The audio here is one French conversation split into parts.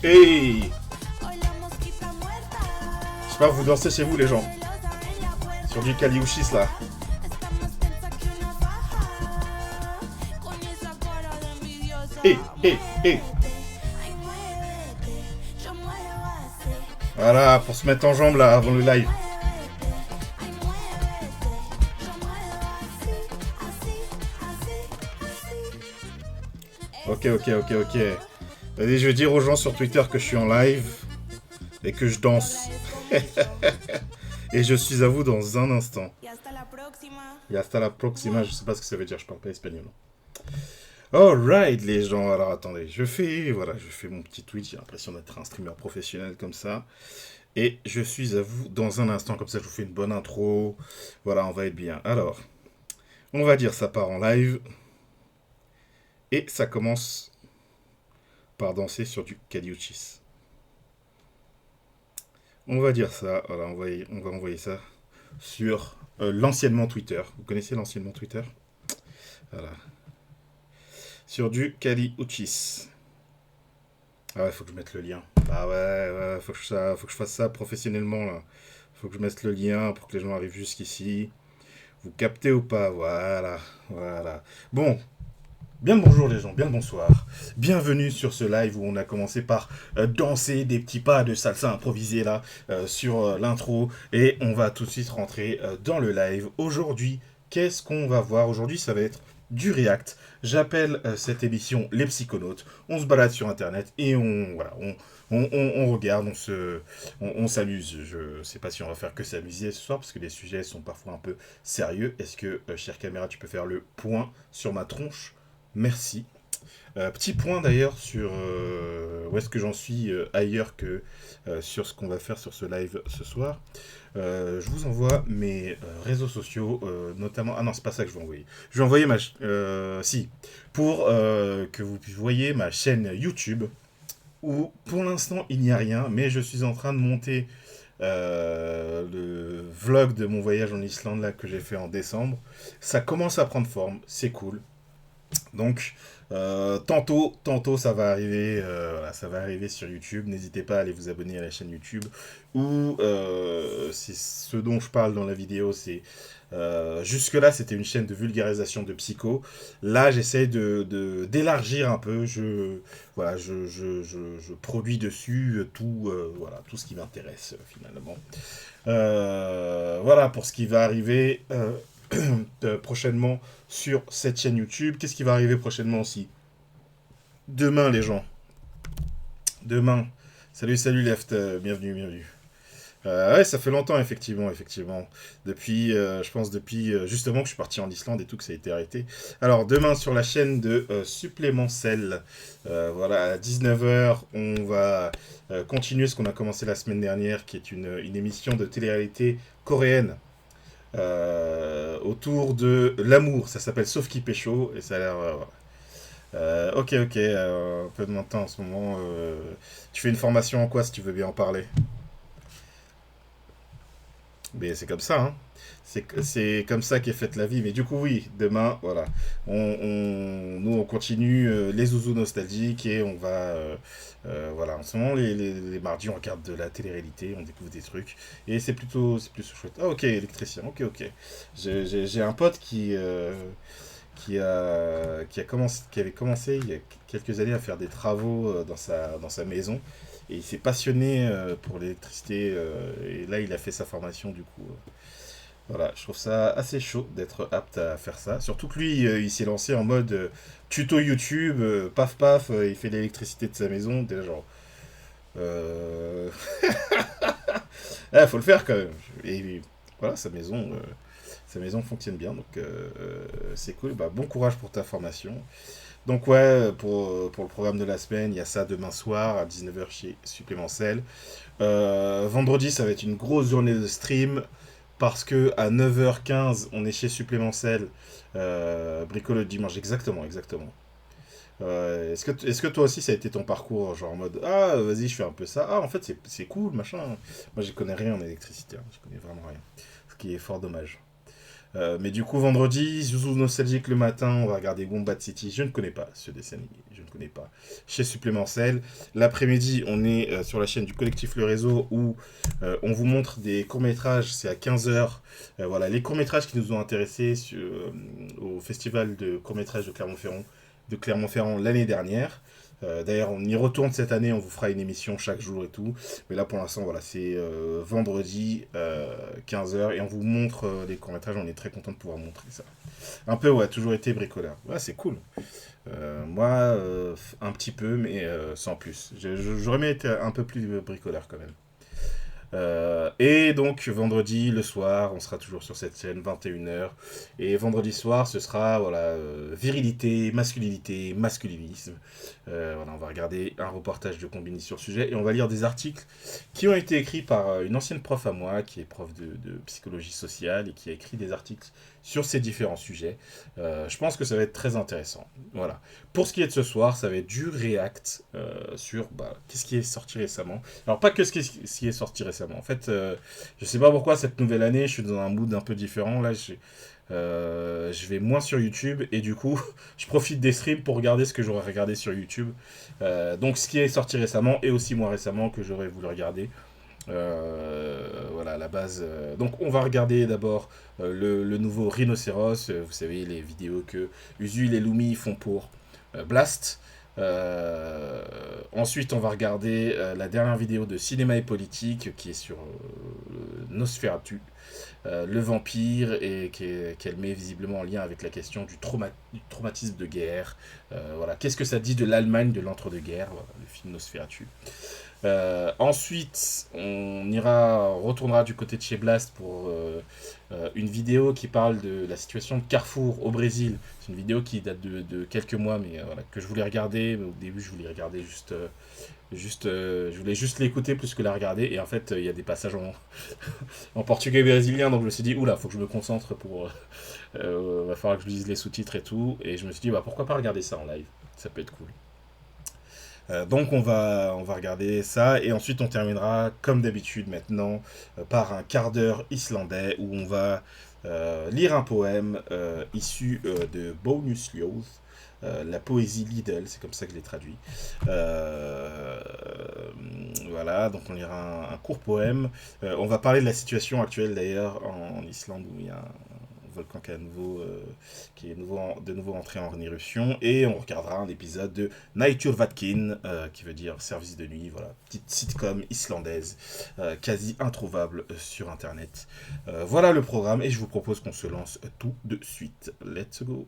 Hey! J'espère que vous dansez chez vous, les gens. Sur du Kaliushis, là. Hey, hey, hey! Voilà, pour se mettre en jambe, là, avant le live. Ok. Vas-y, je vais dire aux gens sur Twitter que je suis en live et que je danse. Et je suis à vous dans un instant. Et hasta la próxima, je sais pas ce que ça veut dire, je parle pas espagnol. Alright les gens, alors attendez, je fais mon petit tweet, j'ai l'impression d'être un streamer professionnel comme ça. Et je suis à vous dans un instant, comme ça je vous fais une bonne intro. Voilà, on va être bien. Alors, on va dire ça part en live. Et ça commence par danser sur du Kaliuchis. On va dire ça, voilà, on va envoyer ça sur l'anciennement Twitter. Vous connaissez l'anciennement Twitter? Voilà. Sur du Kaliuchis. Ah ouais, faut que je mette le lien. Ah ouais, faut que je fasse ça professionnellement là. Faut que je mette le lien pour que les gens arrivent jusqu'ici. Vous captez ou pas? Voilà. Bon, bien le bonjour les gens, bien le bonsoir. Bienvenue sur ce live où on a commencé par danser des petits pas de salsa improvisés là sur l'intro. Et on va tout de suite rentrer dans le live. Aujourd'hui, qu'est-ce qu'on va voir? Aujourd'hui, ça va être du React. J'appelle cette émission Les Psychonautes. On se balade sur Internet et on regarde, on s'amuse. Je sais pas si on va faire que s'amuser ce soir parce que les sujets sont parfois un peu sérieux. Est-ce que, chère caméra, tu peux faire le point sur ma tronche? Merci. Petit point d'ailleurs sur où est-ce que j'en suis ailleurs que sur ce qu'on va faire sur ce live ce soir. Je vous envoie mes réseaux sociaux, notamment... Ah non, c'est pas ça que je vais envoyer. Je vais envoyer si, pour que vous voyez ma chaîne YouTube, où pour l'instant il n'y a rien, mais je suis en train de monter le vlog de mon voyage en Islande là, que j'ai fait en décembre. Ça commence à prendre forme, c'est cool. Donc, tantôt, ça va arriver, ça va arriver sur YouTube. N'hésitez pas à aller vous abonner à la chaîne YouTube. Ou, c'est ce dont je parle dans la vidéo, c'est jusque-là, c'était une chaîne de vulgarisation de psycho. Là, j'essaie d'élargir un peu. Je produis dessus tout ce qui m'intéresse finalement. Voilà pour ce qui va arriver. Prochainement sur cette chaîne YouTube. Qu'est-ce qui va arriver prochainement aussi? Demain, les gens. Demain. Salut Left, bienvenue. Ouais, ça fait longtemps, effectivement. Depuis, je pense, justement que je suis parti en Islande et tout, que ça a été arrêté. Alors, demain, sur la chaîne de Supplément Cell, voilà, à 19h, on va continuer ce qu'on a commencé la semaine dernière, qui est une émission de télé-réalité coréenne. Autour de l'amour, ça s'appelle Sauf qui pécho, et ça a l'air... ok, un peu de mon temps en ce moment. Tu fais une formation en quoi, si tu veux bien en parler? Mais c'est comme ça, hein. C'est comme ça qu'est faite la vie. Mais du coup, oui, demain, voilà. Nous, on continue les zouzous nostalgiques et on va... voilà, en ce moment, les mardis, on regarde de la télé-réalité, on découvre des trucs. Et c'est plutôt chouette. Ah, ok, électricien, ok. J'ai un pote qui avait commencé il y a quelques années à faire des travaux dans sa maison. Et il s'est passionné pour l'électricité. Et là, il a fait sa formation, du coup. Voilà, je trouve ça assez chaud d'être apte à faire ça. Surtout que lui, il s'est lancé en mode tuto YouTube, paf, il fait l'électricité de sa maison. Déjà, genre. Euh... faut le faire quand même. Et voilà, sa maison fonctionne bien, donc c'est cool. Bah, bon courage pour ta formation. Donc ouais, pour le programme de la semaine, il y a ça demain soir à 19h chez Supplément Cell. Vendredi, ça va être une grosse journée de stream parce que à 9h15, on est chez Supplément Cell. Brico le dimanche, exactement. Est-ce que toi aussi, ça a été ton parcours, genre en mode ah, vas-y, je fais un peu ça. Ah, en fait, c'est cool, machin. Moi, j'y connais rien en électricité, hein. Je connais vraiment rien. Ce qui est fort dommage. Mais du coup, vendredi, Zouzou Nostalgique le matin, on va regarder Wombat City. Je ne connais pas ce dessin animé, je ne connais pas. Chez Supplémentiel. L'après-midi, on est sur la chaîne du collectif Le Réseau où on vous montre des courts-métrages. C'est à 15h. Voilà, les courts-métrages qui nous ont intéressés au festival de courts-métrages de Clermont-Ferrand l'année dernière. D'ailleurs, on y retourne cette année, on vous fera une émission chaque jour et tout. Mais là, pour l'instant, voilà, c'est vendredi, 15h, et on vous montre les courts-métrages. On est très content de pouvoir montrer ça. Un peu, ouais, toujours été bricoleur. Ouais, c'est cool. Moi, un petit peu, mais sans plus. J'aurais aimé être un peu plus bricoleur quand même. Et donc vendredi le soir, on sera toujours sur cette chaîne 21h. Et vendredi soir, ce sera voilà, virilité, masculinité, masculinisme. Voilà, on va regarder un reportage de Combini sur le sujet et on va lire des articles qui ont été écrits par une ancienne prof à moi qui est prof de psychologie sociale et qui a écrit des articles sur ces différents sujets. Je pense que ça va être très intéressant. Voilà. Pour ce qui est de ce soir, ça va être du react sur qu'est-ce qui est sorti récemment. Alors pas que ce qui est sorti récemment. En fait, je sais pas pourquoi cette nouvelle année, je suis dans un mood un peu différent. Là, je vais moins sur YouTube et du coup, je profite des streams pour regarder ce que j'aurais regardé sur YouTube. Donc ce qui est sorti récemment et aussi moins récemment que j'aurais voulu regarder. Voilà, à la base. Donc, on va regarder d'abord le nouveau Rhinocéros. Vous savez, les vidéos que Usul et Lumi font pour Blast. Ensuite, on va regarder la dernière vidéo de Cinéma et Politique qui est sur Nosferatu, le vampire, et qu'elle met visiblement en lien avec la question du traumatisme de guerre. Voilà, qu'est-ce que ça dit de l'Allemagne de l'entre-deux-guerres, voilà, le film Nosferatu. Ensuite, on retournera du côté de chez Blast pour une vidéo qui parle de la situation de Carrefour au Brésil. C'est une vidéo qui date de quelques mois, mais voilà, que je voulais regarder. Au début, je voulais regarder je voulais juste l'écouter plus que la regarder. Et en fait, il y a des passages en portugais brésilien, donc je me suis dit, oula, faut que je me concentre va falloir que je lise les sous-titres et tout. Et je me suis dit, pourquoi pas regarder ça en live? Ça peut être cool. Donc on va regarder ça et ensuite on terminera comme d'habitude maintenant par un quart d'heure islandais où on va lire un poème issu de Bonus Ljóð, la poésie Lidl, c'est comme ça que je l'ai traduit. Voilà, donc on lira un court poème. On va parler de la situation actuelle d'ailleurs en Islande où il y a un volcan qui est de nouveau entré en éruption, et on regardera un épisode de Næturvatkin, qui veut dire service de nuit, voilà, petite sitcom islandaise, quasi introuvable sur internet. Voilà le programme, et je vous propose qu'on se lance tout de suite. Let's go.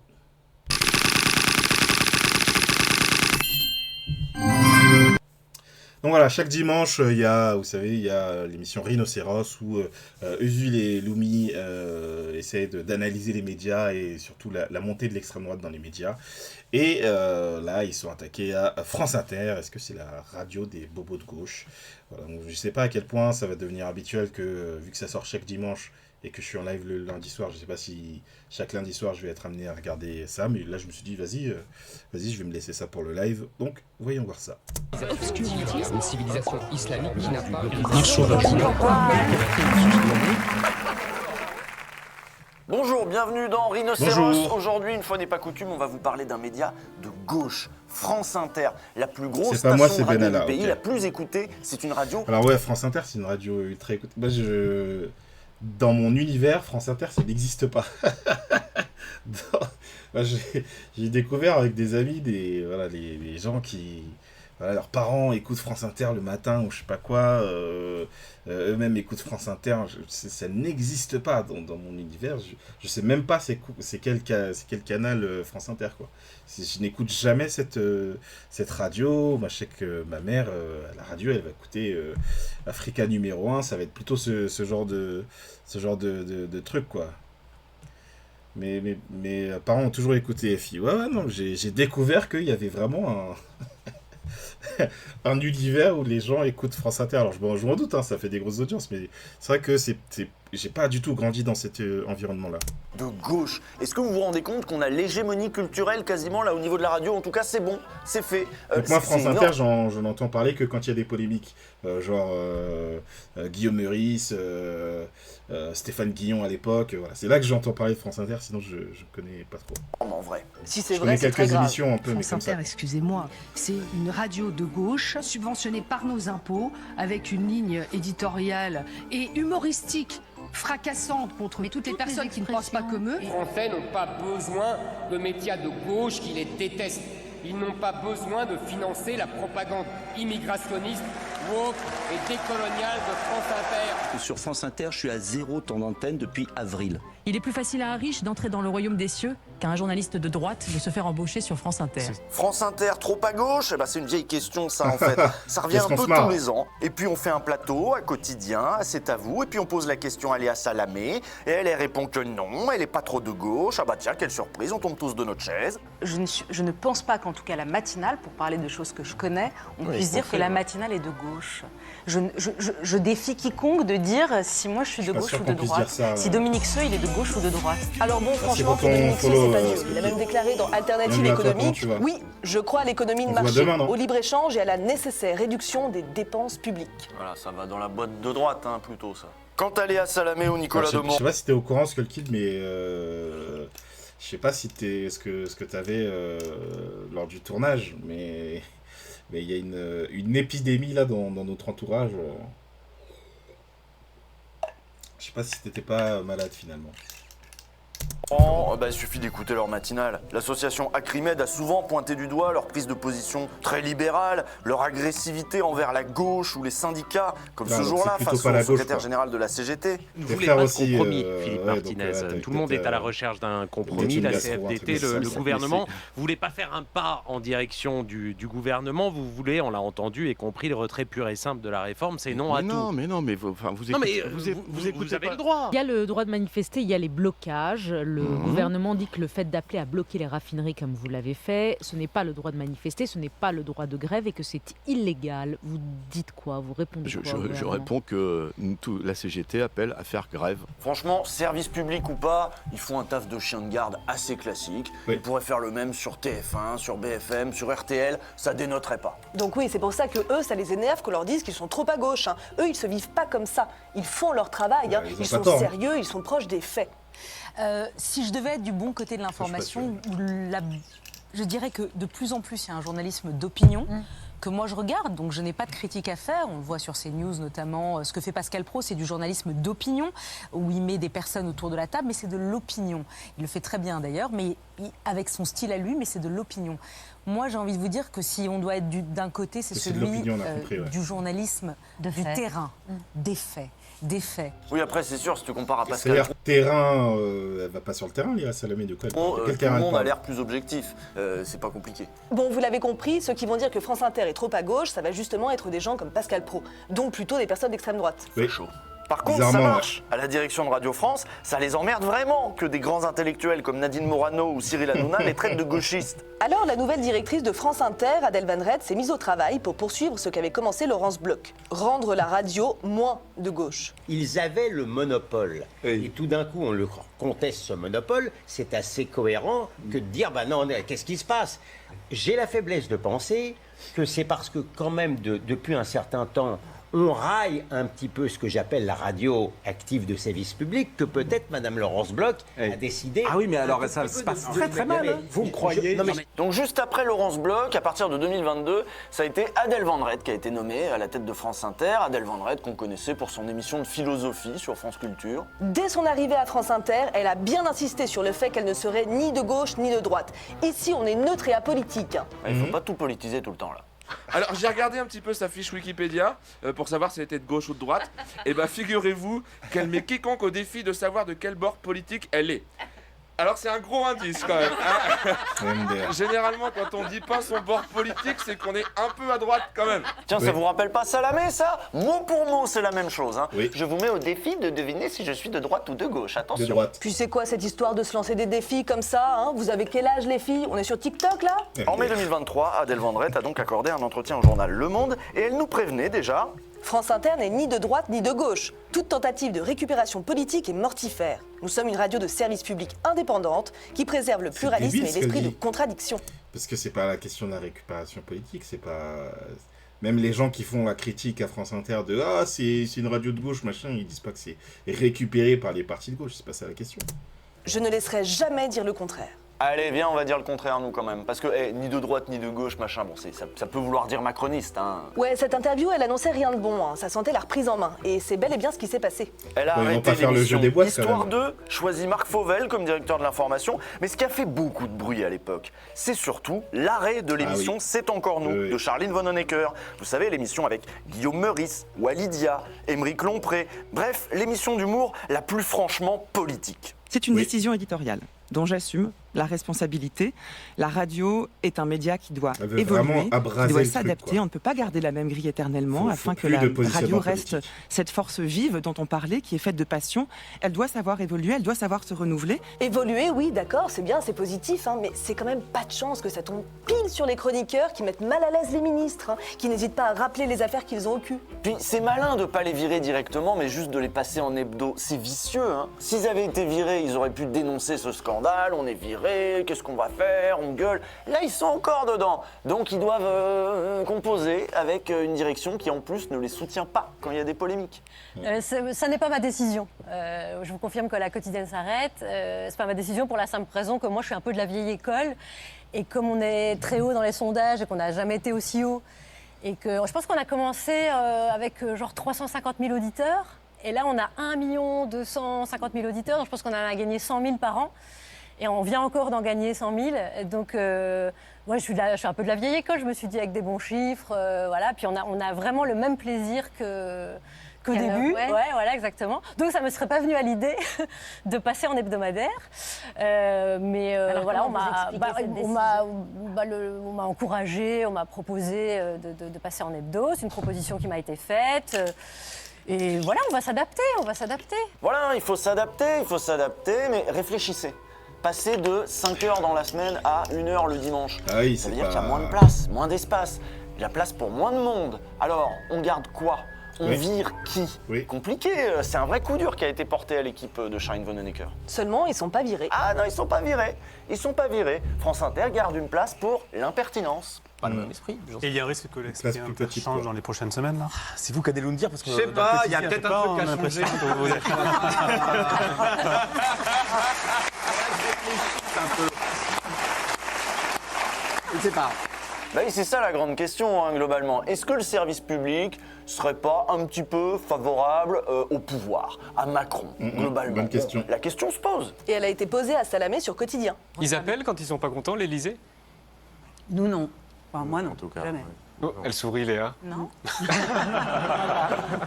Donc voilà, chaque dimanche, il y a l'émission Rhinocéros où Usul et Lumi essayent d'analyser les médias et surtout la montée de l'extrême droite dans les médias. Et là, ils sont attaqués à France Inter. Est-ce que c'est la radio des bobos de gauche? Voilà, donc je ne sais pas à quel point ça va devenir habituel que, vu que ça sort chaque dimanche et que je suis en live le lundi soir, je ne sais pas si chaque lundi soir je vais être amené à regarder ça, mais là je me suis dit vas-y, je vais me laisser ça pour le live, donc voyons voir ça. Une civilisation islamique qui n'a pas... Bonjour, bienvenue dans Rhinocéros. Aujourd'hui, une fois n'est pas coutume, on va vous parler d'un média de gauche, France Inter, la plus grosse station de radio du pays, la plus écoutée. C'est une radio... Alors ouais, France Inter, c'est une radio ultra écoutée. Moi, dans mon univers, France Inter, ça n'existe pas. J'ai découvert avec des amis les gens qui... Voilà, leurs parents écoutent France Inter le matin ou je sais pas quoi, eux-mêmes écoutent France Inter, ça n'existe pas dans mon univers, je sais même pas c'est quel canal France Inter, quoi. Je n'écoute jamais cette radio. Moi je sais que ma mère, à la radio, elle va écouter Africa numéro 1, ça va être plutôt ce genre de truc, quoi. Mais mes parents ont toujours écouté FI. Ouais, non, j'ai découvert qu'il y avait vraiment un univers où les gens écoutent France Inter. Alors je m'en doute, hein, ça fait des grosses audiences, mais c'est vrai que c'est j'ai pas du tout grandi dans cet environnement-là. De gauche. Est-ce que vous vous rendez compte qu'on a l'hégémonie culturelle quasiment là au niveau de la radio? En tout cas, c'est bon, c'est fait. Donc moi, France Inter, j'en entends parler que quand il y a des polémiques, genre Guillaume Meurice, Stéphane Guillon à l'époque. Voilà. C'est là que j'entends parler de France Inter, sinon je connais pas trop. En vrai. Si c'est vrai, c'est très quelques grave. émissions un peu, mais France comme ça. Inter, excusez-moi, c'est une radio de gauche subventionnée par nos impôts avec une ligne éditoriale et humoristique fracassante contre toutes les personnes qui ne pensent pas comme eux. Les Français n'ont pas besoin de médias de gauche qui les détestent. Ils n'ont pas besoin de financer la propagande immigrationniste, woke et décoloniale de France Inter. Sur France Inter, je suis à 0 temps d'antenne depuis avril. Il est plus facile à un riche d'entrer dans le royaume des cieux qu'à un journaliste de droite de se faire embaucher sur France Inter. France Inter, trop à gauche? Eh ben, c'est une vieille question, ça, en fait. Ça revient un peu tous les ans. Et puis, on fait un plateau à quotidien, c'est à vous. Et puis, on pose la question à Léa Salamé. Et elle répond que non, elle est pas trop de gauche. Ah bah tiens, quelle surprise, on tombe tous de notre chaise. Je ne pense pas qu'en tout cas la matinale, pour parler de choses que je connais, on puisse dire que la matinale est de gauche. Je défie quiconque de dire si moi je suis de gauche ou de droite. Si Dominique Seux, il est de gauche ou de droite. Alors bon, franchement, pour Dominique Seux, c'est pas dur. Il a même déclaré dans Alternative économique, oui, je crois à l'économie de marché, au libre-échange et à la nécessaire réduction des dépenses publiques. Voilà, ça va dans la boîte de droite, hein, plutôt, ça. Quant à Léa Salamé ou Nicolas Demont... Je sais pas si t'es au courant, Skull Kid, mais... je sais pas si ce que t'avais lors du tournage, mais il y a une épidémie là dans notre entourage. Je sais pas si t'étais pas malade finalement. Il suffit d'écouter leur matinale. L'association Acrimed a souvent pointé du doigt leur prise de position très libérale, leur agressivité envers la gauche ou les syndicats, comme ce jour-là face au secrétaire général de la CGT. Vous ne voulez pas de compromis, Philippe Martinez. Tout le monde est à la recherche d'un compromis, la CFDT, le gouvernement. Vous ne voulez pas faire un pas en direction du gouvernement, vous voulez, on l'a entendu et compris, le retrait pur et simple de la réforme, c'est non à tout. Mais vous avez le droit. Il y a le droit de manifester, il y a les blocages. Le gouvernement dit que le fait d'appeler à bloquer les raffineries comme vous l'avez fait, ce n'est pas le droit de manifester, ce n'est pas le droit de grève et que c'est illégal. Vous dites quoi? Vous répondez quoi? Je réponds que la CGT appelle à faire grève. Franchement, service public ou pas, ils font un taf de chien de garde assez classique. Oui. Ils pourraient faire le même sur TF1, sur BFM, sur RTL, ça dénoterait pas. Donc oui, c'est pour ça que eux, ça les énerve qu'on leur dise qu'ils sont trop à gauche. Hein. Eux, ils se vivent pas comme ça. Ils font leur travail, ils sont sérieux, ils sont proches des faits. Si je devais être du bon côté de l'information, je dirais que de plus en plus, il y a un journalisme d'opinion que moi je regarde, donc je n'ai pas de critique à faire. On le voit sur CNews notamment. Ce que fait Pascal Praud, c'est du journalisme d'opinion, où il met des personnes autour de la table, mais c'est de l'opinion. Il le fait très bien d'ailleurs, mais avec son style à lui, mais c'est de l'opinion. Moi, j'ai envie de vous dire que si on doit être d'un côté, c'est celui du journalisme, du terrain, des faits. Oui, après, c'est sûr, si tu compares à Pascal... C'est-à-dire, terrain, elle va pas sur le terrain, Léa Salamé, de quoi? Tout le monde a l'air plus objectif, c'est pas compliqué. Bon, vous l'avez compris, ceux qui vont dire que France Inter est trop à gauche, ça va justement être des gens comme Pascal Praud, donc plutôt des personnes d'extrême droite. Oui. Chaud. Par contre, ça marche. À la direction de Radio France, ça les emmerde vraiment que des grands intellectuels comme Nadine Morano ou Cyril Hanouna les traitent de gauchistes. Alors, la nouvelle directrice de France Inter, Adèle Van Redde, s'est mise au travail pour poursuivre ce qu'avait commencé Laurence Bloch. Rendre la radio moins de gauche. Ils avaient le monopole. Et tout d'un coup, on leur conteste ce monopole. C'est assez cohérent que de dire, non, qu'est-ce qui se passe? J'ai la faiblesse de penser que c'est parce que quand même, depuis un certain temps, on raille un petit peu ce que j'appelle la radio active de service public, que peut-être Madame Laurence Bloch a décidé... Ah oui, mais alors ça se passe très mal. Hein. Vous croyez... Donc juste après Laurence Bloch, à partir de 2022, ça a été Adèle Van Redde qui a été nommée à la tête de France Inter. Adèle Van Redde qu'on connaissait pour son émission de philosophie sur France Culture. Dès son arrivée à France Inter, elle a bien insisté sur le fait qu'elle ne serait ni de gauche ni de droite. Ici, on est neutre et apolitique. Il ne faut pas tout politiser tout le temps, là. Alors j'ai regardé un petit peu sa fiche Wikipédia pour savoir si elle était de gauche ou de droite. Et figurez-vous qu'elle met quiconque au défi de savoir de quel bord politique elle est. Alors c'est un gros indice quand même. Hein. Généralement quand on dit pas son bord politique, c'est qu'on est un peu à droite quand même. Tiens, ça vous rappelle pas Salamé ça? Mot pour mot, c'est la même chose. Hein. Oui. Je vous mets au défi de deviner si je suis de droite ou de gauche. Attention. De droite. Puis c'est quoi cette histoire de se lancer des défis comme ça hein? Vous avez quel âge les filles? On est sur TikTok là? En mai 2023, Adèle Van Redde a donc accordé un entretien au journal Le Monde et elle nous prévenait déjà. France Inter n'est ni de droite ni de gauche. Toute tentative de récupération politique est mortifère. Nous sommes une radio de service public indépendante qui préserve le pluralisme et l'esprit de contradiction. Parce que c'est pas la question de la récupération politique, c'est pas... Même les gens qui font la critique à France Inter de « Ah, c'est une radio de gauche, machin », ils disent pas que c'est récupéré par les partis de gauche, c'est pas ça la question. Je ne laisserai jamais dire le contraire. Allez, viens, on va dire le contraire, nous, quand même. Parce que, ni de droite, ni de gauche, machin, bon, ça peut vouloir dire macroniste, hein. Ouais, cette interview, elle annonçait rien de bon, hein. Ça sentait la reprise en main. Et c'est bel et bien ce qui s'est passé. Elle a arrêté l'émission Histoire 2, choisi Marc Fauvel comme directeur de l'information. Mais ce qui a fait beaucoup de bruit à l'époque, c'est surtout l'arrêt de l'émission C'est encore nous, de Charline Vanhoenacker. Vous savez, l'émission avec Guillaume Meurice, Walidia, Émeric Lompré. Bref, l'émission d'humour la plus franchement politique. C'est une décision éditoriale dont j'assume la responsabilité. La radio est un média qui doit évoluer, qui doit s'adapter. On ne peut pas garder la même grille éternellement afin que la radio reste cette force vive dont on parlait, qui est faite de passion. Elle doit savoir évoluer, elle doit savoir se renouveler. Évoluer, oui, d'accord, c'est bien, c'est positif, hein, mais c'est quand même pas de chance que ça tombe pile sur les chroniqueurs qui mettent mal à l'aise les ministres, hein, qui n'hésitent pas à rappeler les affaires qu'ils ont au cul. Puis c'est malin de pas les virer directement, mais juste de les passer en hebdo. C'est vicieux, hein. S'ils avaient été virés, ils auraient pu dénoncer ce scandale, on est virés, qu'est-ce qu'on va faire, on gueule. Là, ils sont encore dedans. Donc, ils doivent composer avec une direction qui, en plus, ne les soutient pas quand il y a des polémiques. Ça n'est pas ma décision. Je vous confirme que la quotidienne s'arrête. C'est pas ma décision pour la simple raison que moi, je suis un peu de la vieille école. Et comme on est très haut dans les sondages et qu'on n'a jamais été aussi haut, et que je pense qu'on a commencé avec genre 350 000 auditeurs. Et là, on a 1 250 000 auditeurs. Donc, je pense qu'on en a gagné 100 000 par an. Et on vient encore d'en gagner 100 000. Donc, moi, je suis un peu de la vieille école. Je me suis dit avec des bons chiffres, voilà. Puis on a vraiment le même plaisir qu'au début. Ouais, voilà, exactement. Donc, ça me serait pas venu à l'idée de passer en hebdomadaire. Mais voilà, on m'a encouragée, on m'a proposé de passer en hebdo. C'est une proposition qui m'a été faite. Et voilà, on va s'adapter. Voilà, il faut s'adapter, mais réfléchissez. Passer de 5 heures dans la semaine à 1 heure le dimanche. Ah oui, ça veut dire qu'il y a moins de place, moins d'espace, il y a place pour moins de monde. Alors, on garde quoi ? On vire qui ? Compliqué, c'est un vrai coup dur qui a été porté à l'équipe de Charline Vanhoenacker. Seulement, ils sont pas virés. Ah non, ils sont pas virés. France Inter garde une place pour l'impertinence. Pas le même esprit. Et il y a un risque que l'esprit change dans les prochaines semaines, là. C'est vous qui allez nous le dire, parce que... Je sais pas, il y a peut-être un truc à changer. Je sais pas. Bah oui, c'est ça la grande question, hein, globalement. Est-ce que le service public serait pas un petit peu favorable au pouvoir, à Macron, globalement ? Bonne question. La question se pose. Et elle a été posée à Salamé sur Quotidien. Ils appellent quand ils sont pas contents, l'Élysée ? Nous, non. Enfin, moi, non. En tout cas, jamais. Oh, elle sourit, Léa. Non.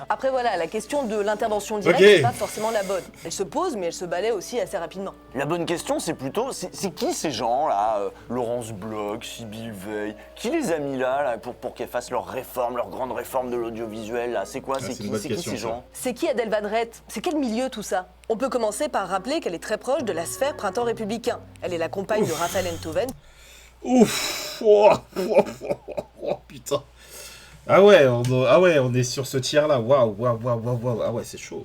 Après, voilà, la question de l'intervention directe n'est pas forcément la bonne. Elle se pose, mais elle se balaie aussi assez rapidement. La bonne question, c'est plutôt, c'est qui ces gens-là Laurence Bloch, Sybille Veil, qui les a mis là pour qu'elles fassent leur grande réforme de l'audiovisuel, là ? C'est quoi ? C'est qui ces gens ? C'est qui Adèle Van Rett ? C'est quel milieu tout ça ? On peut commencer par rappeler qu'elle est très proche de la sphère Printemps républicain. Elle est la compagne de Raphaël Enthoven. Ouf, oh, putain. Ah ouais, on est sur ce tiers-là. Waouh. Ah ouais, c'est chaud.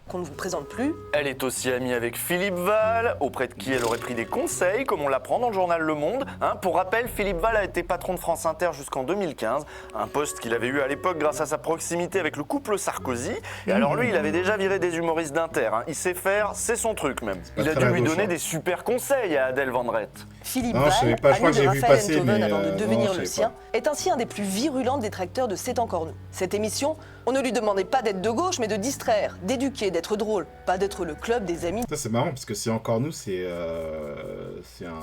Qu'on ne vous présente plus. Elle est aussi amie avec Philippe Val, auprès de qui elle aurait pris des conseils, comme on l'apprend dans le journal Le Monde. Pour rappel, Philippe Val a été patron de France Inter jusqu'en 2015, un poste qu'il avait eu à l'époque grâce à sa proximité avec le couple Sarkozy. Et alors lui, il avait déjà viré des humoristes d'Inter. Il sait faire, c'est son truc même. Il a dû lui donner des super conseils à Adèle Van Rett. Philippe Val, ami de Raphaël Enthoven avant de devenir le sien, est ainsi un des plus virulents détracteurs de C'est encore nous. Cette émission, on ne lui demandait pas d'être de gauche, mais de distraire, d'éduquer, d'être drôle, pas d'être le club des amis. Ça c'est marrant parce que C'est encore nous, c'est un...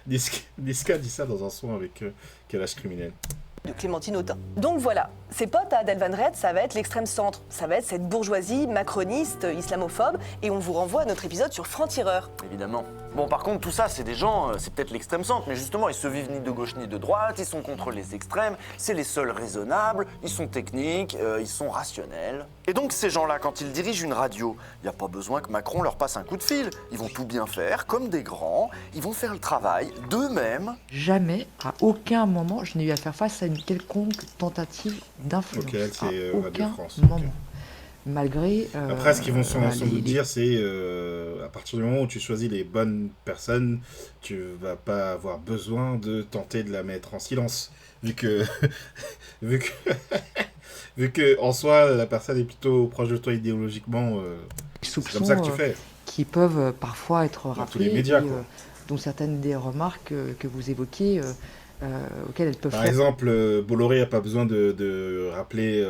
Niska dit ça dans un son avec Kalash Criminel. De Clémentine Autain. Donc voilà, ses potes à Adèle Van Rett, ça va être l'extrême centre, ça va être cette bourgeoisie macroniste, islamophobe, et on vous renvoie à notre épisode sur Franc-Tireur. Évidemment. Bon, par contre, tout ça, c'est des gens, c'est peut-être l'extrême centre, mais justement, ils se vivent ni de gauche ni de droite, ils sont contre les extrêmes, c'est les seuls raisonnables, ils sont techniques, ils sont rationnels. Et donc, ces gens-là, quand ils dirigent une radio, il n'y a pas besoin que Macron leur passe un coup de fil. Ils vont tout bien faire, comme des grands, ils vont faire le travail d'eux-mêmes. Jamais, à aucun moment, je n'ai eu à faire face à une quelconque tentative d'influence. Ok, c'est Radio France. Moment. Malgré. Après, ce qu'ils vont sans doute dire, c'est à partir du moment où tu choisis les bonnes personnes, tu vas pas avoir besoin de tenter de la mettre en silence. Vu que en soi, la personne est plutôt proche de toi idéologiquement, c'est comme ça que tu fais. Qui peuvent parfois être rappelés. Tous les médias, dont certaines des remarques que vous évoquez, auxquelles elles peuvent Par exemple, Bolloré n'a pas besoin de rappeler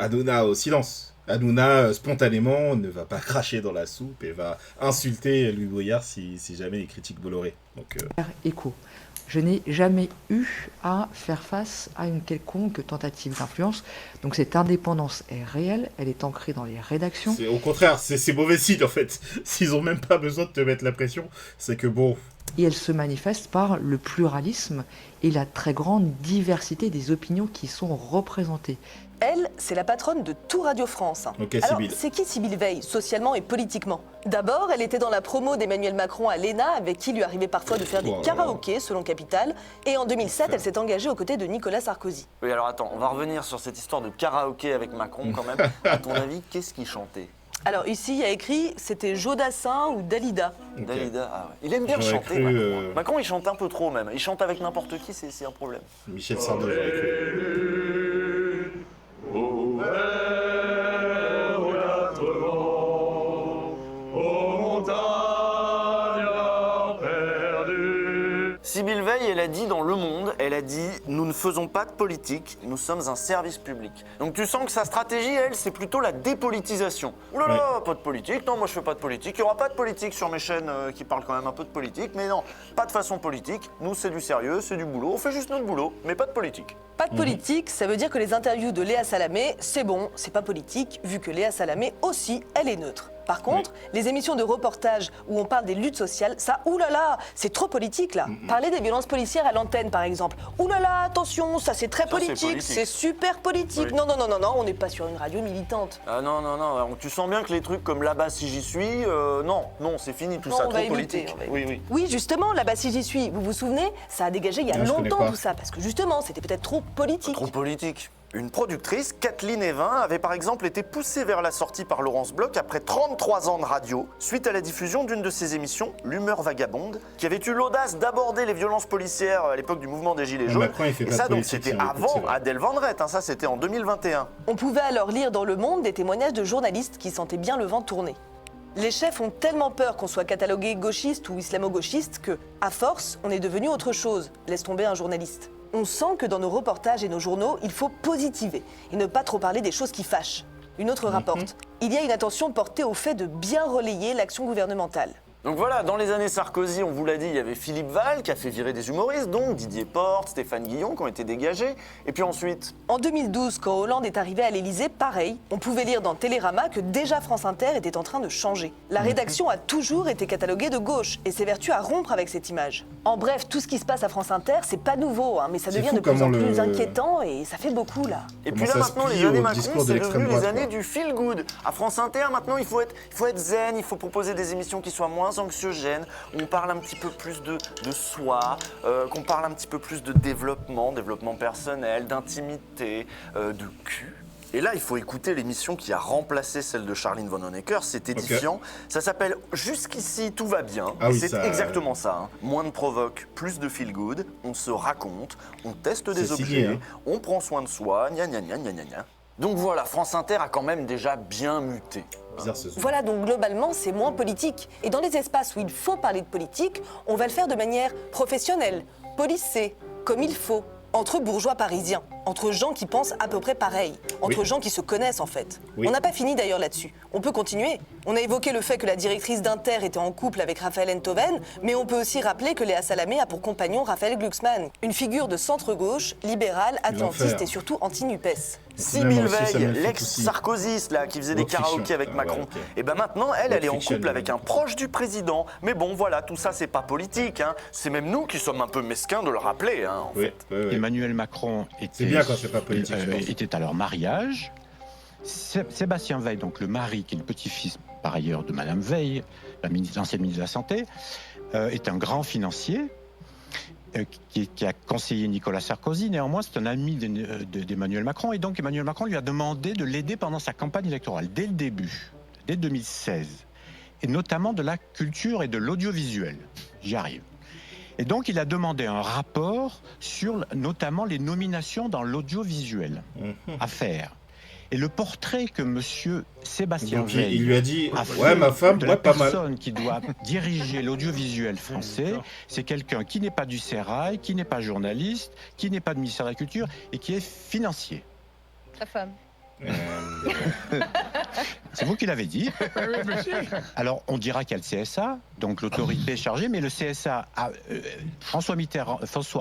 Hanouna au silence. Hanouna, spontanément, ne va pas cracher dans la soupe et va insulter Louis Boyard si jamais il critique Bolloré. Donc, écho. Je n'ai jamais eu à faire face à une quelconque tentative d'influence. Donc cette indépendance est réelle, elle est ancrée dans les rédactions. Au contraire, c'est mauvais signe en fait. S'ils n'ont même pas besoin de te mettre la pression, c'est que bon... Et elle se manifeste par le pluralisme et la très grande diversité des opinions qui sont représentées. Elle, c'est la patronne de tout Radio France. Ok, alors, Sybille. c'est qui Sybille Veil, socialement et politiquement? D'abord, elle était dans la promo d'Emmanuel Macron à l'ENA, avec qui il lui arrivait parfois de faire des karaokés, selon Capital. Et en 2007, elle s'est engagée aux côtés de Nicolas Sarkozy. Oui, alors attends, on va revenir sur cette histoire de karaoké avec Macron quand même. À ton avis, qu'est-ce qu'il chantait? Alors ici, il y a écrit, c'était Jodassin ou Dalida. Okay. Dalida, ah ouais. Il aime bien chanter, Macron. Macron, il chante un peu trop même. Il chante avec n'importe qui, c'est un problème. Michel Sardou, j'aurais cru. Sybille Veil, elle a dit dans Le Monde, elle a dit « Nous ne faisons pas de politique, nous sommes un service public ». Donc tu sens que sa stratégie, elle, c'est plutôt la dépolitisation. Ouh là là, pas de politique, non, moi je fais pas de politique. Il y aura pas de politique sur mes chaînes qui parlent quand même un peu de politique, mais non, pas de façon politique. Nous, c'est du sérieux, c'est du boulot, on fait juste notre boulot, mais pas de politique. Pas de politique, ça veut dire que les interviews de Léa Salamé, c'est bon, c'est pas politique, vu que Léa Salamé aussi, elle est neutre. Par contre, les émissions de reportage où on parle des luttes sociales, ça, oulala, c'est trop politique là. Parler des violences policières à l'antenne par exemple. Oulala, attention, ça c'est très politique, c'est super politique. Non, non, non, non, non, on n'est pas sur une radio militante. Ah non, non, non, tu sens bien que les trucs comme Là-bas si j'y suis, non, c'est fini tout ça, trop politique. Oui, justement, Là-bas si j'y suis, vous vous souvenez, ça a dégagé il y a longtemps tout ça, parce que justement, c'était peut-être trop politique. Trop politique. Une productrice, Kathleen Evin, avait par exemple été poussée vers la sortie par Laurence Bloch après 33 ans de radio, suite à la diffusion d'une de ses émissions, L'Humeur Vagabonde, qui avait eu l'audace d'aborder les violences policières à l'époque du mouvement des Gilets jaunes. Et ça, donc, c'était avant Adèle Vendrette, ça c'était en 2021. On pouvait alors lire dans Le Monde des témoignages de journalistes qui sentaient bien le vent tourner. Les chefs ont tellement peur qu'on soit catalogué gauchiste ou islamo-gauchiste que, à force, on est devenu autre chose. Laisse tomber un journaliste. On sent que dans nos reportages et nos journaux, il faut positiver et ne pas trop parler des choses qui fâchent. Une autre rapporte. Il y a une attention portée au fait de bien relayer l'action gouvernementale. Donc voilà, dans les années Sarkozy, on vous l'a dit, il y avait Philippe Val qui a fait virer des humoristes, donc Didier Porte, Stéphane Guillon qui ont été dégagés. Et puis ensuite... En 2012, quand Hollande est arrivé à l'Élysée, pareil, on pouvait lire dans Télérama que déjà France Inter était en train de changer. La rédaction a toujours été cataloguée de gauche et s'évertue à rompre avec cette image. En bref, tout ce qui se passe à France Inter, c'est pas nouveau, mais ça devient de plus en plus inquiétant et ça fait beaucoup là. Et puis là maintenant, les années Macron, c'est devenu les années du feel good. À France Inter, maintenant, il faut être zen, il faut proposer des émissions qui soient moins anxiogènes, où on parle un petit peu plus de soi, qu'on parle un petit peu plus de développement personnel, d'intimité, de cul. Et là, il faut écouter l'émission qui a remplacé celle de Charline Von Honecker, c'est édifiant. Ça s'appelle « Jusqu'ici, tout va bien ». C'est exactement ça. Moins de provoque, plus de feel good, on se raconte, on teste des objets, on prend soin de soi, gna gna gna gna gna gna. Donc voilà, France Inter a quand même déjà bien muté. Voilà, donc globalement, c'est moins politique. Et dans les espaces où il faut parler de politique, on va le faire de manière professionnelle, policée, comme il faut, entre bourgeois parisiens. entre gens qui pensent à peu près pareil, entre gens qui se connaissent en fait. Oui. On n'a pas fini d'ailleurs là-dessus. On peut continuer. On a évoqué le fait que la directrice d'Inter était en couple avec Raphaël Enthoven, mais on peut aussi rappeler que Léa Salamé a pour compagnon Raphaël Glucksmann, une figure de centre-gauche, libérale, atlantiste et surtout anti-NUPES. Sibylle Veil, l'ex-sarkozyste là, qui faisait des karaokés avec Macron, et ben maintenant elle est en couple avec un proche du président. Mais bon, voilà, tout ça c'est pas politique, hein. C'est même nous qui sommes un peu mesquins de le rappeler, hein, en fait. Emmanuel Macron était à leur mariage. Sébastien Veil, donc le mari, qui est le petit-fils par ailleurs de Madame Veil, l'ancienne ministre de la Santé, est un grand financier. Qui a conseillé Nicolas Sarkozy. Néanmoins, c'est un ami d'Emmanuel Macron. Et donc, Emmanuel Macron lui a demandé de l'aider pendant sa campagne électorale, dès le début, dès 2016. Et notamment de la culture et de l'audiovisuel. J'y arrive. Et donc, il a demandé un rapport sur notamment les nominations dans l'audiovisuel à faire. Et le portrait que monsieur Sébastien Veil il lui a dit ma femme, de la personne qui doit diriger l'audiovisuel français, c'est quelqu'un qui n'est pas du Sérail, qui n'est pas journaliste, qui n'est pas du ministère de la Culture et qui est financier. Sa femme. C'est vous qui l'avez dit. Alors, on dira qu'il y a le CSA, donc l'autorité chargée, mais le CSA, François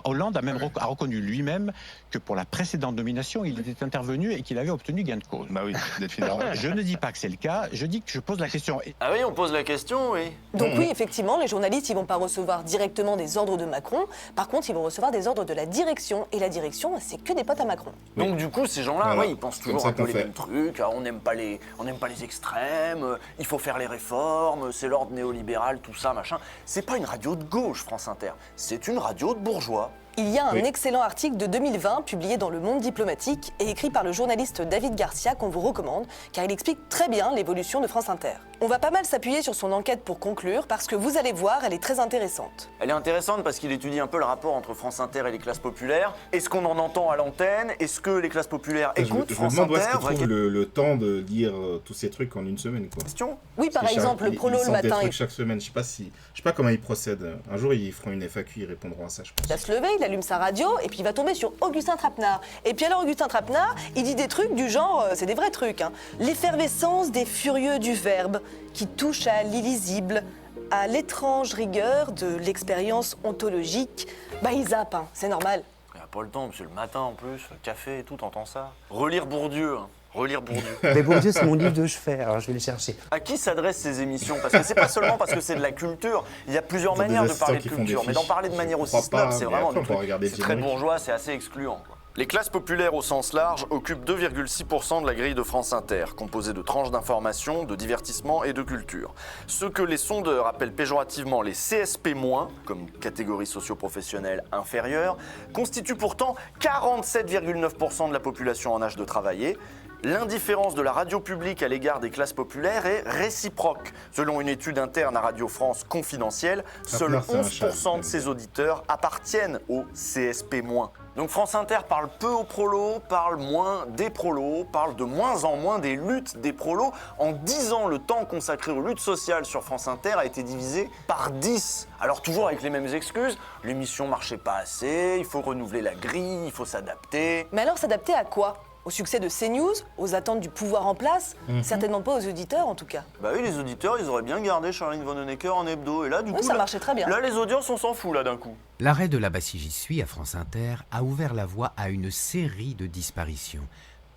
Hollande a reconnu lui-même que pour la précédente nomination, il était intervenu et qu'il avait obtenu gain de cause. Bah oui, alors, je ne dis pas que c'est le cas, je dis que je pose la question. Ah oui, on pose la question, oui. Donc oui, effectivement, les journalistes, ils vont pas recevoir directement des ordres de Macron. Par contre, ils vont recevoir des ordres de la direction. Et la direction, c'est que des potes à Macron. Donc du coup, ces gens-là, ils pensent toujours un peu les mêmes trucs. On n'aime pas les extrêmes, il faut faire les réformes, c'est l'ordre néolibéral, tout ça, machin. C'est pas une radio de gauche, France Inter. C'est une radio de bourgeois. Il y a un excellent article de 2020 publié dans Le Monde diplomatique et écrit par le journaliste David Garcia qu'on vous recommande car il explique très bien l'évolution de France Inter. On va pas mal s'appuyer sur son enquête pour conclure parce que vous allez voir, elle est très intéressante. Elle est intéressante parce qu'il étudie un peu le rapport entre France Inter et les classes populaires. Est-ce qu'on en entend à l'antenne? Est-ce que les classes populaires écoutent France Inter? Je me demande où est-ce qu'il trouve le temps de lire tous ces trucs en une semaine, quoi. Question? Oui, par exemple, le prolo le matin. Des trucs chaque semaine. Je sais pas comment ils procèdent. Un jour, ils feront une FAQ, ils répondront à ça, je pense. Il va se lever, il allume sa radio et puis il va tomber sur Augustin Trapenard. Et puis alors Augustin Trapenard, il dit des trucs du genre, c'est des vrais trucs, hein. L'effervescence des furieux du verbe qui touche à l'illisible, à l'étrange rigueur de l'expérience ontologique. Bah il zappe, hein, c'est normal. Il n'a pas le temps, monsieur, le matin en plus, le café et tout, t'entends ça? Relire Bourdieu, hein. Relire Bourdieu. Mais Bourdieu, c'est mon livre de chevet, alors je vais le chercher. À qui s'adressent ces émissions? Parce que c'est pas seulement parce que c'est de la culture. Il y a plusieurs manières de parler de culture, mais d'en parler de manière aussi snob, c'est vraiment du truc. C'est très bourgeois, c'est assez excluant, quoi. Les classes populaires au sens large occupent 2,6% de la grille de France Inter, composée de tranches d'information, de divertissement et de culture. Ce que les sondeurs appellent péjorativement les CSP-, comme catégorie socio-professionnelle inférieure, constituent pourtant 47,9% de la population en âge de travailler. L'indifférence de la radio publique à l'égard des classes populaires est réciproque. Selon une étude interne à Radio France confidentielle, seuls 11% de ses auditeurs appartiennent au CSP-. Donc France Inter parle peu aux prolos, parle moins des prolos, parle de moins en moins des luttes des prolos. En 10 ans, le temps consacré aux luttes sociales sur France Inter a été divisé par 10. Alors toujours avec les mêmes excuses, l'émission marchait pas assez, il faut renouveler la grille, il faut s'adapter. Mais alors s'adapter à quoi ? Au succès de CNews, aux attentes du pouvoir en place, certainement pas aux auditeurs en tout cas. Bah oui, les auditeurs, ils auraient bien gardé Charline Vanhoenacker en hebdo, et là du coup... ça marchait très bien. Là, les audiences, on s'en fout là d'un coup. L'arrêt de La Bassie J'y suis à France Inter a ouvert la voie à une série de disparitions,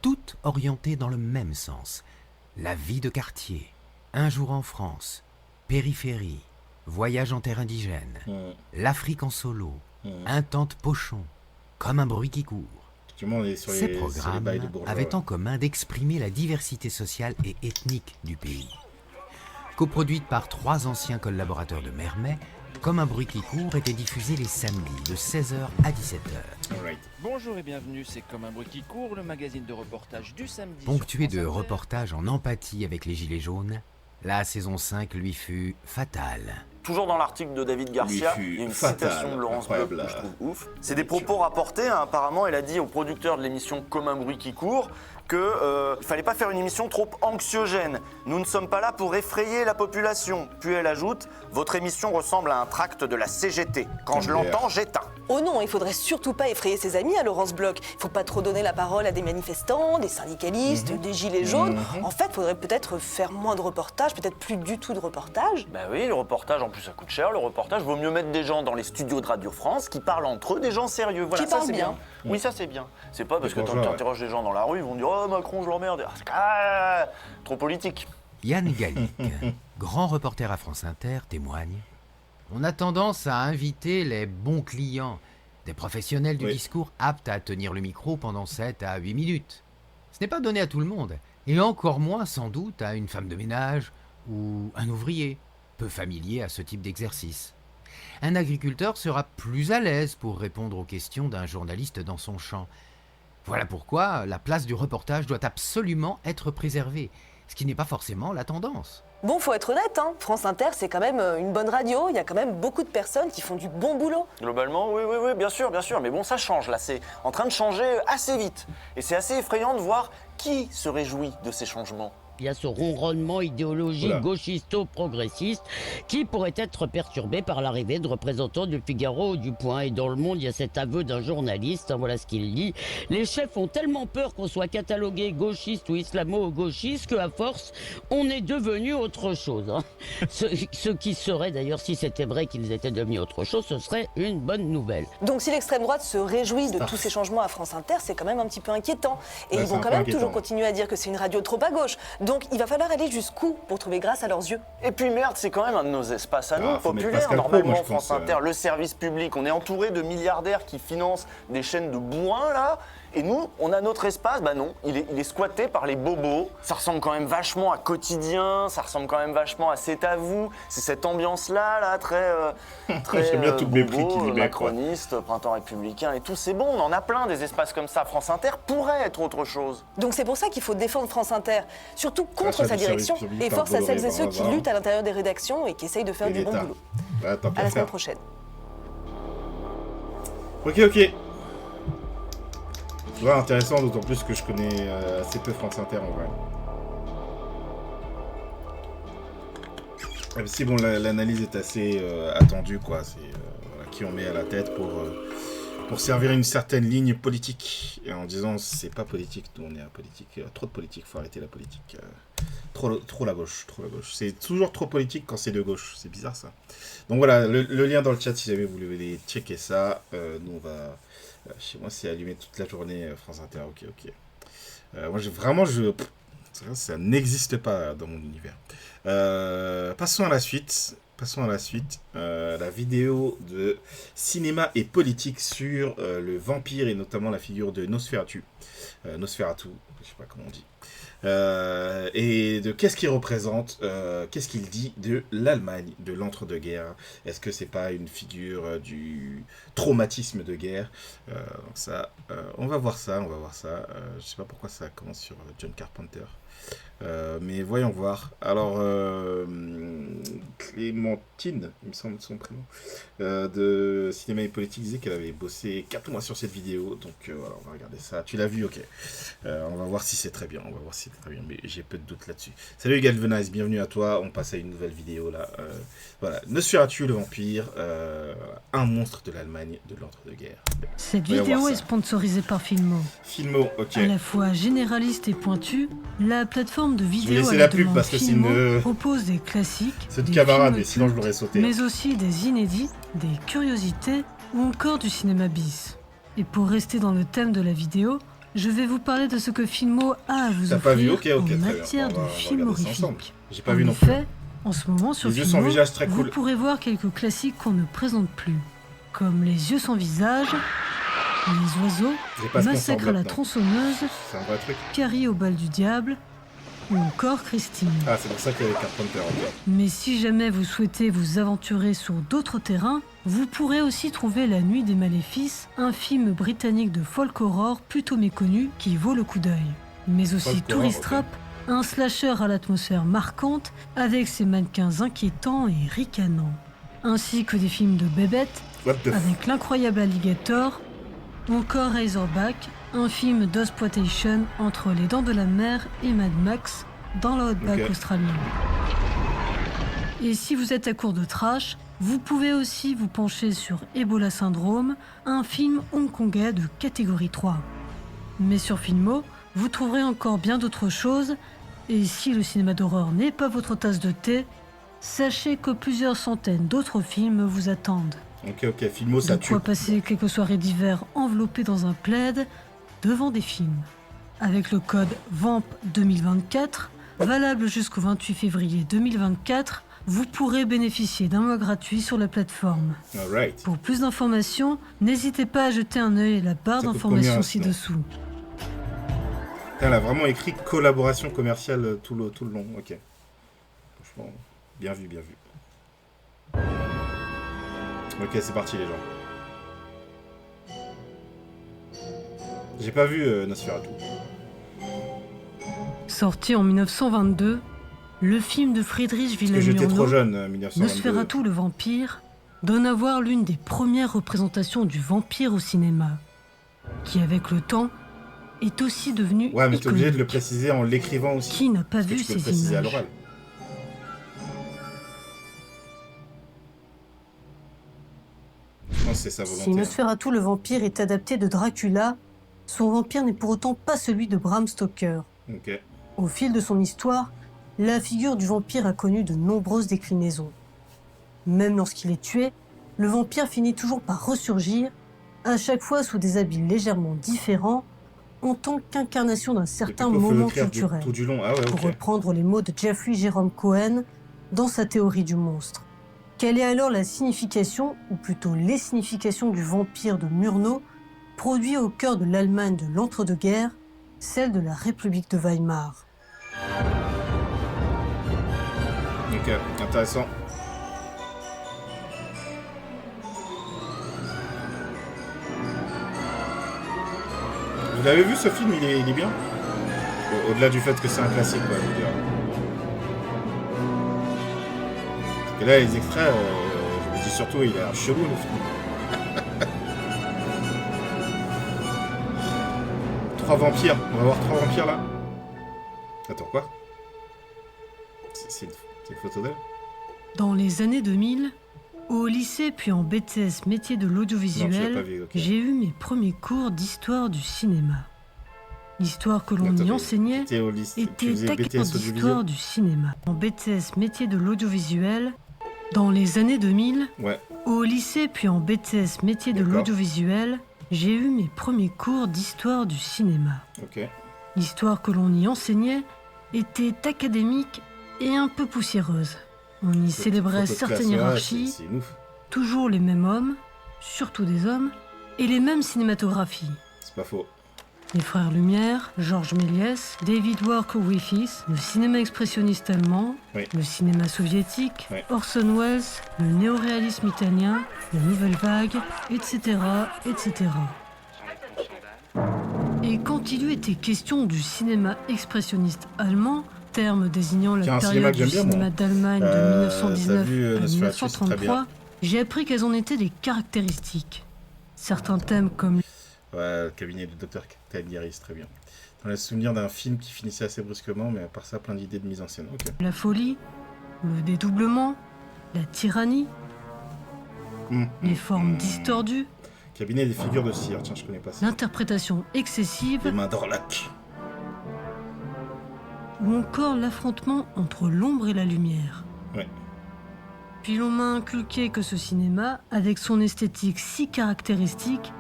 toutes orientées dans le même sens. La vie de quartier, Un jour en France, Périphérie, Voyage en terre indigène, L'Afrique en solo, Un tante pochon, Comme un bruit qui court. Ces programmes avaient en commun d'exprimer la diversité sociale et ethnique du pays. Coproduite par 3 anciens collaborateurs de Mermet, Comme un bruit qui court était diffusé les samedis de 16h à 17h. Bonjour et bienvenue, c'est Comme un bruit qui court, le magazine de reportage du samedi. Ponctué de reportages en empathie avec les Gilets jaunes, la saison 5 lui fut fatale. Toujours dans l'article de David Garcia, il y a une citation de Laurence Bloch que je trouve ouf. C'est des propos rapportés, hein, apparemment, elle a dit au producteur de l'émission Comme un bruit qui court, qu'il ne fallait pas faire une émission trop anxiogène. Nous ne sommes pas là pour effrayer la population. Puis elle ajoute, votre émission ressemble à un tract de la CGT. Quand je l'entends, j'éteins. Oh non, il faudrait surtout pas effrayer ses amis à Laurence Bloch. Il faut pas trop donner la parole à des manifestants, des syndicalistes, des gilets jaunes. En fait, il faudrait peut-être faire moins de reportages, peut-être plus du tout de reportages. Bah oui, le reportage, en plus ça coûte cher. Le reportage, vaut mieux mettre des gens dans les studios de Radio France qui parlent entre eux, des gens sérieux. Voilà, qui ça parlent c'est bien. Oui, ça c'est bien. C'est pas parce que tu interroges des gens dans la rue, ils vont dire « Oh Macron, je l'emmerde ». Trop politique. Yann Gallic, grand reporter à France Inter, témoigne. On a tendance à inviter les bons clients, des professionnels du discours aptes à tenir le micro pendant 7 à 8 minutes. Ce n'est pas donné à tout le monde, et encore moins sans doute à une femme de ménage ou un ouvrier, peu familier à ce type d'exercice. Un agriculteur sera plus à l'aise pour répondre aux questions d'un journaliste dans son champ. Voilà pourquoi la place du reportage doit absolument être préservée, ce qui n'est pas forcément la tendance. Bon, faut être honnête, hein. France Inter, c'est quand même une bonne radio. Il y a quand même beaucoup de personnes qui font du bon boulot. Globalement, oui, bien sûr. Mais bon, ça change, là. C'est en train de changer assez vite. Et c'est assez effrayant de voir qui se réjouit de ces changements. Il y a ce ronronnement idéologique gauchisto-progressiste qui pourrait être perturbé par l'arrivée de représentants du Figaro ou du Point. Et dans Le Monde, il y a cet aveu d'un journaliste, voilà ce qu'il dit. Les chefs ont tellement peur qu'on soit catalogué gauchiste ou islamo-gauchiste qu'à force, on est devenu autre chose. Hein. Ce qui serait d'ailleurs, si c'était vrai qu'ils étaient devenus autre chose, ce serait une bonne nouvelle. Donc si l'extrême droite se réjouit de tous ces changements à France Inter, c'est quand même un petit peu inquiétant. Et ils vont quand même toujours continuer à dire que c'est une radio trop à gauche. Donc il va falloir aller jusqu'où pour trouver grâce à leurs yeux. Et puis merde, c'est quand même un de nos espaces à nous, populaires, normalement, France Inter, le service public. On est entouré de milliardaires qui financent des chaînes de bourrin, là. Et nous, on a notre espace, bah non, il est squatté par les bobos. Ça ressemble quand même vachement à Quotidien, ça ressemble quand même vachement à C'est à vous. C'est cette ambiance-là, là, très j'aime bien tout le mépris qu'il y met, macroniste, printemps républicain et tout. C'est bon, on en a plein des espaces comme ça. France Inter pourrait être autre chose. Donc c'est pour ça qu'il faut défendre France Inter, surtout contre sa direction, et force à celles et ceux qui luttent à l'intérieur des rédactions et qui essayent de faire du bon boulot. À la semaine prochaine. Ok. Ouais, intéressant, d'autant plus que je connais assez peu France Inter en vrai. Si bon, l'analyse est assez attendue, quoi. C'est qui on met à la tête pour servir une certaine ligne politique. Et en disant c'est pas politique, nous on est à politique. Trop de politique, faut arrêter la politique. Trop la gauche. C'est toujours trop politique quand c'est de gauche. C'est bizarre ça. Donc voilà, le lien dans le chat si jamais vous voulez checker ça. Nous on va. Chez moi, c'est allumé toute la journée, France Inter, ok. Moi, ça n'existe pas dans mon univers. Passons à la suite. La vidéo de cinéma et politique sur le vampire et notamment la figure de Nosferatu. Nosferatu, je sais pas comment on dit. Et de qu'est-ce qu'il représente, qu'est-ce qu'il dit de l'Allemagne, de l'entre-deux-guerres. Est-ce que c'est pas une figure du traumatisme de guerre? Donc ça, on va voir ça. Je sais pas pourquoi ça commence sur John Carpenter. Mais voyons voir. Alors, Clémentine, il me semble son prénom, de Cinéma et Politique, disait qu'elle avait bossé 4 mois sur cette vidéo. Donc voilà, on va regarder ça. Tu l'as vu, ok. On va voir si c'est très bien. Mais j'ai peu de doutes là-dessus. Salut Galvanize, bienvenue à toi. On passe à une nouvelle vidéo là. Voilà, Nosferatu le vampire, un monstre de l'Allemagne de l'entre-deux-guerres. Cette vidéo est sponsorisée par Filmo. Filmo, ok. À la fois généraliste et pointue, la plateforme de vidéo à la demande Filmo propose des classiques, c'est de camarade, mais sinon je l'aurais sauté. Mais aussi des inédits, des curiosités ou encore du cinéma bis. Et pour rester dans le thème de la vidéo, je vais vous parler de ce que Filmo a à vous offrir en matière de film horrifique. J'ai pas vu non plus. En ce moment sur Filmo, vous pourrez voir quelques classiques qu'on ne présente plus, comme Les yeux sans visage, Les oiseaux, Massacre à la tronçonneuse, Carrie au bal du diable, ou encore Christine. Ah, c'est pour ça qu'il y a Carpenter. Mais si jamais vous souhaitez vous aventurer sur d'autres terrains, vous pourrez aussi trouver La Nuit des Maléfices, un film britannique de folk horror plutôt méconnu qui vaut le coup d'œil. Mais aussi Tourist Trap, un slasher à l'atmosphère marquante avec ses mannequins inquiétants et ricanants. Ainsi que des films de bébêtes avec L'incroyable alligator, ou encore Razorback, un film d'exploitation entre Les Dents de la Mer et Mad Max dans l'outback australien. Et si vous êtes à court de trash, vous pouvez aussi vous pencher sur Ebola Syndrome, un film hongkongais de catégorie 3. Mais sur Filmo, vous trouverez encore bien d'autres choses, et si le cinéma d'horreur n'est pas votre tasse de thé, sachez que plusieurs centaines d'autres films vous attendent. Ok, Filmo, ça tue. De quoi passer quelques soirées d'hiver enveloppées dans un plaid devant des films. Avec le code VAMP2024, valable jusqu'au 28 février 2024, vous pourrez bénéficier d'un mois gratuit sur la plateforme. Alright. Pour plus d'informations, n'hésitez pas à jeter un œil à la barre d'informations ci-dessous. Elle a vraiment écrit collaboration commerciale tout le long. Ok. Franchement, bien vu. Ok, c'est parti les gens. J'ai pas vu Nosferatu. Sorti en 1922, le film de Friedrich Wilhelm Murnau, j'étais trop jeune, 1922. Nosferatu le vampire, donne à voir l'une des premières représentations du vampire au cinéma, qui avec le temps est aussi devenu Ouais, mais t'es obligé de le préciser en l'écrivant aussi. Qui n'a pas vu ces images à l'oral. Je pense que c'est sa volonté. Si Nosferatu le vampire est adapté de Dracula, son vampire n'est pour autant pas celui de Bram Stoker. Ok. Au fil de son histoire, la figure du vampire a connu de nombreuses déclinaisons. Même lorsqu'il est tué, le vampire finit toujours par ressurgir, à chaque fois sous des habits légèrement différents, en tant qu'incarnation d'un certain moment culturel, tout du long. Ah ouais, pour reprendre les mots de Jeffrey Jerome Cohen dans sa théorie du monstre. Quelle est alors la signification, ou plutôt les significations du vampire de Murnau, produit au cœur de l'Allemagne de l'entre-deux-guerres, celle de la République de Weimar? Ok, intéressant. Vous l'avez vu ce film, il est bien. Au-delà du fait que c'est un classique, quoi, je veux dire. Parce que là, les extraits, je me dis surtout, il a l'air chelou, le film. 3 vampires. On va voir 3 vampires, là. Attends, quoi? C'est une photo d'elle? Dans les années 2000, au lycée puis en BTS métier de l'audiovisuel, j'ai eu mes premiers cours d'histoire du cinéma. L'histoire que l'on y enseignait était tactique d'histoire du cinéma. En BTS métier de l'audiovisuel, dans les années 2000, au lycée puis en BTS métier de l'audiovisuel, j'ai eu mes premiers cours d'histoire du cinéma. L'histoire que l'on y enseignait était académique et un peu poussiéreuse. On y célébrait certaines hiérarchies, toujours les mêmes hommes, surtout des hommes, et les mêmes cinématographies. C'est pas faux. Les frères Lumière, Georges Méliès, David Walker Griffith, le cinéma expressionniste allemand, le cinéma soviétique, Orson Welles, le néoréalisme italien, la nouvelle vague, etc., etc. Et quand il eut été question du cinéma expressionniste allemand, terme désignant la période du cinéma d'Allemagne de 1919 à 1933, j'ai appris quelles en étaient les caractéristiques. Certains thèmes comme... Ouais, le cabinet du docteur Caligari, très bien. On a le souvenir d'un film qui finissait assez brusquement, mais à part ça, plein d'idées de mise en scène. La folie, le dédoublement, la tyrannie, les formes distordues, cabinet des figures de cire, tiens, je connais pas ça. L'interprétation excessive, les mains d'Orlac, ou encore l'affrontement entre l'ombre et la lumière. Puis l'on m'a inculqué que ce cinéma, avec son esthétique si caractéristique,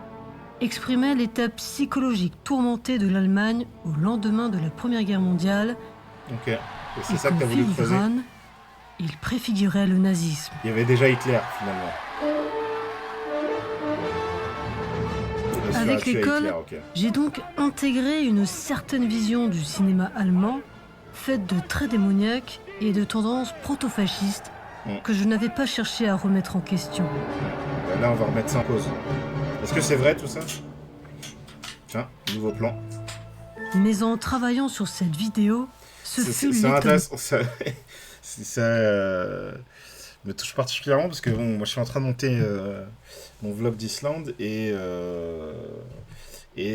exprimait l'état psychologique tourmentée de l'Allemagne au lendemain de la Première Guerre mondiale. Et c'est ça que tu as voulu creuser. Il préfigurait le nazisme. Il y avait déjà Hitler, finalement. Avec l'école, j'ai donc intégré une certaine vision du cinéma allemand, faite de traits démoniaques et de tendances proto-fascistes que je n'avais pas cherché à remettre en question. Là, on va remettre ça en cause. Est-ce que c'est vrai tout ça? Tiens, nouveau plan. Mais en travaillant sur cette vidéo, c'est intéressant. Ça me touche particulièrement parce que bon, moi je suis en train de monter mon vlog d'Islande et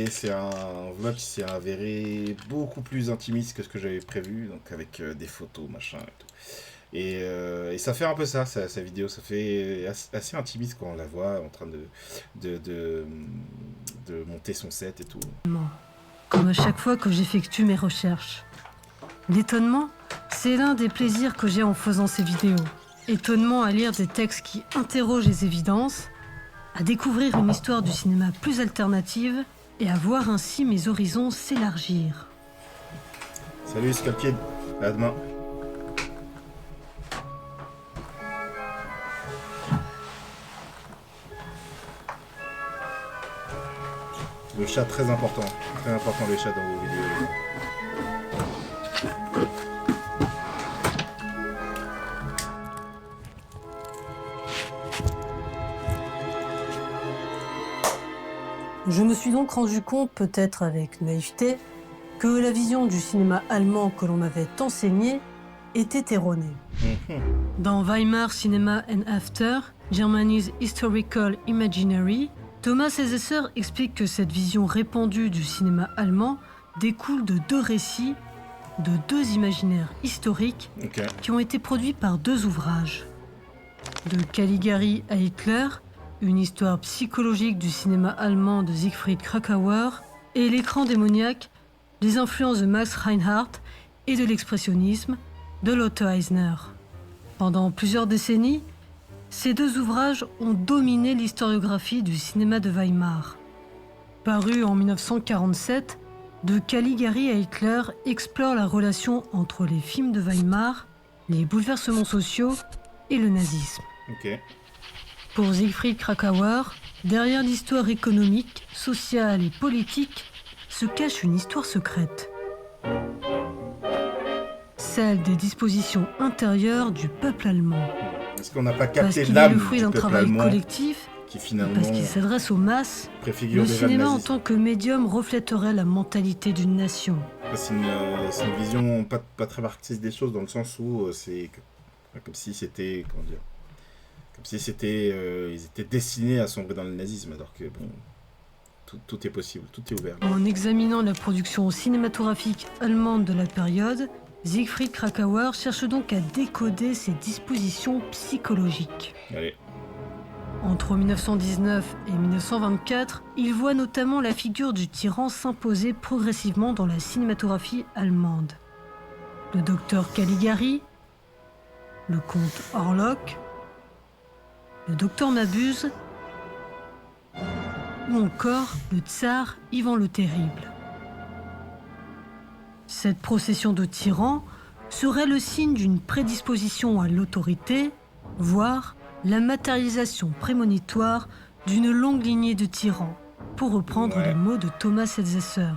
c'est un vlog qui s'est avéré beaucoup plus intimiste que ce que j'avais prévu, donc avec des photos, machin et tout. Et ça fait un peu ça, sa vidéo, ça fait assez intimiste quand on la voit en train de monter son set et tout. Comme à chaque fois que j'effectue mes recherches. L'étonnement, c'est l'un des plaisirs que j'ai en faisant ces vidéos. Étonnement à lire des textes qui interrogent les évidences, à découvrir une histoire du cinéma plus alternative et à voir ainsi mes horizons s'élargir. Salut Scalpied, à demain. Le chat très important les chats dans vos vidéos. Je me suis donc rendu compte, peut-être avec naïveté, que la vision du cinéma allemand que l'on m'avait enseignée était erronée. Dans Weimar Cinema and After, Germany's Historical Imaginary, Thomas Elsässer explique que cette vision répandue du cinéma allemand découle de deux récits, de deux imaginaires historiques qui ont été produits par deux ouvrages. De Caligari à Hitler, une histoire psychologique du cinéma allemand de Siegfried Kracauer, et L'écran démoniaque, des influences de Max Reinhardt et de l'expressionnisme de Lotte Eisner. Pendant plusieurs décennies, ces deux ouvrages ont dominé l'historiographie du cinéma de Weimar. Paru en 1947, De Caligari à Hitler explore la relation entre les films de Weimar, les bouleversements sociaux et le nazisme. Pour Siegfried Kracauer, derrière l'histoire économique, sociale et politique se cache une histoire secrète. Celle des dispositions intérieures du peuple allemand. Est-ce qu'on n'a pas capté l'âme du peuple allemand collectif, qui finalement parce qu'il s'adresse aux masses, le cinéma en tant que médium reflèterait la mentalité d'une nation. C'est une vision pas très marxiste des choses, dans le sens où c'est comme si c'était, comment dire, comme si c'était, ils étaient destinés à sombrer dans le nazisme, alors que bon, tout est possible, tout est ouvert. En examinant la production cinématographique allemande de la période, Siegfried Kracauer cherche donc à décoder ses dispositions psychologiques. Allez. Entre 1919 et 1924, il voit notamment la figure du tyran s'imposer progressivement dans la cinématographie allemande. Le docteur Caligari, le comte Orlok, le docteur Mabuse ou encore le tsar Ivan le Terrible. Cette procession de tyrans serait le signe d'une prédisposition à l'autorité, voire la matérialisation prémonitoire d'une longue lignée de tyrans, pour reprendre les mots de Thomas Elsässer.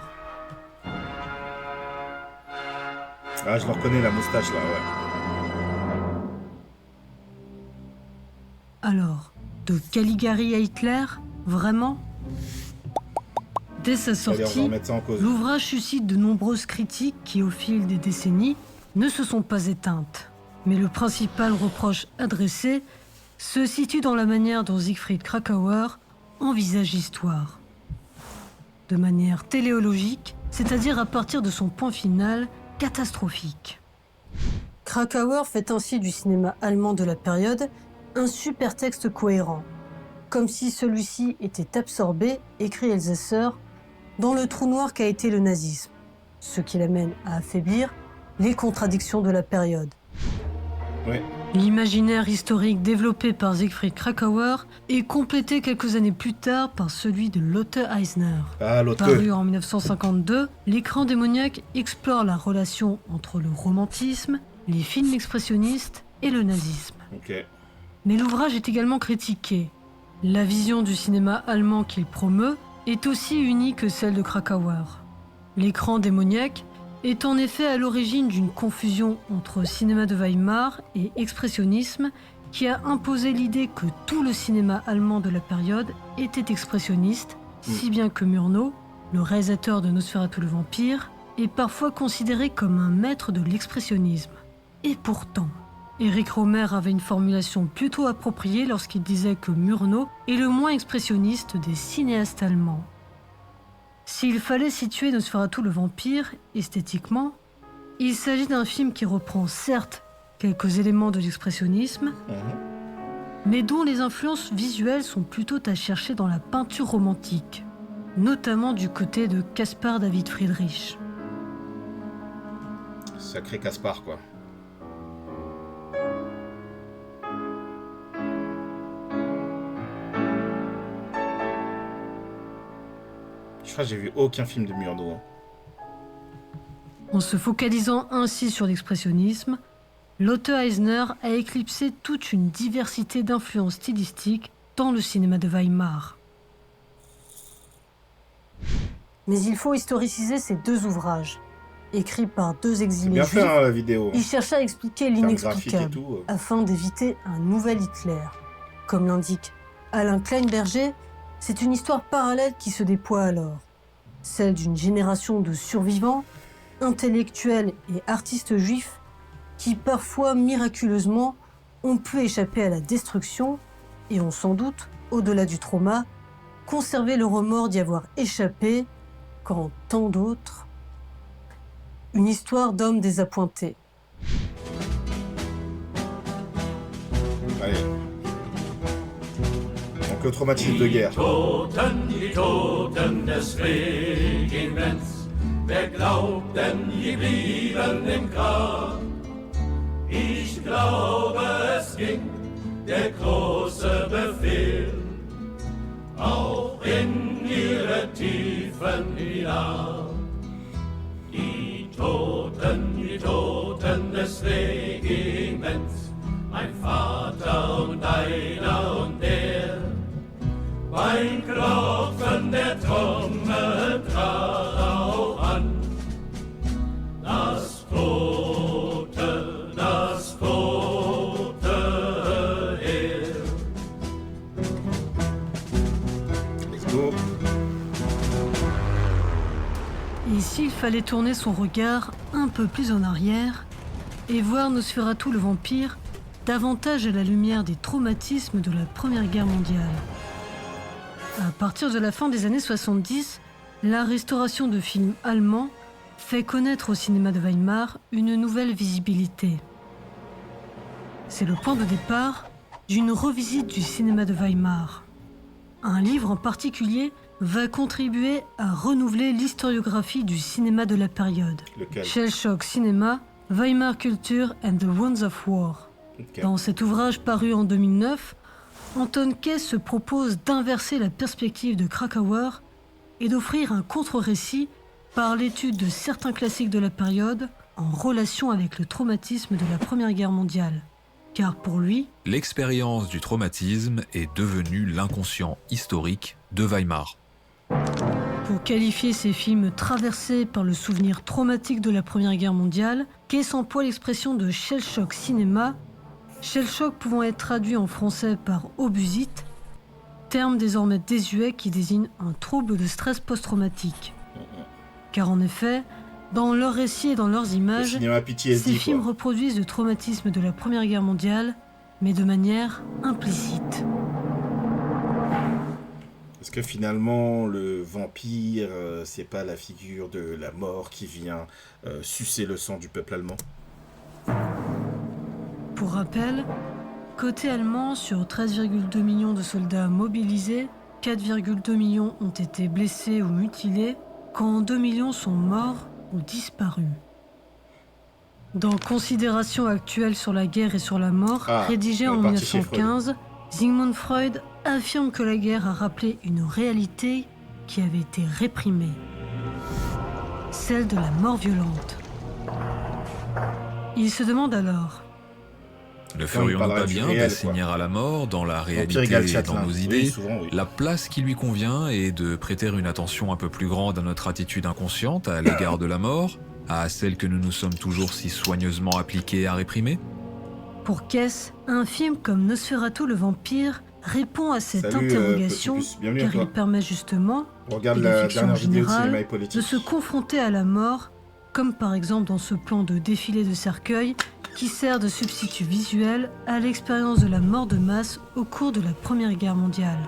Ah, je le reconnais, la moustache là, ouais. Alors, de Caligari à Hitler, vraiment ? Dès sa sortie, l'ouvrage suscite de nombreuses critiques qui, au fil des décennies, ne se sont pas éteintes. Mais le principal reproche adressé se situe dans la manière dont Siegfried Kracauer envisage l'histoire. De manière téléologique, c'est-à-dire à partir de son point final catastrophique. Kracauer fait ainsi du cinéma allemand de la période un supertexte cohérent, comme si celui-ci était absorbé, écrit Elsässer, dans le trou noir qu'a été le nazisme, ce qui l'amène à affaiblir les contradictions de la période. Ouais. L'imaginaire historique développé par Siegfried Kracauer est complété quelques années plus tard par celui de Lotte Eisner. Paru en 1952, L'écran démoniaque explore la relation entre le romantisme, les films expressionnistes et le nazisme. Mais l'ouvrage est également critiqué. La vision du cinéma allemand qu'il promeut est aussi unique que celle de Kracauer. L'écran démoniaque est en effet à l'origine d'une confusion entre cinéma de Weimar et expressionnisme qui a imposé l'idée que tout le cinéma allemand de la période était expressionniste, si bien que Murnau, le réalisateur de Nosferatu le vampire, est parfois considéré comme un maître de l'expressionnisme. Et pourtant, Éric Rohmer avait une formulation plutôt appropriée lorsqu'il disait que Murnau est le moins expressionniste des cinéastes allemands. S'il fallait situer Nosferatu le vampire, esthétiquement, il s'agit d'un film qui reprend certes quelques éléments de l'expressionnisme, mais dont les influences visuelles sont plutôt à chercher dans la peinture romantique, notamment du côté de Caspar David Friedrich. Sacré Caspar, quoi. Je crois que j'ai vu aucun film de Murnau. En se focalisant ainsi sur l'expressionnisme, l'auteur Eisner a éclipsé toute une diversité d'influences stylistiques dans le cinéma de Weimar. Mais il faut historiciser ces deux ouvrages. Écrits par deux exilés juifs, la vidéo. Il chercha à expliquer l'inexplicable afin d'éviter un nouvel Hitler. Comme l'indique Alain Kleinberger, c'est une histoire parallèle qui se déploie alors. Celle d'une génération de survivants, intellectuels et artistes juifs qui parfois, miraculeusement, ont pu échapper à la destruction et ont sans doute, au-delà du trauma, conservé le remords d'y avoir échappé quand tant d'autres... Une histoire d'hommes désappointés. Allez. Donc le traumatisme de guerre. Die Toten des Regiments, wer glaubt denn je blieben im Grab? Ich glaube, es ging der große Befehl, auch in ihre Tiefen hinab. Die Toten des Regiments, mein Vater und einer und der, beim Klopfen der Trommel trat auch an. Das tote Heer. Let's go. Et s'il fallait tourner son regard un peu plus en arrière et voir Nosferatu le vampire davantage à la lumière des traumatismes de la Première Guerre mondiale. À partir de la fin des années 70, la restauration de films allemands fait connaître au cinéma de Weimar une nouvelle visibilité. C'est le point de départ d'une revisite du cinéma de Weimar. Un livre en particulier va contribuer à renouveler l'historiographie du cinéma de la période. Shell Shock Cinema, Weimar Culture and the Wounds of War. Dans cet ouvrage paru en 2009, Anton Kay se propose d'inverser la perspective de Krakauer et d'offrir un contre-récit par l'étude de certains classiques de la période en relation avec le traumatisme de la Première Guerre mondiale. Car pour lui, l'expérience du traumatisme est devenue l'inconscient historique de Weimar. Pour qualifier ces films traversés par le souvenir traumatique de la Première Guerre mondiale, Kay s'emploie l'expression de Shell Shock Cinéma, Shell Shock pouvant être traduit en français par obusite, terme désormais désuet qui désigne un trouble de stress post-traumatique. Car en effet, dans leurs récits et dans leurs images, ces films reproduisent le traumatisme de la Première Guerre mondiale, mais de manière implicite. Est-ce que finalement, le vampire, c'est pas la figure de la mort qui vient sucer le sang du peuple allemand ? Pour rappel, côté allemand, sur 13,2 millions de soldats mobilisés, 4,2 millions ont été blessés ou mutilés, quand 2 millions sont morts ou disparus. Dans Considérations actuelles sur la guerre et sur la mort, rédigé en 1915, Sigmund Freud affirme que la guerre a rappelé une réalité qui avait été réprimée. Celle de la mort violente. Il se demande alors... Ne ferions-nous pas bien d'assigner à la mort, dans la réalité et dans nos idées, la place qui lui convient et de prêter une attention un peu plus grande à notre attitude inconsciente à l'égard de la mort, à celle que nous nous sommes toujours si soigneusement appliqués à réprimer ? Pour Kess, un film comme Nosferatu le vampire répond à cette interrogation car il permet justement, regarde la dernière vidéo de Cinéma et Politique, de se confronter à la mort, comme par exemple dans ce plan de défilé de cercueils qui sert de substitut visuel à l'expérience de la mort de masse au cours de la Première Guerre mondiale.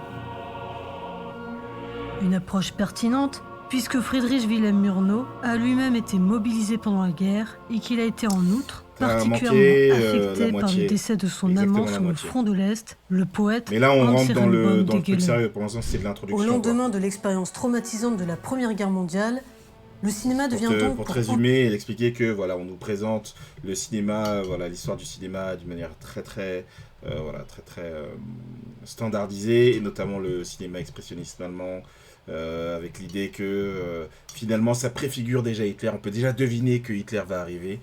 Une approche pertinente, puisque Friedrich Wilhelm Murnau a lui-même été mobilisé pendant la guerre et qu'il a été en outre particulièrement affecté par le décès de son amant sur le front de l'Est, le poète. Mais là, on rentre dans le truc sérieux. Pour l'instant, c'est de l'introduction. Au lendemain de l'expérience traumatisante de la Première Guerre mondiale, le cinéma devient donc... Pour te résumer et expliquer que voilà, on nous présente le cinéma, voilà, l'histoire du cinéma d'une manière très standardisée, et notamment le cinéma expressionniste allemand, avec l'idée que finalement ça préfigure déjà Hitler, on peut déjà deviner que Hitler va arriver.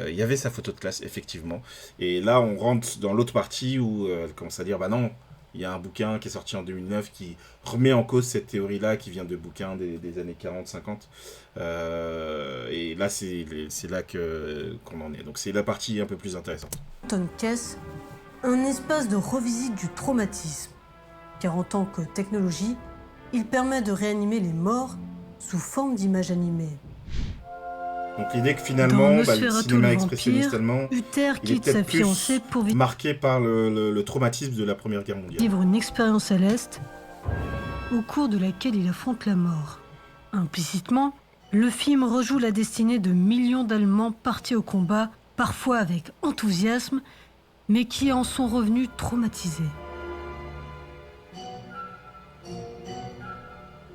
Il y avait sa photo de classe, effectivement. Et là, on rentre dans l'autre partie où elle commence à dire, bah non, il y a un bouquin qui est sorti en 2009 qui remet en cause cette théorie-là, qui vient de bouquins des années 40-50. Et là, c'est là qu'on en est. Donc c'est la partie un peu plus intéressante. Anton Kess, un espace de revisite du traumatisme. Car en tant que technologie, il permet de réanimer les morts sous forme d'images animées. Donc l'idée que finalement, le cinéma expressionniste allemand, Uther quitte sa fiancée pour marqué par le traumatisme de la Première Guerre mondiale. Vivre une expérience à l'Est, au cours de laquelle il affronte la mort. Implicitement, le film rejoue la destinée de millions d'Allemands partis au combat, parfois avec enthousiasme, mais qui en sont revenus traumatisés.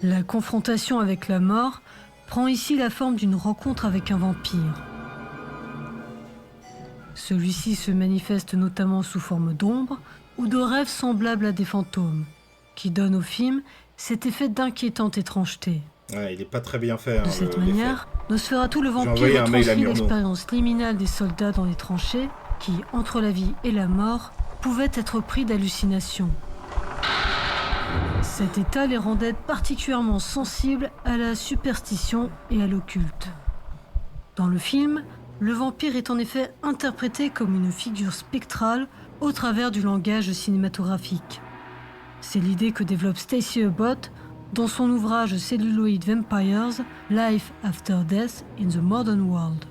La confrontation avec la mort prend ici la forme d'une rencontre avec un vampire. Celui-ci se manifeste notamment sous forme d'ombre ou de rêves semblables à des fantômes, qui donnent au film cet effet d'inquiétante étrangeté. Ouais, il n'est pas très bien fait. De cette manière, Nosferatu le vampire retranscrit l'expérience liminale des soldats dans les tranchées qui, entre la vie et la mort, pouvaient être pris d'hallucinations. Cet état les rendait particulièrement sensibles à la superstition et à l'occulte. Dans le film, le vampire est en effet interprété comme une figure spectrale au travers du langage cinématographique. C'est l'idée que développe Stacy Abbott dans son ouvrage Celluloid Vampires, Life After Death in the Modern World.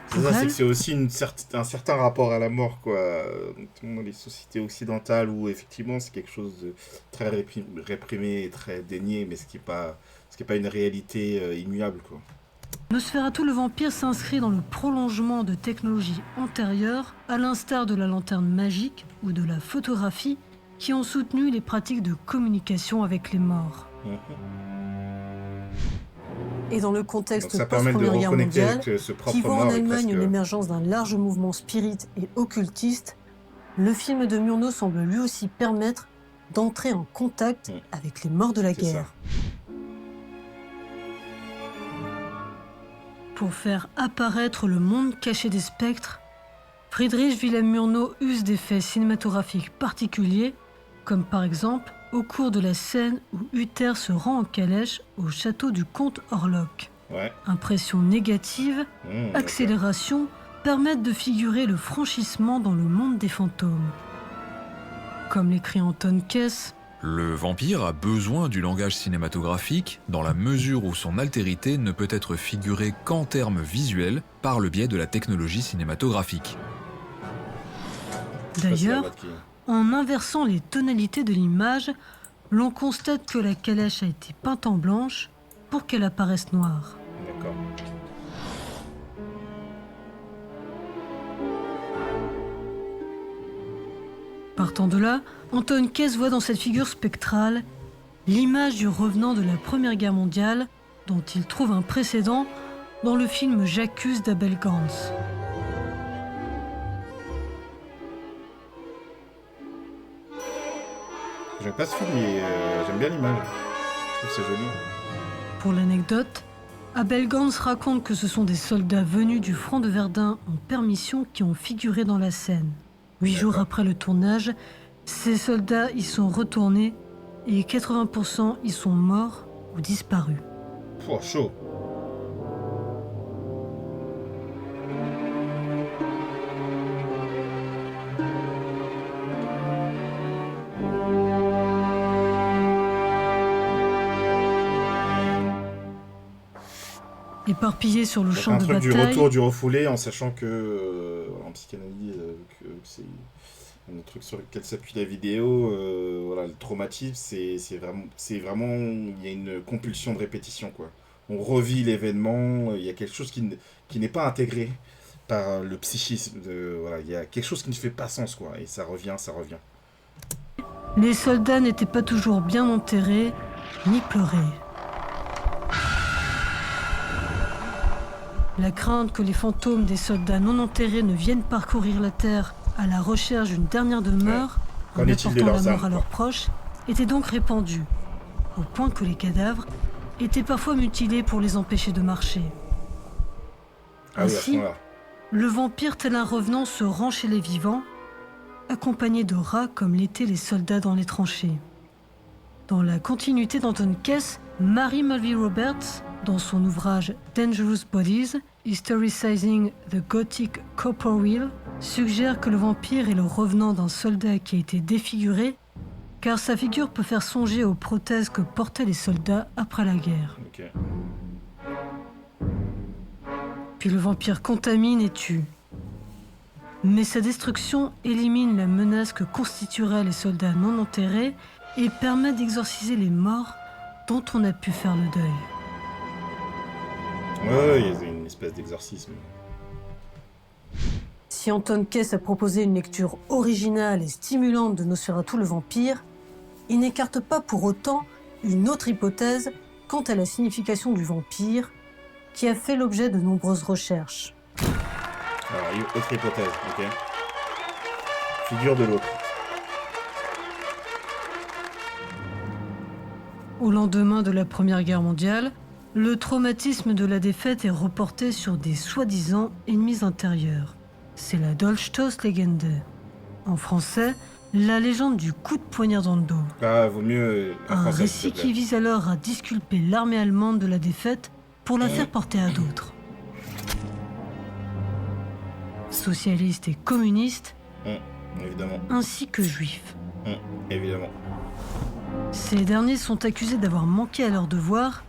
C'est que c'est aussi un certain rapport à la mort, quoi. Dans les sociétés occidentales où effectivement c'est quelque chose de très réprimé et très dénié, mais ce qui est pas une réalité immuable, quoi. Nosferatu le vampire s'inscrit dans le prolongement de technologies antérieures, à l'instar de la lanterne magique ou de la photographie, qui ont soutenu les pratiques de communication avec les morts. Et dans le contexte post-Première Guerre mondiale, qui voit en Allemagne une émergence d'un large mouvement spirit et occultiste, le film de Murnau semble lui aussi permettre d'entrer en contact avec les morts de la guerre. Pour faire apparaître le monde caché des spectres, Friedrich Wilhelm Murnau use d'effets cinématographiques particuliers, comme par exemple au cours de la scène où Uther se rend en calèche au château du comte Orlok. Impression négative, accélération permettent de figurer le franchissement dans le monde des fantômes. Comme l'écrit Anton Kess, le vampire a besoin du langage cinématographique dans la mesure où son altérité ne peut être figurée qu'en termes visuels par le biais de la technologie cinématographique. D'ailleurs, en inversant les tonalités de l'image, l'on constate que la calèche a été peinte en blanche pour qu'elle apparaisse noire. D'accord. Partant de là, Anton Kess voit dans cette figure spectrale l'image du revenant de la Première Guerre mondiale dont il trouve un précédent dans le film J'accuse d'Abel Gance. J'aime pas ce film, mais j'aime bien l'image. Je trouve que c'est joli. Pour l'anecdote, Abel Gance raconte que ce sont des soldats venus du front de Verdun en permission qui ont figuré dans la scène. 8 jours après le tournage, ces soldats y sont retournés et 80% y sont morts ou disparus. Oh, chaud. Éparpillés sur le champ de bataille. Du retour du refoulé, en sachant que psychanalyse, que c'est un truc sur lequel s'appuie la vidéo. Voilà, le traumatisme, c'est vraiment, il y a une compulsion de répétition, quoi. On revit l'événement, il y a quelque chose qui n'est pas intégré par le psychisme. Voilà, il y a quelque chose qui ne fait pas sens, quoi, et ça revient. Les soldats n'étaient pas toujours bien enterrés, ni pleurés. La crainte que les fantômes des soldats non enterrés ne viennent parcourir la terre à la recherche d'une dernière demeure, en apportant la mort à leurs proches, était donc répandue, au point que les cadavres étaient parfois mutilés pour les empêcher de marcher. Ainsi, le vampire tel un revenant se rend chez les vivants, accompagné de rats comme l'étaient les soldats dans les tranchées. Dans la continuité d'Anton Kess, Mary Mulvey Roberts, dans son ouvrage Dangerous Bodies, Historicizing the Gothic Corporeal, suggère que le vampire est le revenant d'un soldat qui a été défiguré, car sa figure peut faire songer aux prothèses que portaient les soldats après la guerre. Okay. Puis le vampire contamine et tue. Mais sa destruction élimine la menace que constitueraient les soldats non enterrés et permet d'exorciser les morts dont on a pu faire le deuil. Ouais, il y a une espèce d'exorcisme. Si Anton Kess a proposé une lecture originale et stimulante de Nosferatu le vampire, il n'écarte pas pour autant une autre hypothèse quant à la signification du vampire, qui a fait l'objet de nombreuses recherches. Alors, autre hypothèse, ok. Figure de l'autre. Au lendemain de la Première Guerre mondiale, le traumatisme de la défaite est reporté sur des soi-disant ennemis intérieurs. C'est la Dolchstoßlegende. En français, la légende du coup de poignard dans le dos. Ah, vaut mieux un récit qui vise alors à disculper l'armée allemande de la défaite pour la faire porter à d'autres. Socialistes et communistes, évidemment. Ainsi que juifs. Évidemment. Ces derniers sont accusés d'avoir manqué à leur devoir,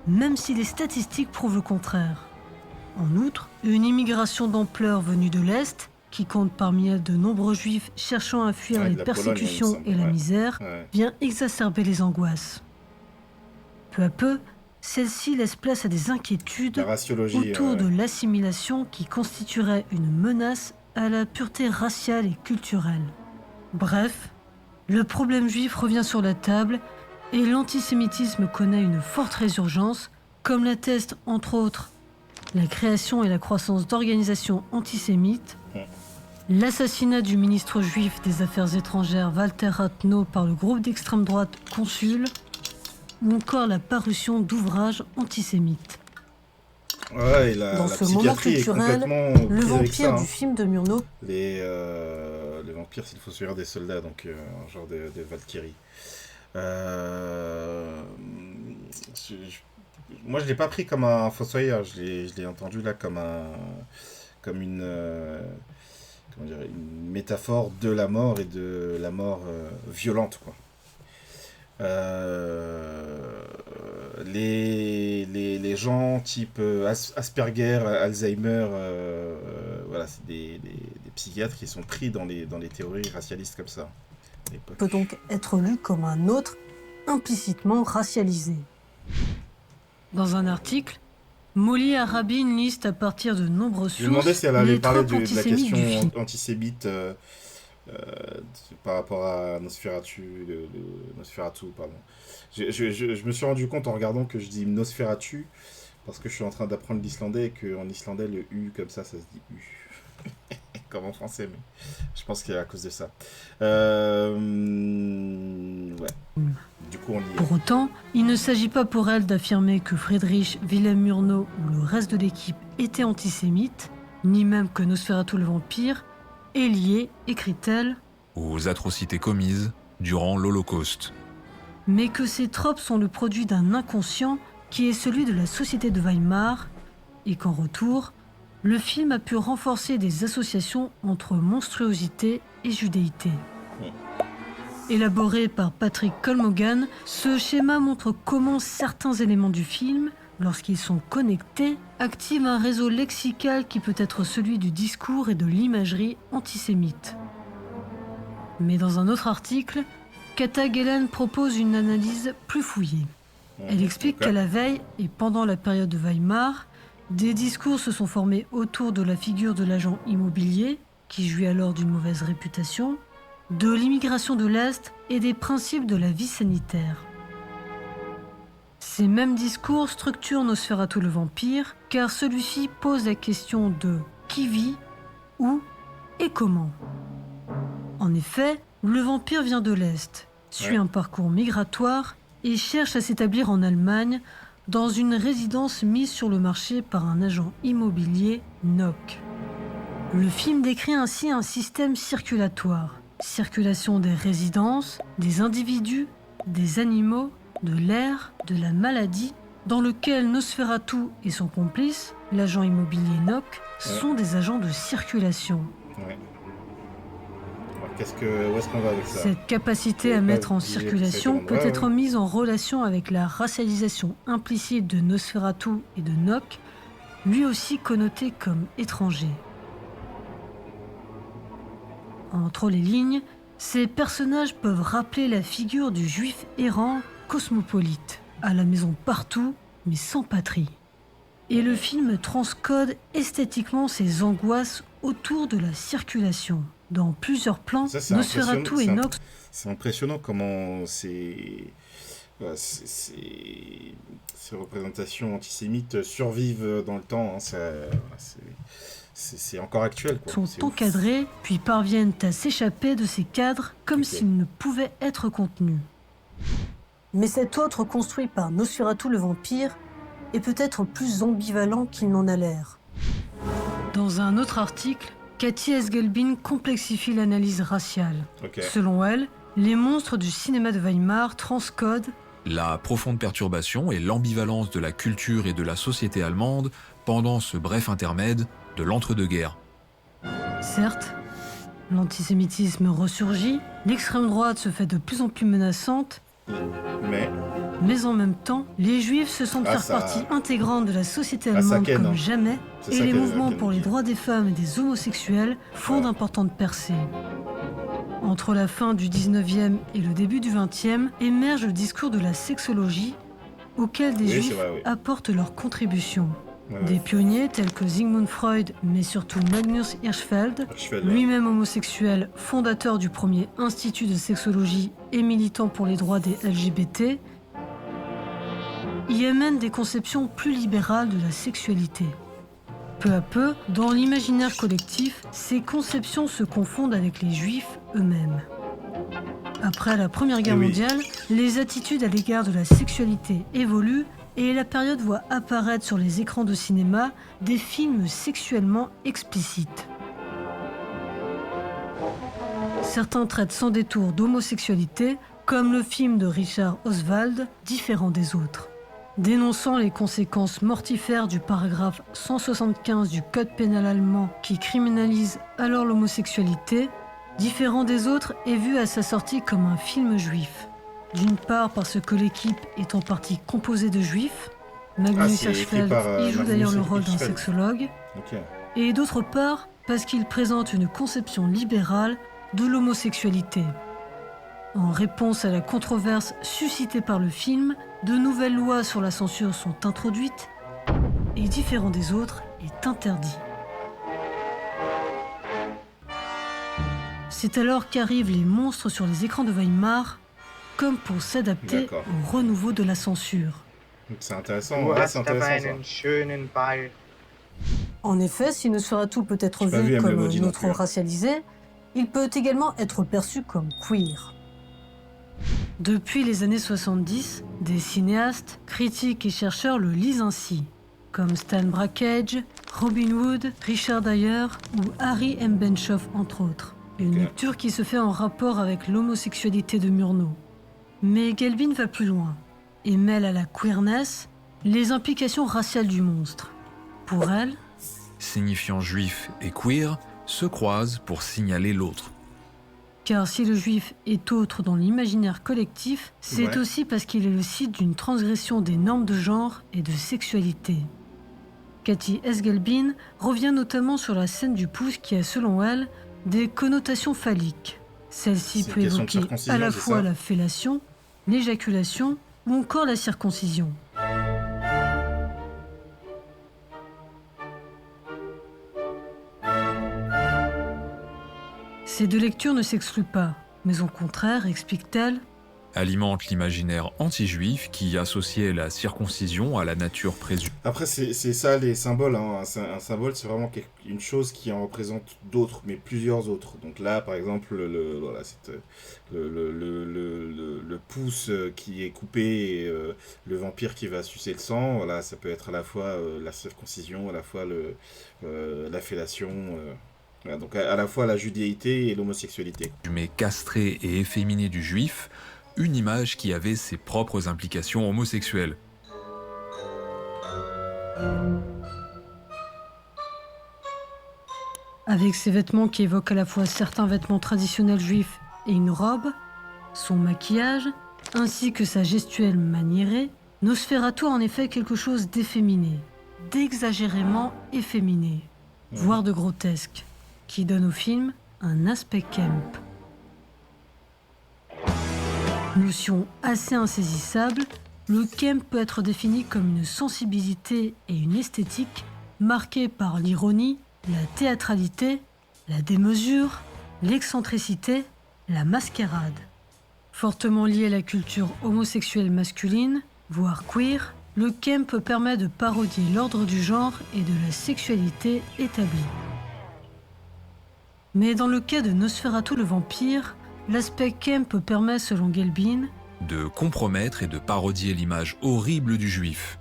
même si les statistiques prouvent le contraire. En outre, une immigration d'ampleur venue de l'Est, qui compte parmi elles de nombreux juifs cherchant à fuir les persécutions Pologne, et la misère, vient exacerber les angoisses. Peu à peu, celle-ci laisse place à des inquiétudes autour de l'assimilation qui constituerait une menace à la pureté raciale et culturelle. Bref, le problème juif revient sur la table et l'antisémitisme connaît une forte résurgence, comme l'atteste entre autres la création et la croissance d'organisations antisémites, l'assassinat du ministre juif des Affaires étrangères Walter Rathenau par le groupe d'extrême droite Consul, ou encore la parution d'ouvrages antisémites. Ouais, dans ce moment culturel, le vampire du film de Murnau. Les vampires, c'est le fossoyeur des soldats, donc un genre de Valkyrie. Moi, je l'ai pas pris comme un fossoyeur, je l'ai entendu là comme une métaphore de la mort et de la mort violente, quoi. Les gens type Asperger, Alzheimer, voilà, c'est des psychiatres qui sont pris dans les théories racialistes comme ça. Peut donc être lu comme un autre implicitement racialisé. Dans un article, Molly Arabine liste à partir de nombreuses sources. Je me demandais si elle allait parler de la question antisémite par rapport à Nosferatu, pardon. Je me suis rendu compte en regardant que je dis Nosferatu parce que je suis en train d'apprendre l'islandais et qu'en islandais le U comme ça se dit U. Comme en français, mais je pense qu'il y a à cause de ça. Ouais. Du coup, on y est. Pour autant, il ne s'agit pas pour elle d'affirmer que Friedrich Wilhelm Murnau ou le reste de l'équipe était antisémite, ni même que Nosferatu le vampire est lié, écrit-elle, aux atrocités commises durant l'Holocauste. Mais que ces tropes sont le produit d'un inconscient qui est celui de la société de Weimar, et qu'en retour, le film a pu renforcer des associations entre monstruosité et judéité. Élaboré par Patrick Kolmogan, ce schéma montre comment certains éléments du film, lorsqu'ils sont connectés, activent un réseau lexical qui peut être celui du discours et de l'imagerie antisémite. Mais dans un autre article, Kata Gelen propose une analyse plus fouillée. Elle explique qu'à la veille et pendant la période de Weimar, des discours se sont formés autour de la figure de l'agent immobilier, qui jouit alors d'une mauvaise réputation, de l'immigration de l'Est et des principes de la vie sanitaire. Ces mêmes discours structurent Nosferatu le vampire, car celui-ci pose la question de qui vit, où et comment. En effet, le vampire vient de l'Est, suit un parcours migratoire et cherche à s'établir en Allemagne dans une résidence mise sur le marché par un agent immobilier, Nock. Le film décrit ainsi un système circulatoire. Circulation des résidences, des individus, des animaux, de l'air, de la maladie, dans lequel Nosferatu et son complice, l'agent immobilier Nock, sont des agents de circulation. Alors où est-ce qu'on va avec ça ? Cette capacité à mettre en circulation peut être mise en relation avec la racialisation implicite de Nosferatu et de Nock, lui aussi connoté comme étranger. Entre les lignes, ces personnages peuvent rappeler la figure du juif errant cosmopolite, à la maison partout, mais sans patrie. Et le film transcode esthétiquement ces angoisses autour de la circulation. Dans plusieurs plans, Nosferatu et Nock... C'est impressionnant comment ces représentations antisémites survivent dans le temps. C'est encore actuel. Sont encadrés, puis parviennent à s'échapper de ces cadres comme s'ils ne pouvaient être contenus. Mais cet autre construit par Nosferatu le vampire est peut-être plus ambivalent qu'il n'en a l'air. Dans un autre article, Cathy Esgelbin complexifie l'analyse raciale. Selon elle, les monstres du cinéma de Weimar transcodent la profonde perturbation et l'ambivalence de la culture et de la société allemande pendant ce bref intermède de l'entre-deux-guerres. Certes, l'antisémitisme ressurgit, l'extrême droite se fait de plus en plus menaçante, mais en même temps, les Juifs se sentent faire partie intégrante de la société allemande comme jamais, et les mouvements pour les droits des femmes et des homosexuels font d'importantes percées. Entre la fin du 19e et le début du 20e, émerge le discours de la sexologie, auquel des Juifs apportent leur contribution. Des pionniers tels que Sigmund Freud, mais surtout Magnus Hirschfeld, lui-même homosexuel, fondateur du premier institut de sexologie et militant pour les droits des LGBT, y amènent des conceptions plus libérales de la sexualité. Peu à peu, dans l'imaginaire collectif, ces conceptions se confondent avec les Juifs eux-mêmes. Après la Première Guerre mondiale, les attitudes à l'égard de la sexualité évoluent et la période voit apparaître sur les écrans de cinéma des films sexuellement explicites. Certains traitent sans détour d'homosexualité, comme le film de Richard Oswald, Différent des autres. Dénonçant les conséquences mortifères du paragraphe 175 du Code pénal allemand qui criminalise alors l'homosexualité, Différent des autres est vu à sa sortie comme un film juif. D'une part parce que l'équipe est en partie composée de juifs, Magnus Hirschfeld y joue d'ailleurs le rôle d'un sexologue, et d'autre part parce qu'il présente une conception libérale de l'homosexualité. En réponse à la controverse suscitée par le film, de nouvelles lois sur la censure sont introduites et Différent des autres est interdit. C'est alors qu'arrivent les monstres sur les écrans de Weimar, comme pour s'adapter au renouveau de la censure. C'est intéressant, c'est intéressant ça. En effet, si Nosferatu peut être vu comme un autre racialisé, il peut également être perçu comme queer. Depuis les années 70, des cinéastes, critiques et chercheurs le lisent ainsi, comme Stan Brakhage, Robin Wood, Richard Dyer ou Harry M. Benchoff entre autres. Une lecture qui se fait en rapport avec l'homosexualité de Murnau. Mais Gelbin va plus loin et mêle à la queerness les implications raciales du monstre. Pour elle, signifiant juif et queer se croisent pour signaler l'autre. Car si le juif est autre dans l'imaginaire collectif, c'est aussi parce qu'il est le site d'une transgression des normes de genre et de sexualité. Cathy Esgelbin revient notamment sur la scène du pouce qui a, selon elle, des connotations phalliques. Celle-ci peut évoquer à la fois la fellation, l'éjaculation ou encore la circoncision. Ces deux lectures ne s'excluent pas, mais au contraire, explique-t-elle, alimente l'imaginaire anti-juif qui associait la circoncision à la nature présumée. Après, c'est ça les symboles. Hein. Un symbole, c'est vraiment une chose qui en représente d'autres, mais plusieurs autres. Donc là, par exemple, le pouce qui est coupé et le vampire qui va sucer le sang, voilà, ça peut être à la fois la circoncision, à la fois la fellation... Voilà, donc à la fois la judéité et l'homosexualité. Mais castré et efféminé du juif, une image qui avait ses propres implications homosexuelles. Avec ses vêtements qui évoquent à la fois certains vêtements traditionnels juifs et une robe, son maquillage, ainsi que sa gestuelle maniérée, Nosferatu a en effet quelque chose d'efféminé, d'exagérément efféminé, voire de grotesque, qui donne au film un aspect camp. Notion assez insaisissable, le camp peut être défini comme une sensibilité et une esthétique marquée par l'ironie, la théâtralité, la démesure, l'excentricité, la mascarade. Fortement lié à la culture homosexuelle masculine, voire queer, le camp permet de parodier l'ordre du genre et de la sexualité établie. Mais dans le cas de Nosferatu le vampire, l'aspect camp permet, selon Gelbin, de compromettre et de parodier l'image horrible du juif.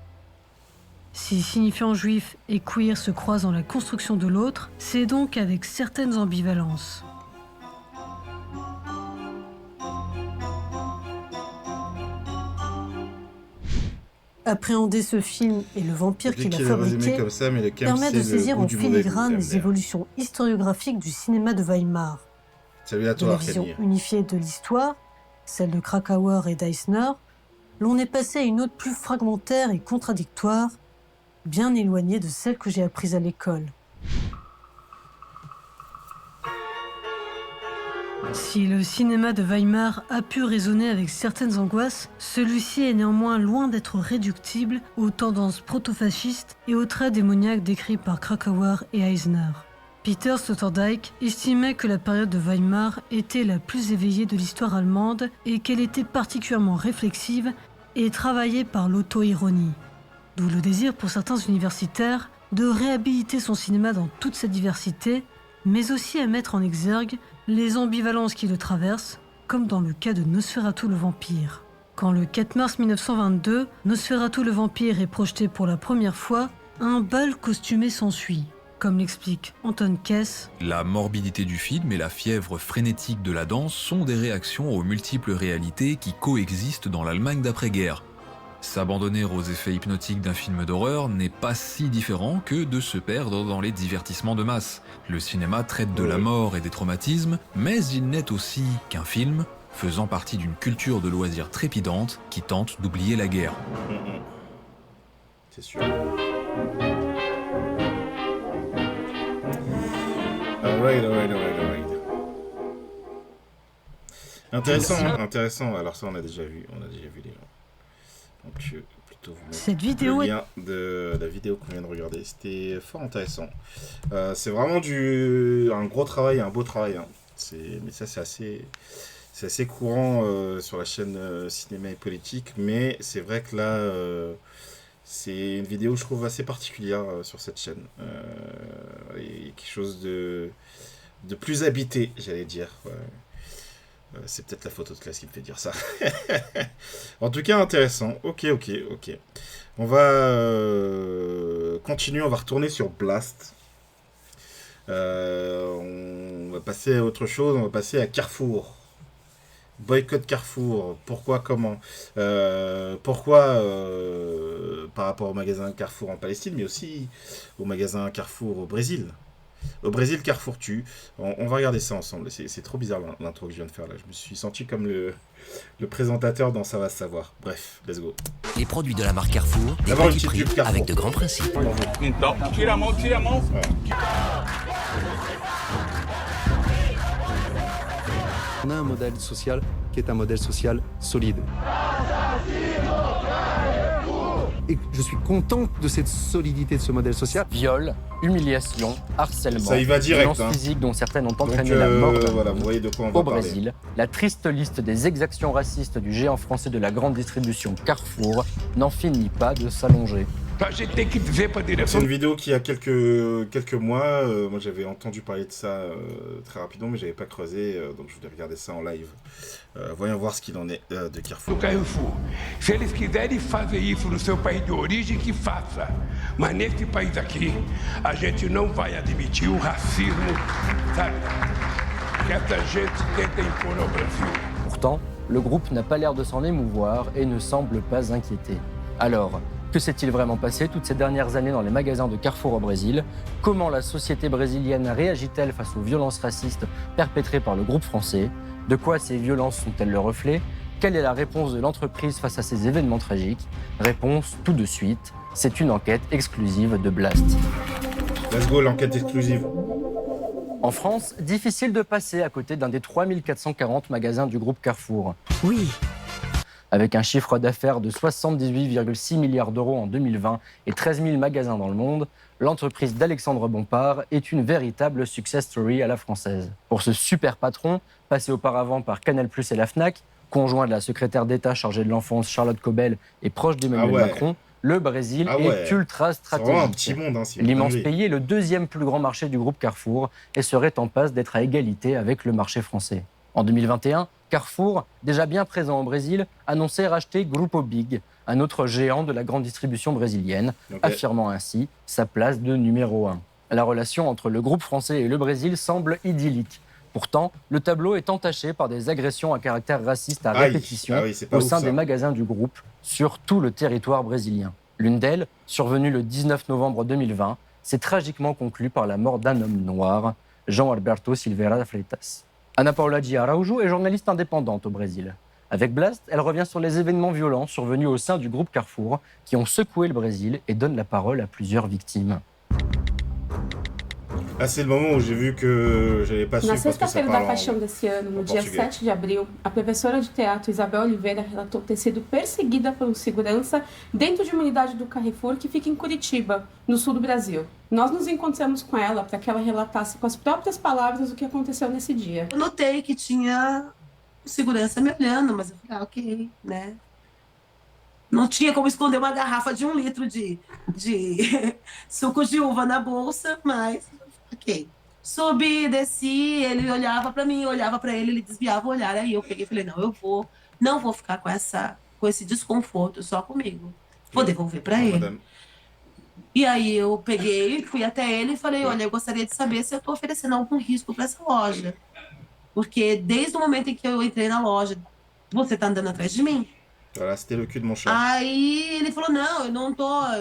Si signifiant juif et queer se croisent dans la construction de l'autre, c'est donc avec certaines ambivalences. Appréhender ce film et le vampire qui l'a fabriqué permet de saisir en filigrane les évolutions historiographiques du cinéma de Weimar. Salut à toi, de la vision unifiée de l'histoire, celle de Krakauer et d'Eisner, l'on est passé à une autre plus fragmentaire et contradictoire, bien éloignée de celle que j'ai apprise à l'école. Si le cinéma de Weimar a pu résonner avec certaines angoisses, celui-ci est néanmoins loin d'être réductible aux tendances proto-fascistes et aux traits démoniaques décrits par Krakauer et Eisner. Peter Sloterdijk estimait que la période de Weimar était la plus éveillée de l'histoire allemande et qu'elle était particulièrement réflexive et travaillée par l'auto-ironie. D'où le désir pour certains universitaires de réhabiliter son cinéma dans toute sa diversité, mais aussi à mettre en exergue les ambivalences qui le traversent, comme dans le cas de Nosferatu le vampire. Quand le 4 mars 1922, Nosferatu le vampire est projeté pour la première fois, un bal costumé s'ensuit. Comme l'explique Anton Kess, la morbidité du film et la fièvre frénétique de la danse sont des réactions aux multiples réalités qui coexistent dans l'Allemagne d'après-guerre. S'abandonner aux effets hypnotiques d'un film d'horreur n'est pas si différent que de se perdre dans les divertissements de masse. Le cinéma traite de la mort et des traumatismes, mais il n'est aussi qu'un film faisant partie d'une culture de loisirs trépidante qui tente d'oublier la guerre. C'est sûr. Alright. Intéressant. Alors ça, on a déjà vu les gens. Donc je vais plutôt vous mettre cette vidéo le lien de la vidéo qu'on vient de regarder. C'était fort intéressant. C'est vraiment un gros travail, un beau travail. Hein. Mais ça, c'est assez courant sur la chaîne Cinéma et Politique. Mais c'est vrai que là, c'est une vidéo, je trouve, assez particulière sur cette chaîne. Il y a quelque chose de plus habité, j'allais dire. Ouais. C'est peut-être la photo de classe qui me fait dire ça. En tout cas, intéressant. Ok. On va continuer, on va retourner sur Blast. On va passer à autre chose, on va passer à Carrefour. Boycott Carrefour. Pourquoi, comment Pourquoi par rapport au magasin Carrefour en Palestine, mais aussi au magasin Carrefour au Brésil. Au Brésil, Carrefour tue. On va regarder ça ensemble. C'est trop bizarre l'intro que je viens de faire là. Je me suis senti comme le présentateur dans Ça va se savoir. Bref, let's go. Les produits de la marque Carrefour, des petits prix avec de grands principes. Tire la main. On a un modèle social qui est un modèle social solide. Et je suis content de cette solidité de ce modèle social. Viol, humiliation, harcèlement, ça y va direct, violences physiques dont certaines ont entraîné donc, la mort voilà, vous voyez de quoi on va au Brésil. La triste liste des exactions racistes du géant français de la grande distribution Carrefour n'en finit pas de s'allonger. C'est une vidéo qui a quelques mois. Moi, j'avais entendu parler de ça très rapidement, mais j'avais pas creusé, donc je voulais regarder ça en live. Voyons voir ce qu'il en est de Carrefour. Carrefour. Se eles quiserem fazer isso no seu país de origem, que faça. Mas nesse país aqui, a gente não vai admitir o racismo, sabe? Que essa gente tenta impor ao Brasil. Pourtant, le groupe n'a pas l'air de s'en émouvoir et ne semble pas inquiété. Alors, que s'est-il vraiment passé toutes ces dernières années dans les magasins de Carrefour au Brésil? Comment la société brésilienne réagit-elle face aux violences racistes perpétrées par le groupe français? De quoi ces violences sont-elles le reflet? Quelle est la réponse de l'entreprise face à ces événements tragiques? Réponse tout de suite, c'est une enquête exclusive de Blast. Let's go, l'enquête exclusive. En France, difficile de passer à côté d'un des 3440 magasins du groupe Carrefour. Oui. Avec un chiffre d'affaires de 78,6 milliards d'euros en 2020 et 13 000 magasins dans le monde, l'entreprise d'Alexandre Bompard est une véritable success story à la française. Pour ce super patron, passé auparavant par Canal+ et la Fnac, conjoint de la secrétaire d'État chargée de l'enfance Charlotte Cobel et proche d'Emmanuel Macron, le Brésil est ultra stratégique. Un petit monde, l'immense pays est le deuxième plus grand marché du groupe Carrefour et serait en passe d'être à égalité avec le marché français. En 2021, Carrefour, déjà bien présent au Brésil, annonçait racheter Grupo Big, un autre géant de la grande distribution brésilienne, affirmant ainsi sa place de numéro 1. La relation entre le groupe français et le Brésil semble idyllique. Pourtant, le tableau est entaché par des agressions à caractère raciste à répétition au sein des magasins du groupe sur tout le territoire brésilien. L'une d'elles, survenue le 19 novembre 2020, s'est tragiquement conclue par la mort d'un homme noir, Jean Alberto Silveira Freitas. Ana Paula Di Araujo est journaliste indépendante au Brésil. Avec Blast, elle revient sur les événements violents survenus au sein du groupe Carrefour qui ont secoué le Brésil et donne la parole à plusieurs victimes. Ah, c'est le moment où j'ai vu que j'avais pas su. Na sexta-feira da paixão desse ano, no dia 7 de abril, a professora de teatro Isabel Oliveira relatou ter sido perseguida por segurança dentro de uma unidade do Carrefour que fica em Curitiba, no sul do Brasil. Nós nos encontramos com ela para que ela relatasse com as próprias palavras o que aconteceu nesse dia. Eu notei que tinha segurança me olhando, mas eu falei, ok, né? Não tinha como esconder uma garrafa de 1 litro de suco de uva na bolsa, mas ok. Subi, desci, ele olhava pra mim, eu olhava pra ele, ele desviava o olhar. Aí eu peguei e falei, não vou ficar com esse desconforto só comigo. Vou devolver pra ele. E aí eu peguei, fui até ele e falei, olha, eu gostaria de saber se eu tô oferecendo algum risco pra essa loja. Porque desde o momento em que eu entrei na loja, você tá andando atrás de mim? Aí ele falou, não,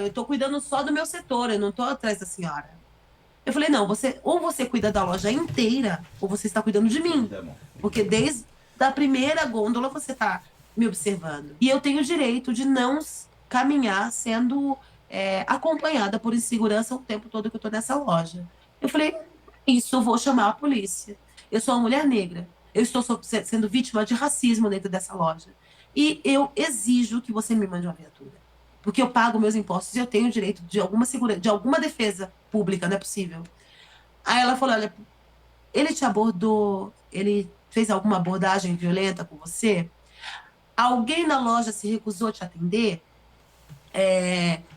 eu tô cuidando só do meu setor, eu não tô atrás da senhora. Eu falei, não, ou você cuida da loja inteira, ou você está cuidando de mim. Porque desde a primeira gôndola você está me observando. E eu tenho o direito de não caminhar sendo acompanhada por insegurança o tempo todo que eu estou nessa loja. Eu falei, isso eu vou chamar a polícia. Eu sou uma mulher negra. Eu estou sendo vítima de racismo dentro dessa loja. E eu exijo que você me mande uma viatura. Porque eu pago meus impostos e eu tenho o direito de alguma segurança, de alguma defesa pública, não é possível. Aí ela falou, olha, ele te abordou, ele fez alguma abordagem violenta com você? Alguém na loja se recusou a te atender?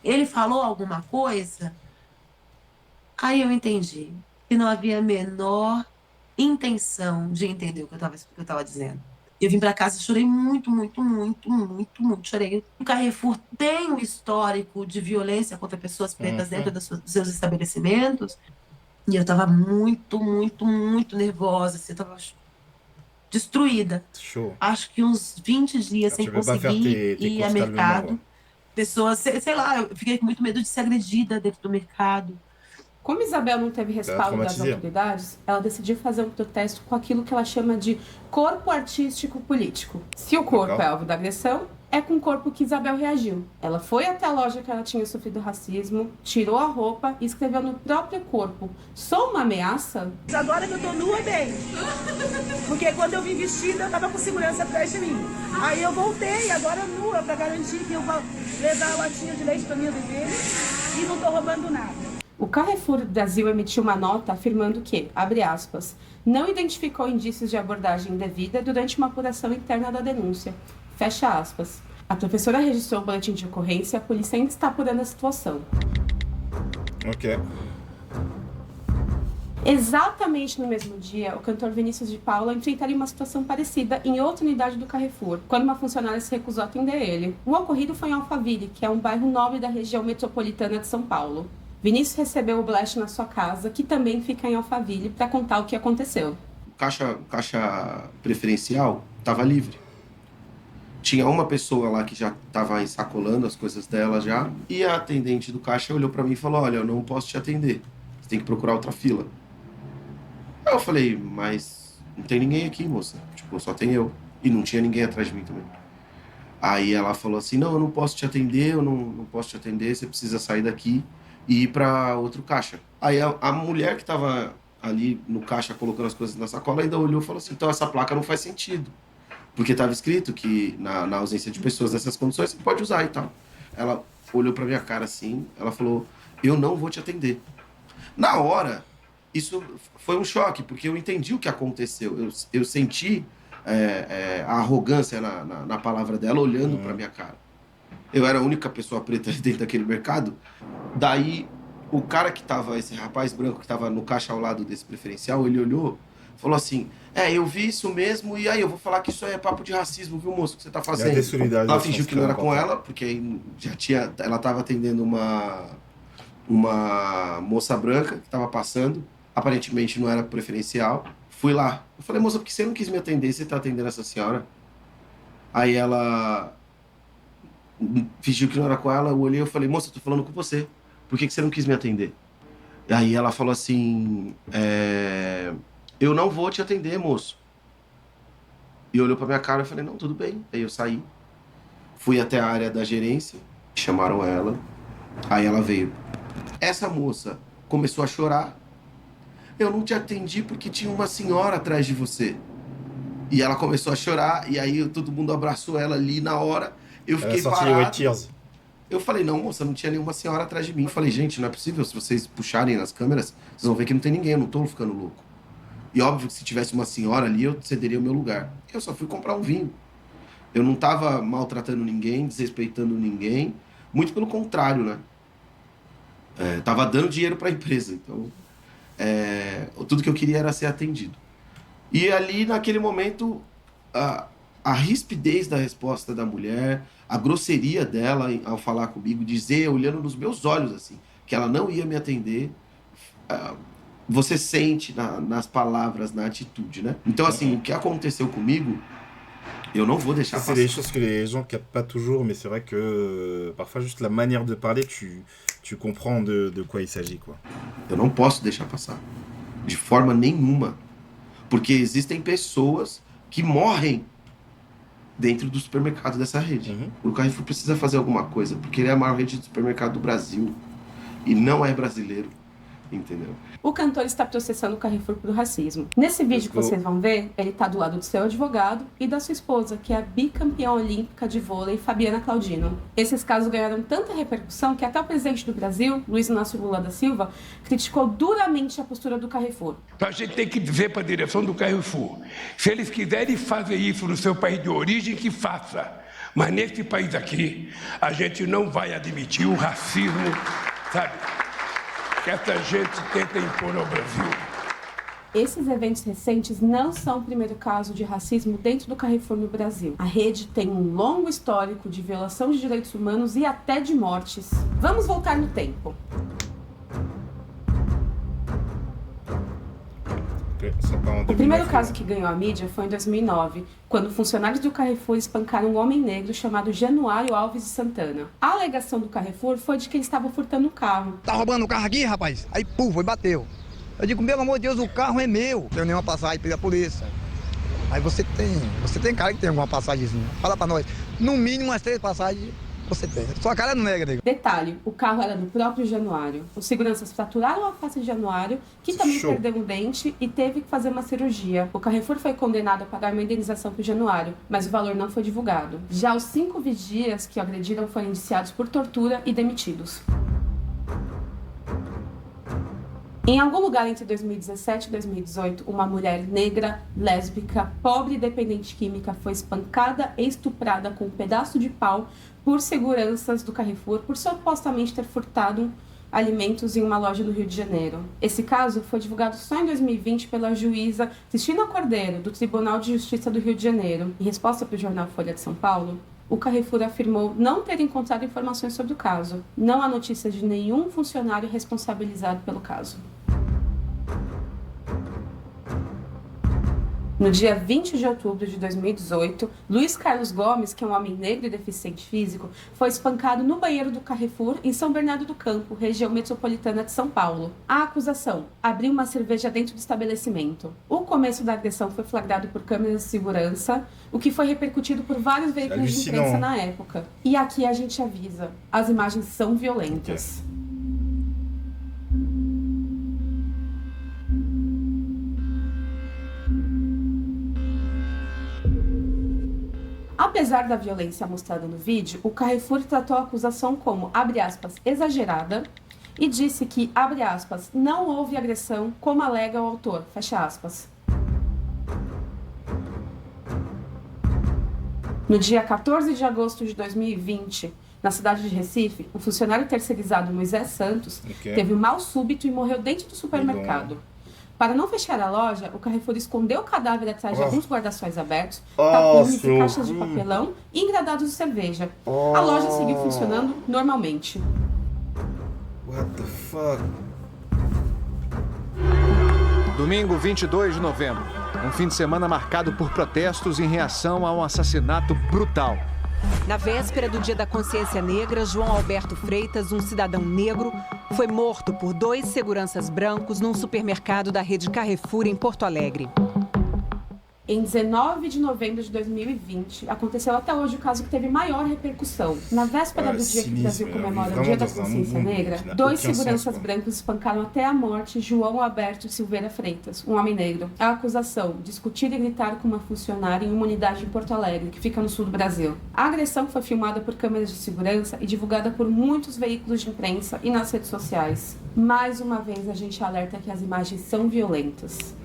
Ele falou alguma coisa? Aí eu entendi que não havia a menor intenção de entender o que eu estava dizendo. Eu vim para casa e chorei muito. Chorei. O Carrefour tem um histórico de violência contra pessoas pretas dentro dos seus estabelecimentos. E eu estava muito nervosa. Assim, eu estava destruída. Show. Acho que uns 20 dias sem conseguir ir a mercado. Pessoas, sei lá, eu fiquei com muito medo de ser agredida dentro do mercado. Como Isabel não teve respaldo das autoridades, ela decidiu fazer um protesto com aquilo que ela chama de corpo artístico político. Se o corpo é alvo da agressão, é com o corpo que Isabel reagiu. Ela foi até a loja que ela tinha sofrido racismo, tirou a roupa e escreveu no próprio corpo: "Sou uma ameaça?" Agora que eu tô nua, bem. Porque quando eu vim vestida, eu tava com segurança atrás de mim. Aí eu voltei, agora nua, pra garantir que eu vou levar a latinha de leite pra minha bebê e não tô roubando nada. O Carrefour Brasil emitiu uma nota afirmando que, abre aspas, não identificou indícios de abordagem indevida durante uma apuração interna da denúncia. Fecha aspas. A professora registrou o boletim de ocorrência e a polícia ainda está apurando a situação. Ok. Exatamente no mesmo dia, o cantor Vinícius de Paula enfrentaria uma situação parecida em outra unidade do Carrefour, quando uma funcionária se recusou a atender ele. O ocorrido foi em Alphaville, que é um bairro nobre da região metropolitana de São Paulo. Vinícius recebeu o blast na sua casa, que também fica em Alphaville, para contar o que aconteceu. O caixa preferencial estava livre. Tinha uma pessoa lá que já estava ensacolando as coisas dela já, e a atendente do caixa olhou para mim e falou: "Olha, eu não posso te atender, você tem que procurar outra fila." Aí eu falei: "Mas não tem ninguém aqui, moça, tipo, só tem eu." E não tinha ninguém atrás de mim também. Aí ela falou assim: "Não, eu não posso te atender, eu não posso te atender, você precisa sair daqui e ir para outro caixa." Aí a mulher que estava ali no caixa colocando as coisas na sacola ainda olhou e falou assim: "Então essa placa não faz sentido, porque estava escrito que na ausência de pessoas nessas condições você pode usar e tal." Ela olhou para minha cara assim, ela falou: "Eu não vou te atender." Na hora, isso foi um choque, porque eu entendi o que aconteceu. Eu senti a arrogância na palavra dela olhando para minha cara. Eu era a única pessoa preta dentro daquele mercado. Daí, o cara que tava, esse rapaz branco que tava no caixa ao lado desse preferencial, ele olhou, falou assim: "Eu vi isso mesmo, e aí eu vou falar que isso aí é papo de racismo, viu, moço, que você tá fazendo?" Ela fingiu que não era com ela, porque ela tava atendendo uma moça branca que tava passando, aparentemente não era preferencial. Fui lá, eu falei: "Moça, por que você não quis me atender? Você tá atendendo essa senhora?" Aí ela fingiu que não era com ela, eu olhei e falei: "Moça, eu tô falando com você, por que você não quis me atender?" E aí ela falou assim: "Eu não vou te atender, moço." E olhou pra minha cara e falei: "Não, tudo bem." Aí eu saí, fui até a área da gerência, chamaram ela, aí ela veio. Essa moça começou a chorar: "Eu não te atendi porque tinha uma senhora atrás de você." E ela começou a chorar, e aí todo mundo abraçou ela ali na hora. Eu fiquei parado. Eu falei: "Não, moça, não tinha nenhuma senhora atrás de mim." Eu falei: "Gente, não é possível, se vocês puxarem nas câmeras, vocês vão ver que não tem ninguém, eu não tô ficando louco." E óbvio que se tivesse uma senhora ali, eu cederia o meu lugar. Eu só fui comprar um vinho. Eu não tava maltratando ninguém, desrespeitando ninguém, muito pelo contrário, né? Tava dando dinheiro pra empresa, então tudo que eu queria era ser atendido. E ali, naquele momento, a rispidez da resposta da mulher, a grosseria dela ao falar comigo, dizer, olhando nos meus olhos, assim, que ela não ia me atender, você sente nas palavras, na atitude, né? Então, assim, o que aconteceu comigo, eu não vou deixar passer. C'est des choses que les gens captent pas toujours, mais c'est vrai que parfois juste la manière de parler, tu comprends de quoi il s'agit, quoi. Eu não posso deixar passar, de forma nenhuma, porque existem pessoas que morrem dentro do supermercado dessa rede. O Carrefour precisa fazer alguma coisa, porque ele é a maior rede de supermercado do Brasil e não é brasileiro, entendeu? O cantor está processando o Carrefour por racismo. Nesse vídeo que vocês vão ver, ele está do lado do seu advogado e da sua esposa, que é a bicampeã olímpica de vôlei, Fabiana Claudino. Esses casos ganharam tanta repercussão que até o presidente do Brasil, Luiz Inácio Lula da Silva, criticou duramente a postura do Carrefour. A gente tem que dizer para a direção do Carrefour, se eles quiserem fazer isso no seu país de origem, que faça. Mas nesse país aqui, a gente não vai admitir o racismo, sabe, que essa gente tenta impor ao Brasil. Esses eventos recentes não são o primeiro caso de racismo dentro do Carrefour no Brasil. A rede tem um longo histórico de violação de direitos humanos e até de mortes. Vamos voltar no tempo. O primeiro caso que ganhou a mídia foi em 2009, quando funcionários do Carrefour espancaram um homem negro chamado Januário Alves de Santana. A alegação do Carrefour foi de que ele estava furtando um carro. Tá roubando o carro aqui, rapaz? Aí, foi, bateu. Eu digo, meu amor de Deus, o carro é meu. Não tenho nenhuma passagem pela polícia. Aí você tem cara que tem alguma passagemzinha. Fala pra nós, no mínimo umas 3 passagens você tem. Sua cara não nega, nego. Detalhe, o carro era do próprio Januário. Os seguranças fraturaram a face de Januário, que também perdeu um dente e teve que fazer uma cirurgia. O Carrefour foi condenado a pagar uma indenização pro Januário, mas o valor não foi divulgado. Já os 5 vigias que o agrediram foram indiciados por tortura e demitidos. Em algum lugar entre 2017 e 2018, uma mulher negra, lésbica, pobre e dependente química foi espancada e estuprada com um pedaço de pau por seguranças do Carrefour por supostamente ter furtado alimentos em uma loja no Rio de Janeiro. Esse caso foi divulgado só em 2020 pela juíza Cristina Cordeiro, do Tribunal de Justiça do Rio de Janeiro. Em resposta para o jornal Folha de São Paulo, o Carrefour afirmou não ter encontrado informações sobre o caso. Não há notícias de nenhum funcionário responsabilizado pelo caso. No dia 20 de outubro de 2018, Luiz Carlos Gomes, que é um homem negro e deficiente físico, foi espancado no banheiro do Carrefour em São Bernardo do Campo, região metropolitana de São Paulo. A acusação: abriu uma cerveja dentro do estabelecimento. O começo da agressão foi flagrado por câmeras de segurança, o que foi repercutido por vários veículos de imprensa na época. E aqui a gente avisa, as imagens são violentas. Apesar da violência mostrada no vídeo, o Carrefour tratou a acusação como, abre aspas, exagerada e disse que, abre aspas, não houve agressão como alega o autor, fecha aspas. No dia 14 de agosto de 2020, na cidade de Recife, o funcionário terceirizado Moisés Santos teve um mal súbito e morreu dentro do supermercado. Para não fechar a loja, o Carrefour escondeu o cadáver atrás de alguns guarda-sóis abertos, tapumes e caixas de papelão e engradados de cerveja. A loja seguiu funcionando normalmente. What the fuck? Domingo 22 de novembro. Um fim de semana marcado por protestos em reação a um assassinato brutal. Na véspera do Dia da Consciência Negra, João Alberto Freitas, um cidadão negro, foi morto por 2 seguranças brancos num supermercado da rede Carrefour em Porto Alegre. Em 19 de novembro de 2020, aconteceu até hoje o caso que teve maior repercussão. Na véspera do dia que o Brasil comemora o Dia da Consciência Negra, 2 seguranças brancos espancaram até a morte João Alberto Silveira Freitas, um homem negro. A acusação: discutir e gritar com uma funcionária em uma unidade em Porto Alegre, que fica no sul do Brasil. A agressão foi filmada por câmeras de segurança e divulgada por muitos veículos de imprensa e nas redes sociais. Mais uma vez, a gente alerta que as imagens são violentas.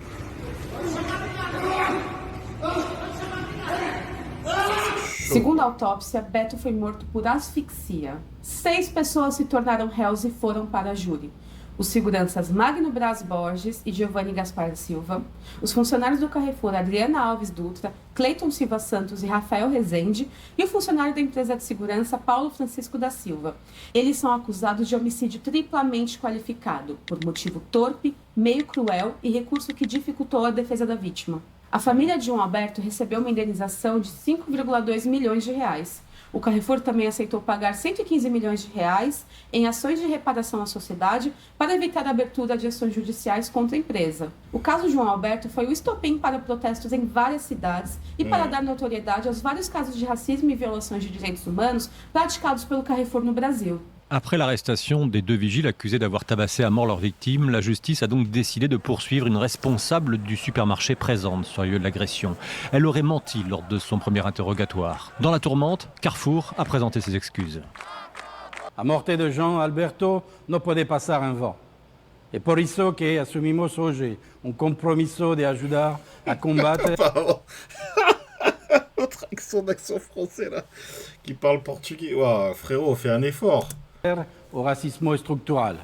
Segundo a autópsia, Beto foi morto por asfixia. 6 pessoas se tornaram réus e foram para a júri. Os seguranças Magno Braz Borges e Giovanni Gaspar Silva, os funcionários do Carrefour Adriana Alves Dutra, Cleiton Silva Santos e Rafael Rezende e o funcionário da empresa de segurança Paulo Francisco da Silva. Eles são acusados de homicídio triplamente qualificado, por motivo torpe, meio cruel e recurso que dificultou a defesa da vítima. A família de João Alberto recebeu uma indenização de 5,2 milhões de reais. O Carrefour também aceitou pagar 115 milhões de reais em ações de reparação à sociedade para evitar a abertura de ações judiciais contra a empresa. O caso João Alberto foi o estopim para protestos em várias cidades e para dar notoriedade aos vários casos de racismo e violações de direitos humanos praticados pelo Carrefour no Brasil. Après l'arrestation des 2 vigiles accusés d'avoir tabassé à mort leurs victimes, la justice a donc décidé de poursuivre une responsable du supermarché présente sur le lieu de l'agression. Elle aurait menti lors de son premier interrogatoire. Dans la tourmente, Carrefour a présenté ses excuses. A morte de João Alberto não pode passar em vão. É por isso que assumimos hoje compromisso de ajudar a combattre... Autre accent français là, qui parle portugais. Wow, frérot, fais un effort. O racismo estrutural.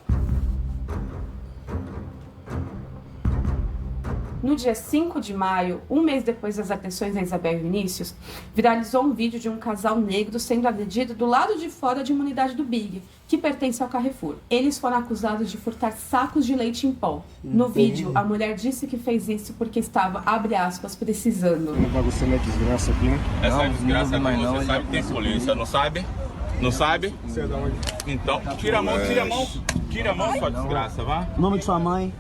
no dia 5 de maio, um mês depois das agressões a Isabel e Vinícius, viralizou um vídeo de um casal negro sendo agredido do lado de fora de uma unidade do Big, que pertence ao Carrefour. Eles foram acusados de furtar sacos de leite em pó. No vídeo, a mulher disse que fez isso porque estava, abre aspas, precisando. Não você não é desgraça aqui, né? Essa é desgraça aqui, você sabe que tem polícia, não sabe? Não sabe? Você é da onde? Então, tira a mão, sua desgraça, vá. O nome de sua mãe.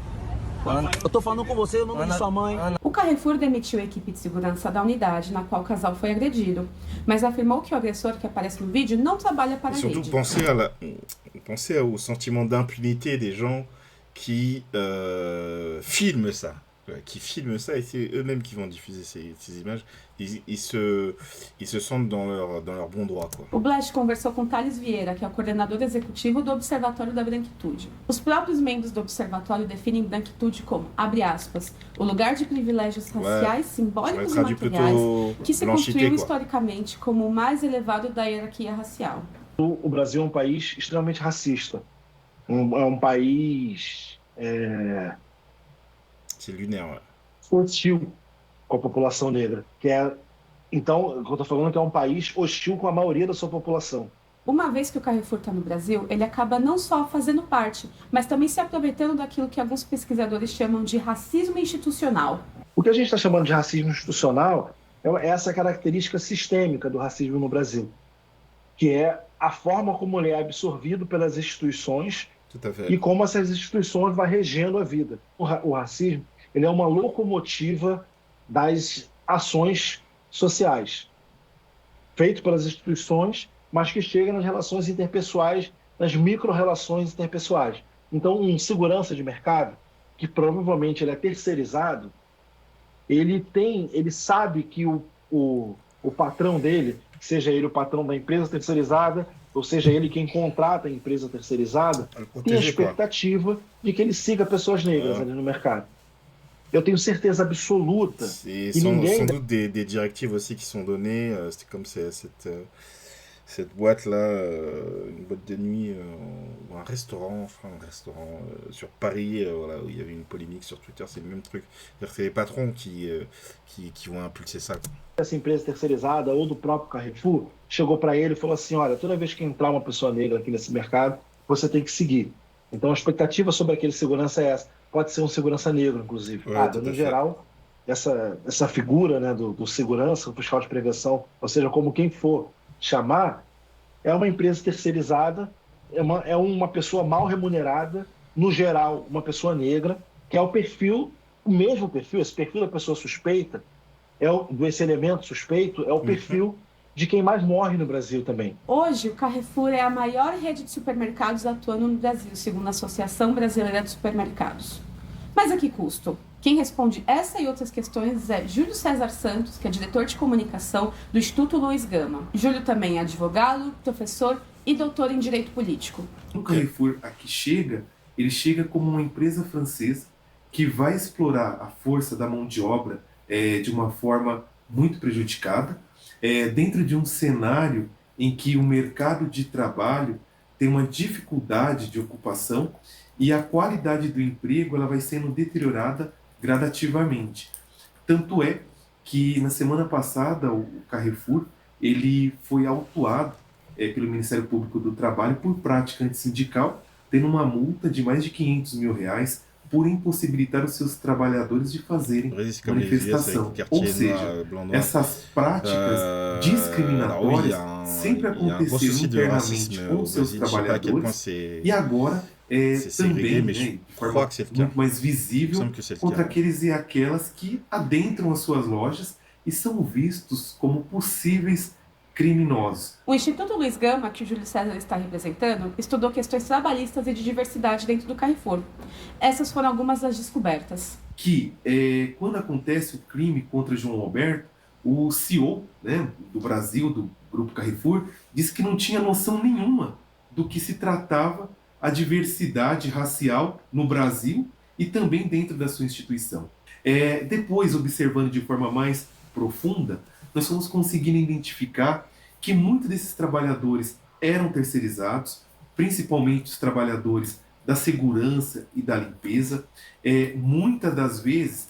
Eu tô falando com você, o nome de sua mãe. O Carrefour demitiu a equipe de segurança da unidade na qual o casal foi agredido, mas afirmou que o agressor que aparece no vídeo não trabalha para a rede. Surtout pensez au sentiment d'impunité des gens qui filment ça. Qui filment ça et c'est eux-mêmes qui vont diffuser ces images, ils se sentent dans leur bon droit, quoi. O Blatt conversou com Thales Vieira, que é o coordenador executivo do Observatório da Branquitude. Os próprios membros do Observatório definem branquitude como, abre aspas, o lugar de privilégios raciais, simbólicos e materiais que se construiu historicamente como o mais elevado da hierarquia racial. O Brasil é um país extremamente racista. É um país... C'est lunaire, hostil com a população negra. Então, eu estou falando que é um país hostil com a maioria da sua população. Uma vez que o Carrefour está no Brasil, ele acaba não só fazendo parte, mas também se aproveitando daquilo que alguns pesquisadores chamam de racismo institucional. O que a gente está chamando de racismo institucional é essa característica sistêmica do racismo no Brasil, que é a forma como ele é absorvido pelas instituições e como essas instituições vão regendo a vida. O racismo, ele é uma locomotiva das ações sociais, feito pelas instituições, mas que chega nas relações interpessoais, nas micro-relações interpessoais. Então, um segurança de mercado, que provavelmente ele é terceirizado, ele sabe que o patrão dele, seja ele o patrão da empresa terceirizada, ou seja ele quem contrata a empresa terceirizada, tem a expectativa de que ele siga pessoas negras ali no mercado. Eu tenho certeza absoluta. Et sans doute des directives aussi qui sont données. C'était comme cette boîte-là, une boîte de nuit, ou un restaurant sur Paris, voilà, où il y avait une polémique sur Twitter, c'est le même truc. C'est-à-dire que c'est les patrons qui vont impulser ça. Essa empresa terceirizada ou do próprio Carrefour chegou para ele e falou assim, olha, toda vez que entrar uma pessoa negra aqui nesse mercado, você tem que seguir. Então a expectativa sobre aquele segurança é essa. Pode ser um segurança negro, inclusive. No geral, essa figura, né, do segurança, do fiscal de prevenção, ou seja, como quem for chamar, é uma empresa terceirizada, é uma pessoa mal remunerada, no geral, uma pessoa negra, que é o mesmo perfil, esse perfil da pessoa suspeita, esse elemento suspeito, é o perfil de quem mais morre no Brasil também. Hoje, o Carrefour é a maior rede de supermercados atuando no Brasil, segundo a Associação Brasileira de Supermercados. Mas a que custo? Quem responde essa e outras questões é Júlio César Santos, que é diretor de comunicação do Instituto Luiz Gama. Júlio também é advogado, professor e doutor em Direito Político. O Carrefour aqui ele chega como uma empresa francesa que vai explorar a força da mão de obra de uma forma muito prejudicada, dentro de um cenário em que o mercado de trabalho tem uma dificuldade de ocupação e a qualidade do emprego ela vai sendo deteriorada gradativamente. Tanto é que na semana passada o Carrefour ele foi autuado pelo Ministério Público do Trabalho por prática antissindical, tendo uma multa de mais de R$500 mil por impossibilitar os seus trabalhadores de fazerem manifestação. Ou seja, essas práticas discriminatórias sempre aconteceram internamente com os seus trabalhadores e agora também, de forma muito mais visível, contra aqueles e aquelas que adentram as suas lojas e são vistos como possíveis criminosos. O Instituto Luiz Gama, que o Júlio César está representando, estudou questões trabalhistas e de diversidade dentro do Carrefour. Essas foram algumas das descobertas. Que, quando acontece o crime contra João Alberto, o CEO, né, do Brasil, do Grupo Carrefour, disse que não tinha noção nenhuma do que se tratava a diversidade racial no Brasil e também dentro da sua instituição. Depois, observando de forma mais profunda, nós fomos conseguindo identificar que muitos desses trabalhadores eram terceirizados, principalmente os trabalhadores da segurança e da limpeza. Muitas das vezes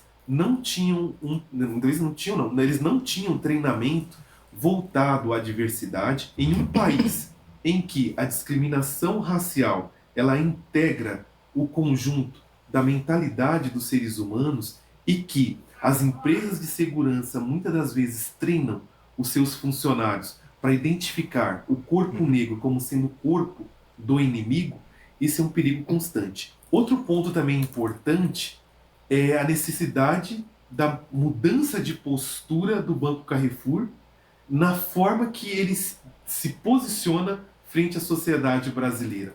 eles não tinham treinamento voltado à diversidade em um país em que a discriminação racial ela integra o conjunto da mentalidade dos seres humanos e que as empresas de segurança muitas das vezes treinam os seus funcionários para identificar o corpo negro como sendo o corpo do inimigo, isso é um perigo constante. Outro ponto também importante é a necessidade da mudança de postura do Banco Carrefour na forma que ele se posiciona frente à sociedade brasileira.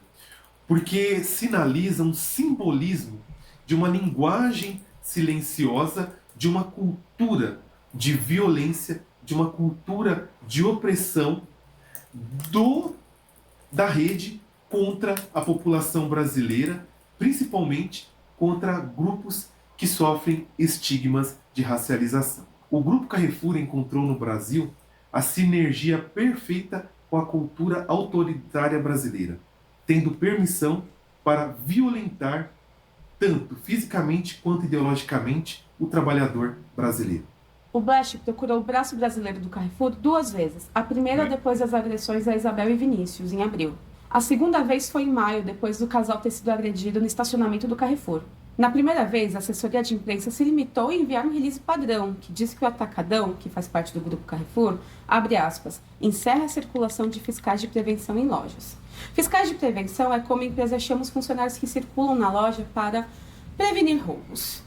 Porque sinaliza um simbolismo de uma linguagem silenciosa, de uma cultura de violência, de uma cultura de opressão da rede contra a população brasileira, principalmente contra grupos que sofrem estigmas de racialização. O Grupo Carrefour encontrou no Brasil a sinergia perfeita com a cultura autoritária brasileira, tendo permissão para violentar tanto fisicamente quanto ideologicamente o trabalhador brasileiro. O Blasch procurou o braço brasileiro do Carrefour 2 vezes. A primeira depois das agressões a Isabel e Vinícius, em abril. A segunda vez foi em maio, depois do casal ter sido agredido no estacionamento do Carrefour. Na primeira vez, a assessoria de imprensa se limitou a enviar um release padrão, que diz que o Atacadão, que faz parte do Grupo Carrefour, abre aspas, encerra a circulação de fiscais de prevenção em lojas. Fiscais de prevenção é como a empresa chama os funcionários que circulam na loja para prevenir roubos.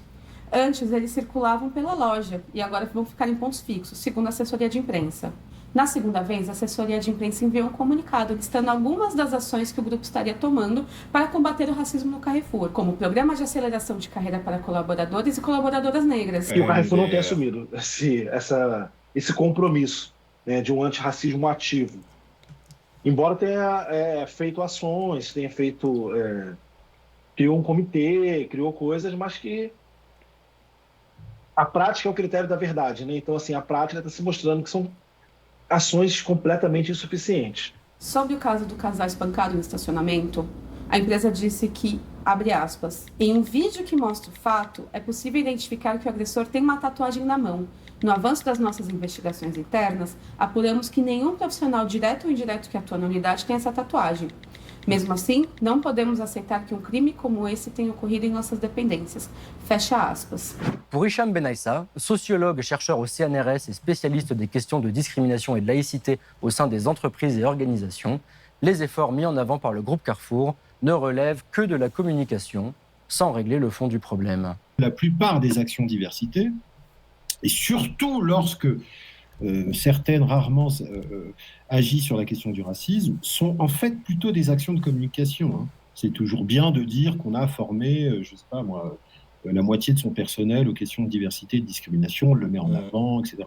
Antes, eles circulavam pela loja e agora vão ficar em pontos fixos, segundo a assessoria de imprensa. Na segunda vez, a assessoria de imprensa enviou um comunicado listando algumas das ações que o grupo estaria tomando para combater o racismo no Carrefour, como o programa de aceleração de carreira para colaboradores e colaboradoras negras. E o Carrefour não tem assumido esse compromisso, né, de um antirracismo ativo. Embora tenha feito ações, tenha feito... criou um comitê, criou coisas, mas que a prática é o critério da verdade, né? Então, assim, a prática está se mostrando que são ações completamente insuficientes. Sobre o caso do casal espancado no estacionamento, a empresa disse que, abre aspas, em um vídeo que mostra o fato, é possível identificar que o agressor tem uma tatuagem na mão. No avanço das nossas investigações internas, apuramos que nenhum profissional direto ou indireto que atua na unidade tem essa tatuagem. Mesmo assim, não podemos aceitar que um crime como esse tenha ocorrido em nossas dependências. Fecha aspas. Pour Hicham Benaïssa, sociologue, chercheur au CNRS et spécialiste des questions de discrimination et de laïcité au sein des entreprises et organisations, les efforts mis en avant par le groupe Carrefour ne relèvent que de la communication, sans régler le fond du problème. La plupart des actions diversité, et surtout lorsque certaines rarement agissent sur la question du racisme, sont en fait plutôt des actions de communication. Hein. C'est toujours bien de dire qu'on a formé, je sais pas moi, la moitié de son personnel aux questions de diversité et de discrimination, on le met en avant, etc.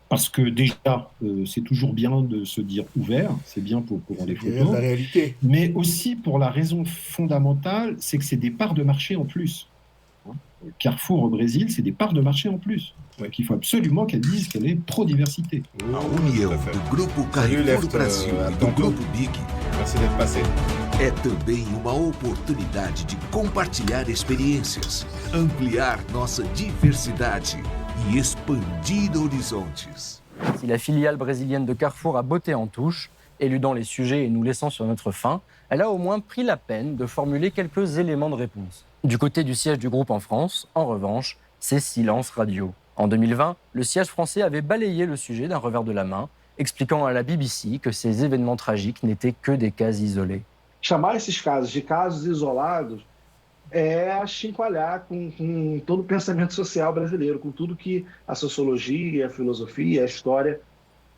Parce que déjà, c'est toujours bien de se dire ouvert, c'est bien pour les photos, la réalité. Mais aussi pour la raison fondamentale, c'est que c'est des parts de marché en plus. Carrefour au Brésil, c'est des parts de marché en plus. Donc il faut absolument qu'elle dise qu'elle est pro-diversité. A união do Grupo Carrefour Brasil e do Grupo Big é também uma oportunidade de compartilhar experiências, ampliar nossa diversidade e expandir horizontes. Si la filiale brésilienne de Carrefour a botté en touche, éludant les sujets et nous laissant sur notre faim, elle a au moins pris la peine de formuler quelques éléments de réponse. Du côté du siège du groupe en France, en revanche, c'est silence radio. En 2020, le siège français avait balayé le sujet d'un revers de la main, expliquant à la BBC que ces événements tragiques n'étaient que des cas isolés. Chamar esses casos de casos isolados é achincalhar com todo o pensamento social brasileiro, com tudo que a sociologia, a filosofia, a história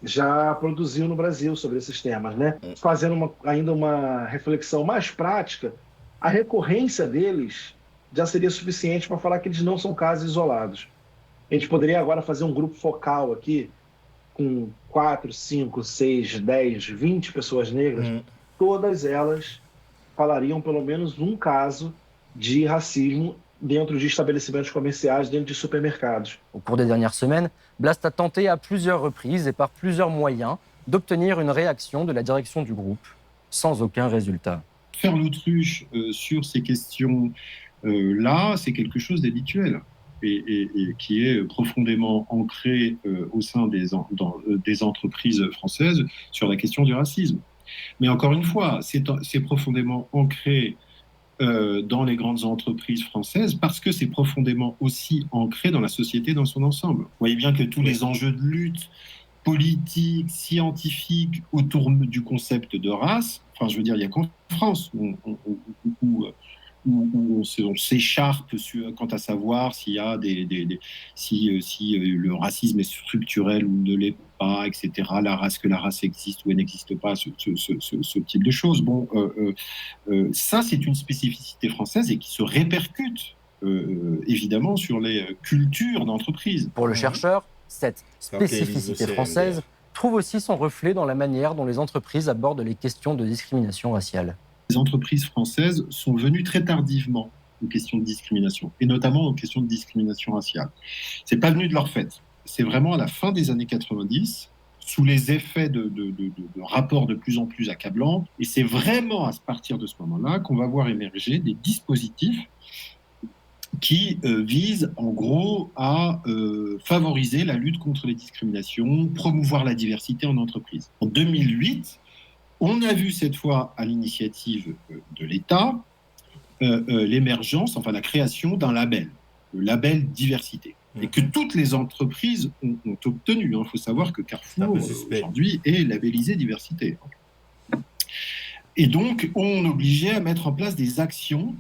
já produziu no Brasil sobre esses temas, né? Fazendo ainda uma reflexão mais prática, a recorrência deles já seria suficiente para falar que eles não são casos isolados. A gente poderia agora fazer um grupo focal aqui, com 4, 5, 6, 10, 20 pessoas negras, todas elas falariam pelo menos um caso de racisme dentro de estabelecimentos comerciais, dentro de supermercados. Au cours des dernières semaines, Blast a tenté à plusieurs reprises et par plusieurs moyens d'obtenir une réaction de la direction du groupe, sans aucun résultat. Faire l'autruche sur ces questions-là, c'est quelque chose d'habituel. et qui est profondément ancré au sein des entreprises françaises sur la question du racisme. Mais encore une fois, c'est profondément ancré dans les grandes entreprises françaises parce que c'est profondément aussi ancré dans la société dans son ensemble. Vous voyez bien que tous les enjeux de lutte politique, scientifique autour du concept de race, enfin je veux dire, il n'y a qu'en France où on s'écharpe quant à savoir s'il y a si le racisme est structurel ou ne l'est pas, etc. Que la race existe ou elle n'existe pas, ce type de choses. Bon, ça c'est une spécificité française et qui se répercute évidemment sur les cultures d'entreprise. Pour le chercheur, cette spécificité française trouve aussi son reflet dans la manière dont les entreprises abordent les questions de discrimination raciale. Les entreprises françaises sont venues très tardivement aux questions de discrimination, et notamment aux questions de discrimination raciale. C'est pas venu de leur fait. C'est vraiment à la fin des années 90, sous les effets de rapports de plus en plus accablants, et c'est vraiment à partir de ce moment-là qu'on va voir émerger des dispositifs qui vise en gros à favoriser la lutte contre les discriminations, promouvoir la diversité en entreprise. En 2008, on a vu cette fois à l'initiative de l'État l'émergence, enfin la création d'un label, le label diversité, et que toutes les entreprises ont obtenu. Il faut savoir que Carrefour aujourd'hui est labellisé diversité. Et donc on obligeait à mettre en place des actions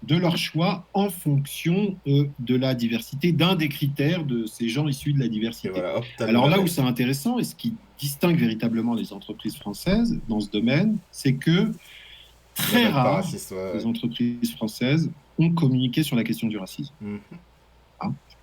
de leur choix en fonction de la diversité, d'un des critères de ces gens issus de la diversité. Voilà, alors là où c'est intéressant, et ce qui distingue véritablement les entreprises françaises dans ce domaine, c'est que très rare, les entreprises françaises ont communiqué sur la question du racisme.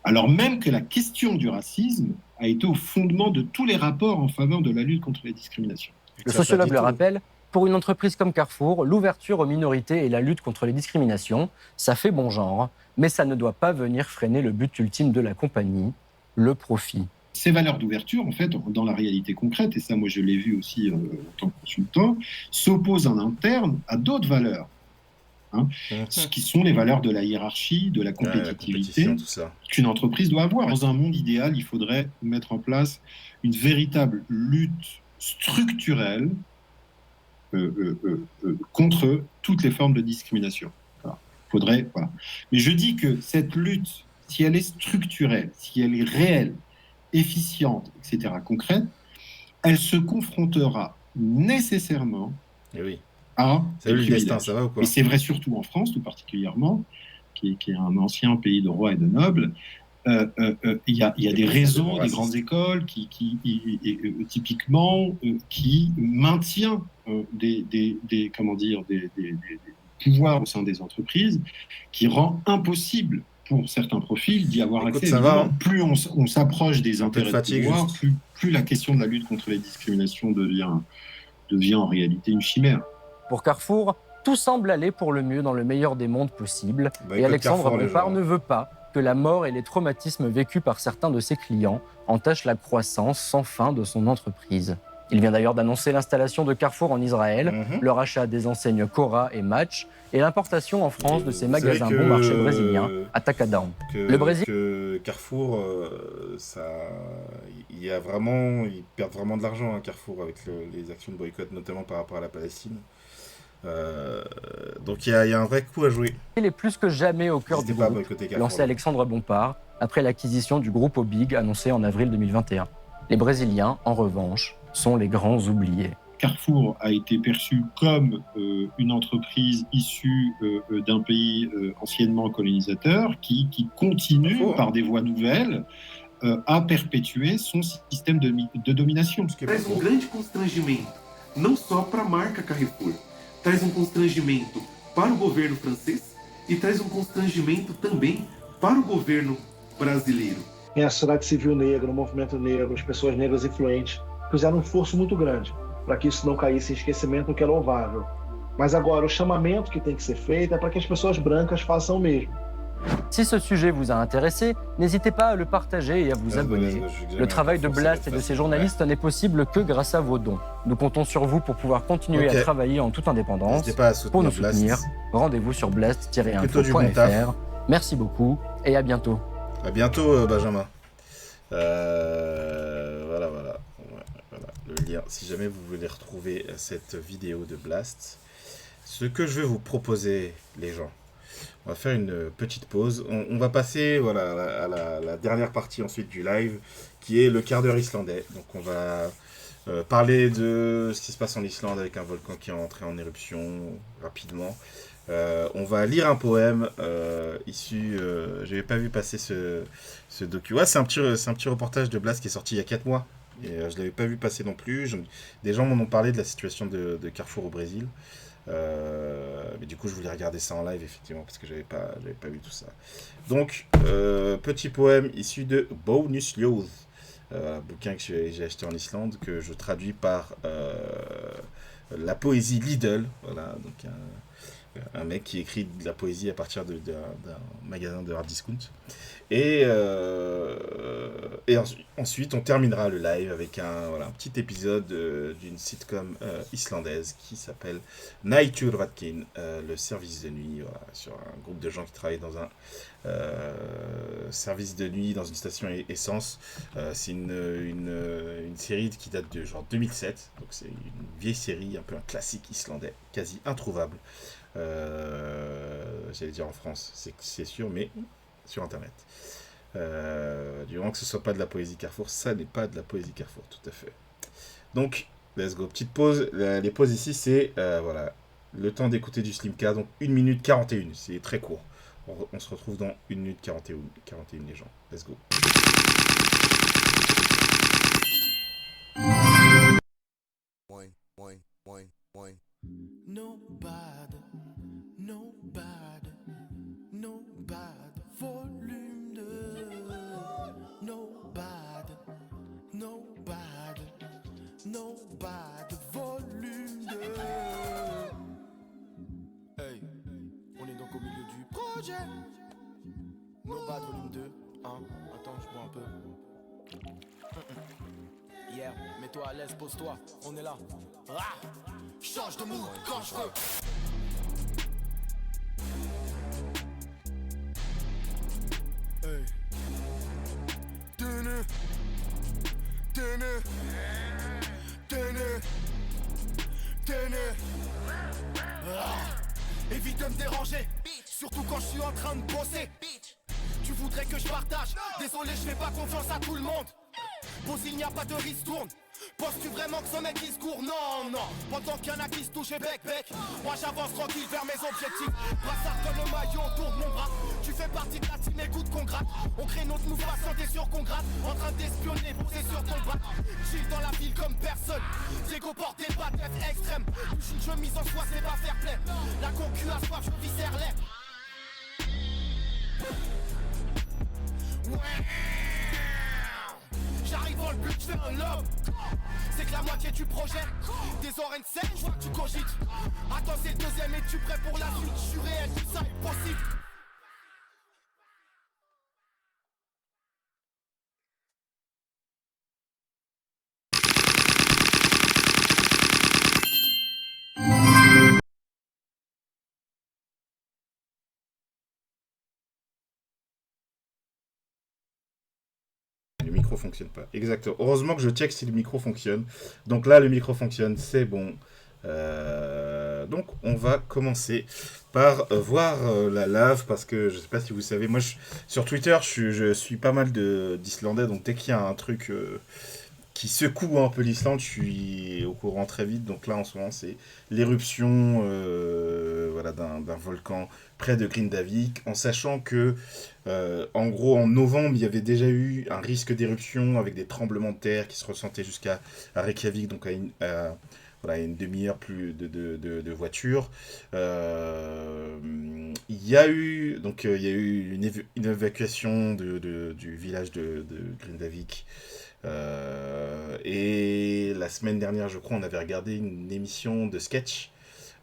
Alors même que la question du racisme a été au fondement de tous les rapports en faveur de la lutte contre les discriminations. Le sociologue le rappelle, pour une entreprise comme Carrefour, l'ouverture aux minorités et la lutte contre les discriminations, ça fait bon genre, mais ça ne doit pas venir freiner le but ultime de la compagnie, le profit. Ces valeurs d'ouverture, en fait, dans la réalité concrète, et ça, moi, je l'ai vu aussi en tant que consultant, s'opposent en interne à d'autres valeurs, ce qui sont les valeurs de la hiérarchie, de la compétitivité, qu'une entreprise doit avoir. Dans un monde idéal, il faudrait mettre en place une véritable lutte structurelle contre toutes les formes de discrimination. Voilà. Mais je dis que cette lutte, si elle est structurelle, si elle est réelle, efficiente, etc., concrète, elle se confrontera nécessairement à... Salut le destin, ça va ou quoi ? Et c'est vrai surtout en France, tout particulièrement, qui est un ancien pays de rois et de nobles. Il y a des réseaux, des grandes écoles qui typiquement qui maintient des pouvoirs au sein des entreprises, qui rend impossible pour certains profils d'y avoir accès. Plus on s'approche des intérêts de pouvoir, plus la question de la lutte contre les discriminations devient en réalité une chimère. Pour Carrefour, tout semble aller pour le mieux dans le meilleur des mondes possibles, et Alexandre Bompard ne veut pas que la mort et les traumatismes vécus par certains de ses clients entachent la croissance sans fin de son entreprise. Il vient d'ailleurs d'annoncer l'installation de Carrefour en Israël, le rachat des enseignes Cora et Match et l'importation en France de ses magasins bon marché brésiliens à Atacadão. Le Brésil... Carrefour, ils perdent vraiment de l'argent, Carrefour, avec les actions de boycott, notamment par rapport à la Palestine. Donc il y a un vrai coup à jouer. Il est plus que jamais au cœur du groupe, lancé Alexandre Bompard après l'acquisition du groupe Obig annoncée en avril 2021. Les Brésiliens, en revanche, sont les grands oubliés. Carrefour a été perçu comme une entreprise issue d'un pays anciennement colonisateur qui continue, par des voies nouvelles, à perpétuer son système de domination. Traz grande constrangimento, não só para a marca Carrefour, traz constrangimento para o governo francês e traz constrangimento também para o governo brasileiro. A sociedade civil negra, o movimento negro, as pessoas negras influentes fizeram um esforço muito grande para que isso não caísse em esquecimento, o que é louvável. Mas agora, o chamamento que tem que ser feito é para que as pessoas brancas façam o mesmo. Si ce sujet vous a intéressé, n'hésitez pas à le partager et à vous abonner. Le travail de Blast et de ses journalistes n'est possible que grâce à vos dons. Nous comptons sur vous pour pouvoir continuer à travailler en toute indépendance. Pour nous soutenir, rendez-vous sur blast-info.fr. Merci beaucoup et à bientôt. À bientôt, Benjamin. Voilà. Le lien, si jamais vous voulez retrouver cette vidéo de Blast. Ce que je vais vous proposer, les gens, on va faire une petite pause. On va passer à la dernière partie ensuite du live, qui est le quart d'heure islandais. Donc on va parler de ce qui se passe en Islande avec un volcan qui est entré en éruption rapidement. On va lire un poème issu... j'avais pas vu passer ce docu. Ouais, c'est un petit reportage de Blast qui est sorti il y a 4 mois. Et je l'avais pas vu passer non plus. Des gens m'en ont parlé de la situation de Carrefour au Brésil. Mais du coup, je voulais regarder ça en live, effectivement, parce que j'avais pas vu tout ça. Donc, petit poème issu de Bonus Ljóð, bouquin que j'ai acheté en Islande, que je traduis par la poésie Lidl. Voilà, donc un mec qui écrit de la poésie à partir d'un magasin de hard discount. Et ensuite, on terminera le live avec un petit épisode d'une sitcom islandaise qui s'appelle Næturvaktin, le service de nuit, sur un groupe de gens qui travaillent dans un service de nuit dans une station essence. C'est une série qui date de genre 2007, donc c'est une vieille série, un peu un classique islandais, quasi introuvable. J'allais dire en France, c'est sûr, mais sur internet. Du moment que ce soit pas de la poésie Carrefour, ça n'est pas de la poésie Carrefour, tout à fait. Donc, let's go. Petite pause. Les pauses ici, c'est le temps d'écouter du Slimka, donc 1 minute 41. C'est très court. On se retrouve dans 1 minute 41 les gens. Let's go. Volume 2. Nobody, volume 2. Hey, on est donc au milieu du projet. Nobody, volume 2. Hein, attends, je bois un peu. Yeah, mets-toi à l'aise, pose-toi, on est là. Ah, change de mood quand je veux. Hey. Évite de me déranger, surtout quand je suis en train de bosser. Tu voudrais que je partage, désolé je fais pas confiance à tout le monde. Pose, il n'y a pas de ristourne. Penses-tu vraiment que ce mec il se court? Non, non. Pendant qu'il y en a qui se touchent et bec. Moi j'avance tranquille vers mes objectifs. Brassard dans le maillot autour de mon bras. Tu fais partie de la team, écoute qu'on gratte. On crée notre mouvement, t'es sûr qu'on gratte. En train d'espionner, c'est sur ton bras. Chill dans la ville comme personne. Diego porté pas de tête extrême. Touche une chemise en soie, c'est pas fair play. La concu a soif, je viscère l'air. Ouais. J'arrive dans le but, je fais un lob. C'est que la moitié du projet. Des oreilles saines, je vois que tu cogites. Attends, c'est le deuxième, es-tu prêt pour la suite? Je suis réel, tout ça est possible. Le micro fonctionne pas. Exactement. Heureusement que je check si le micro fonctionne. Donc là, le micro fonctionne, c'est bon. Donc on va commencer par voir la lave, parce que je sais pas si vous savez, moi sur Twitter je suis pas mal d'Islandais, donc dès qu'il y a un truc qui secoue un peu l'Islande, je suis au courant très vite. Donc là en ce moment c'est l'éruption d'un volcan près de Grindavik, en sachant que en gros en novembre il y avait déjà eu un risque d'éruption avec des tremblements de terre qui se ressentaient jusqu'à Reykjavik, donc à une demi-heure plus de voiture. Il y a eu une évacuation du village de Grindavik. Et la semaine dernière, je crois, on avait regardé une émission de sketch,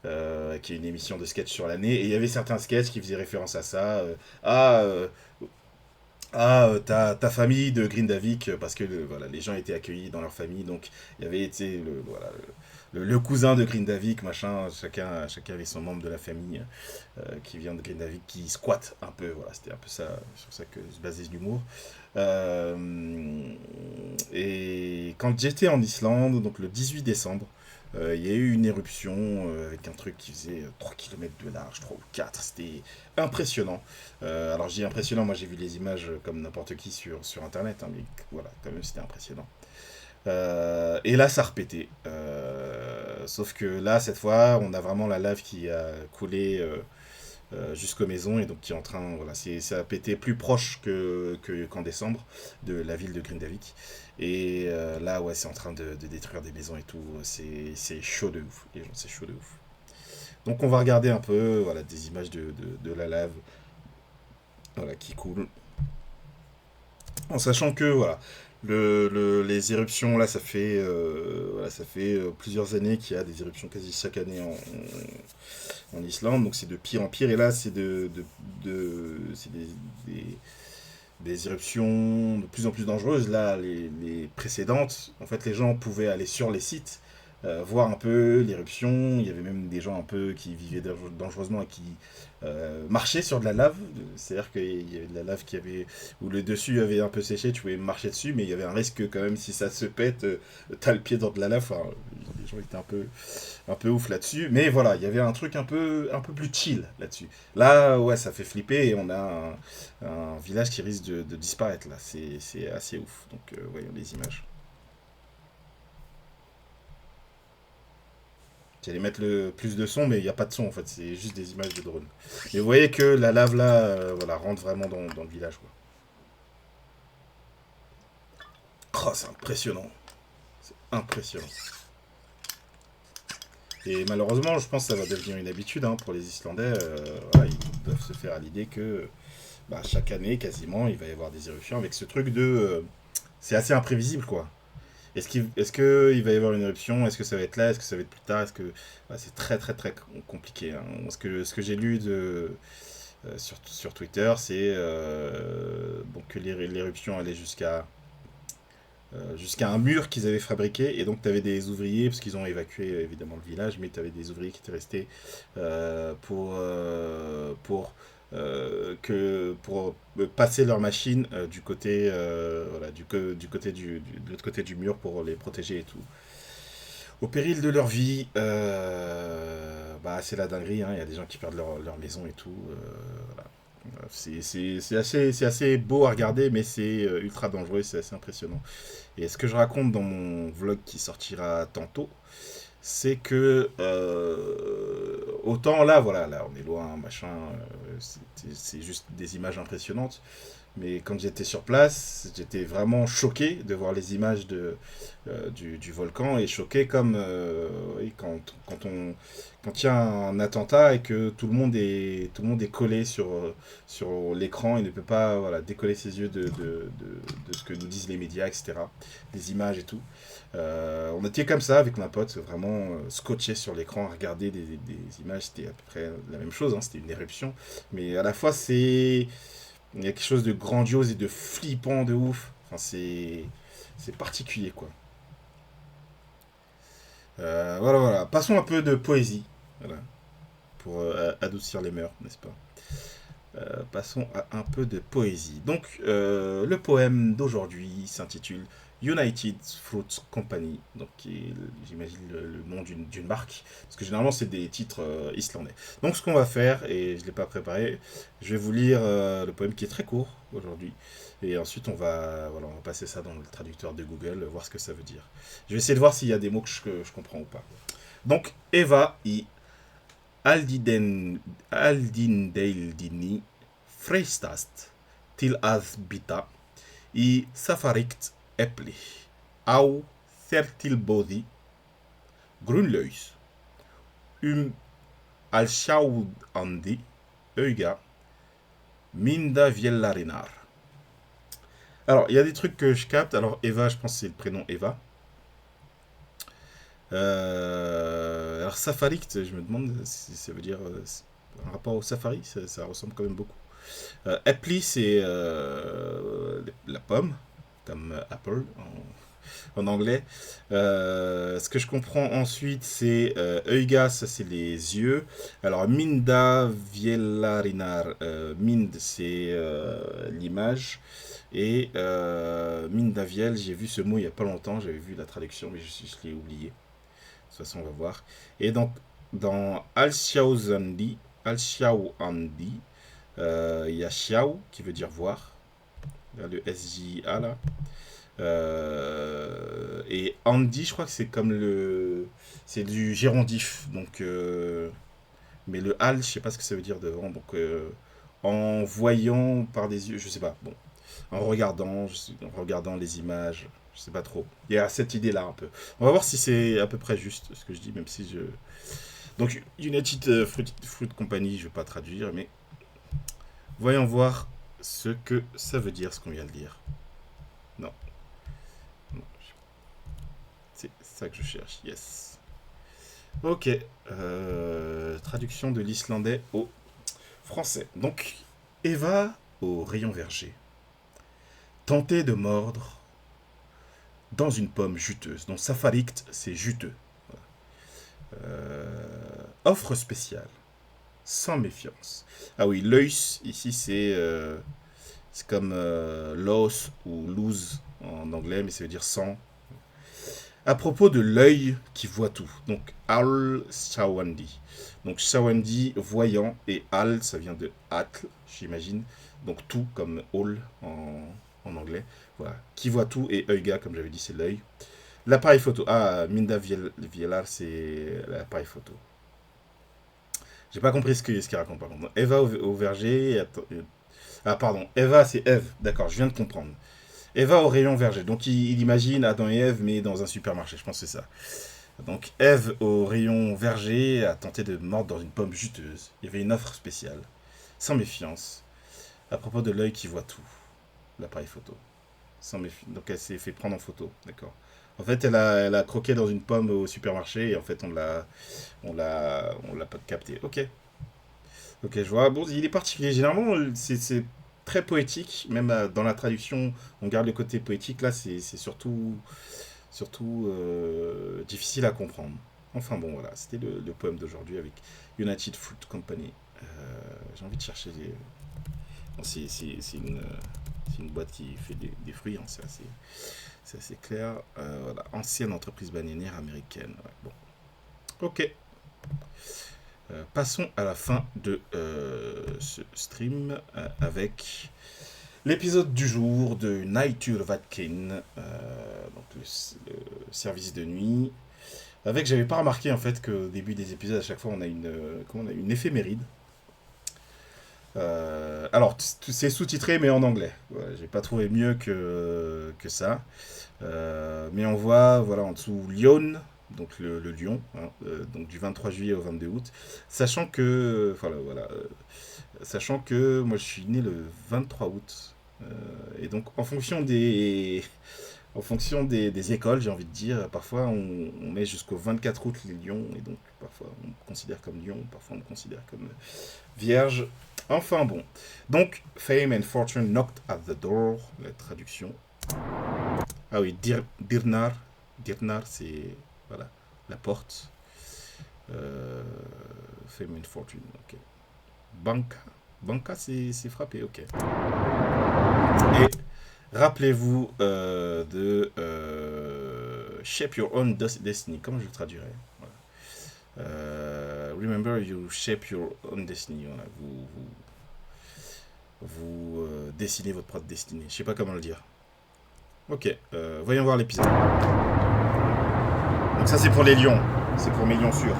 qui est une émission de sketch sur l'année, et il y avait certains sketchs qui faisaient référence à ça. Ta famille de Grindavik, parce que les gens étaient accueillis dans leur famille, donc il y avait le cousin de Grindavik, machin, chacun avait son membre de la famille qui vient de Grindavik, qui squatte un peu, voilà, c'était un peu ça, sur ça que se basait l'humour. Et quand j'étais en Islande, donc le 18 décembre, il y a eu une éruption avec un truc qui faisait 3 km de large, 3 ou 4, c'était impressionnant. Alors je dis impressionnant, moi j'ai vu les images comme n'importe qui sur internet, hein, mais voilà, quand même c'était impressionnant. Et là ça a repété, sauf que là cette fois on a vraiment la lave qui a coulé jusqu'aux maisons et donc qui est en train, voilà, ça a pété plus proche qu'en décembre de la ville de Grindavik. Et là ouais c'est en train de détruire des maisons et tout, c'est chaud de ouf, les gens, c'est chaud de ouf. Donc on va regarder un peu, voilà, des images de la lave, voilà, qui coule, en sachant que voilà, les éruptions là ça fait plusieurs années qu'il y a des éruptions quasi chaque année en Islande, donc c'est de pire en pire, et là c'est des éruptions de plus en plus dangereuses. Là les précédentes, en fait les gens pouvaient aller sur les sites, voir un peu l'éruption. Il y avait même des gens un peu qui vivaient dangereusement et qui marchaient sur de la lave. C'est-à-dire qu'il y avait de la lave où le dessus avait un peu séché, tu pouvais marcher dessus, mais il y avait un risque que quand même si ça se pète, t'as le pied dans de la lave. Enfin, les gens étaient un peu ouf là-dessus. Mais voilà, il y avait un truc un peu plus chill là-dessus. Là, ouais, ça fait flipper et on a un village qui risque de disparaître là. C'est assez ouf. Donc voyons les images. J'allais mettre le plus de son, mais il n'y a pas de son en fait, c'est juste des images de drone. Mais vous voyez que la lave là, voilà, rentre vraiment dans le village, quoi. Oh, c'est impressionnant. C'est impressionnant. Et malheureusement, je pense que ça va devenir une habitude hein, pour les Islandais. Voilà, ils doivent se faire à l'idée que chaque année, quasiment, il va y avoir des éruptions avec ce truc de... c'est assez imprévisible, quoi. Est-ce qu'il va y avoir une éruption? Est-ce que ça va être là? Est-ce que ça va être plus tard? C'est très très très compliqué. Hein. Ce que j'ai lu sur Twitter, c'est que l'éruption allait jusqu'à un mur qu'ils avaient fabriqué, et donc tu avais des ouvriers, parce qu'ils ont évacué évidemment le village, mais tu avais des ouvriers qui étaient restés pour passer leur machine du côté de l'autre côté du mur pour les protéger et tout. Au péril de leur vie, c'est la dinguerie, hein, il y a des gens qui perdent leur maison et tout. Voilà. C'est assez beau à regarder, mais c'est ultra dangereux, c'est assez impressionnant. Et ce que je raconte dans mon vlog qui sortira tantôt, c'est que autant là, voilà, là on est loin, machin, c'est juste des images impressionnantes. Mais quand j'étais sur place, j'étais vraiment choqué de voir les images du volcan, et choqué comme quand il y a un attentat et que tout le monde est collé sur l'écran et ne peut pas décoller ses yeux de ce que nous disent les médias, etc. Des images et tout. On était comme ça avec ma pote, vraiment scotché sur l'écran à regarder des images. C'était à peu près la même chose, hein, c'était une éruption. Mais à la fois, il y a quelque chose de grandiose et de flippant de ouf. Enfin, c'est particulier, quoi. Voilà. Passons un peu de poésie. Voilà. Pour adoucir les mœurs, n'est-ce pas? Passons à un peu de poésie. Donc, le poème d'aujourd'hui s'intitule United Fruit Company, donc qui est, j'imagine, le nom d'une marque, parce que généralement c'est des titres islandais. Donc ce qu'on va faire, et je ne l'ai pas préparé, je vais vous lire le poème qui est très court aujourd'hui, et ensuite on va passer ça dans le traducteur de Google, voir ce que ça veut dire. Je vais essayer de voir s'il y a des mots que je comprends ou pas. Donc, Eva i Aldindeildini freistast til að bita i safarikt epli á þertilboði grunlaus alsjáandi auga myndavélarinnar. Alors, il y a des trucs que je capte. Alors, Eva, je pense que c'est le prénom Eva. Alors, Safarikt, je me demande si ça veut dire un rapport au safari, ça ressemble quand même beaucoup. Epli, c'est la pomme, comme Apple en anglais. Ce que je comprends ensuite, c'est Öiga, ça c'est les yeux. Alors Minda Vielarinar, Mind c'est l'image. Et Minda Viel, j'ai vu ce mot il n'y a pas longtemps, j'avais vu la traduction, mais je l'ai oublié. De toute façon, on va voir. Et donc, dans Al-Xiaoandi, il y a Xiao qui veut dire voir. Là, le SJA là. Et Andi, je crois que c'est comme le. C'est du gérondif. Donc. Mais le Al, je sais pas ce que ça veut dire devant. Donc. En voyant par des yeux, je sais pas. Bon. En regardant les images, je sais pas trop. Il y a cette idée là un peu. On va voir si c'est à peu près juste ce que je dis, même si je. Donc United Fruit Company, je vais pas traduire, mais voyons voir ce que ça veut dire, ce qu'on vient de dire. Non. C'est ça que je cherche, yes. Ok. Traduction de l'islandais au français. Donc, Eva au rayon verger. Tenter de mordre dans une pomme juteuse. Donc, Safarikt, c'est juteux. Offre spéciale. Sans méfiance. Ah oui, l'œil, ici, c'est comme loss ou lose en anglais, mais ça veut dire sans. À propos de l'œil qui voit tout. Donc, Al-Shawandi. Donc, Shawandi, voyant, et Al, ça vient de Atl, j'imagine. Donc, tout, comme all en anglais. Voilà. Qui voit tout, et Öiga, comme j'avais dit, c'est l'œil. L'appareil photo. Ah, Minda Vielar, c'est l'appareil photo. J'ai pas compris ce qu'il raconte, par contre. Eva au verger. Ah, pardon. Eva, c'est Ève. D'accord, je viens de comprendre. Eva au rayon verger. Donc, il imagine Adam et Ève, mais dans un supermarché. Je pense que c'est ça. Donc, Ève au rayon verger a tenté de mordre dans une pomme juteuse. Il y avait une offre spéciale. Sans méfiance. À propos de l'œil qui voit tout. L'appareil photo. Sans méfiance. Donc, elle s'est fait prendre en photo. D'accord. En fait, elle a croqué dans une pomme au supermarché et en fait, on l'a pas capté. Ok. Ok, je vois. Bon, il est particulier. Généralement, c'est très poétique. Même dans la traduction, on garde le côté poétique. Là, c'est surtout difficile à comprendre. Enfin bon, voilà. C'était le poème d'aujourd'hui avec United Fruit Company. J'ai envie de chercher des... Bon, c'est une boîte qui fait des fruits. Hein, c'est assez clair. Voilà. Ancienne entreprise bananière américaine. Ouais, bon. Ok. Passons à la fin de ce stream avec l'épisode du jour de Näturvätken, donc le service de nuit. J'avais pas remarqué en fait qu'au début des épisodes, à chaque fois, on a une éphéméride. Alors, c'est sous-titré, mais en anglais. Ouais, j'ai pas trouvé mieux que ça. Mais on voit, voilà, en dessous, Lyon, donc le lion, hein, donc du 23 juillet au 22 août. Sachant que, sachant que moi, je suis né le 23 août. Et donc, en fonction des écoles, j'ai envie de dire, parfois, on met jusqu'au 24 août les lions. Et donc, parfois, on me considère comme lion, parfois, on me considère comme vierge. Enfin bon. Donc, Fame and Fortune knocked at the door, la traduction. Ah oui, Dirnar, c'est, voilà, la porte. Fame and Fortune, ok. Banca, c'est frappé, ok. Et rappelez-vous de Shape Your Own Destiny, comment je le traduirais? Voilà. Remember, you shape your own destiny. Voilà. Vous dessinez votre propre destinée. Je sais pas comment le dire. Ok, voyons voir l'épisode. Donc ça c'est pour les lions. C'est pour mes lions sûrs.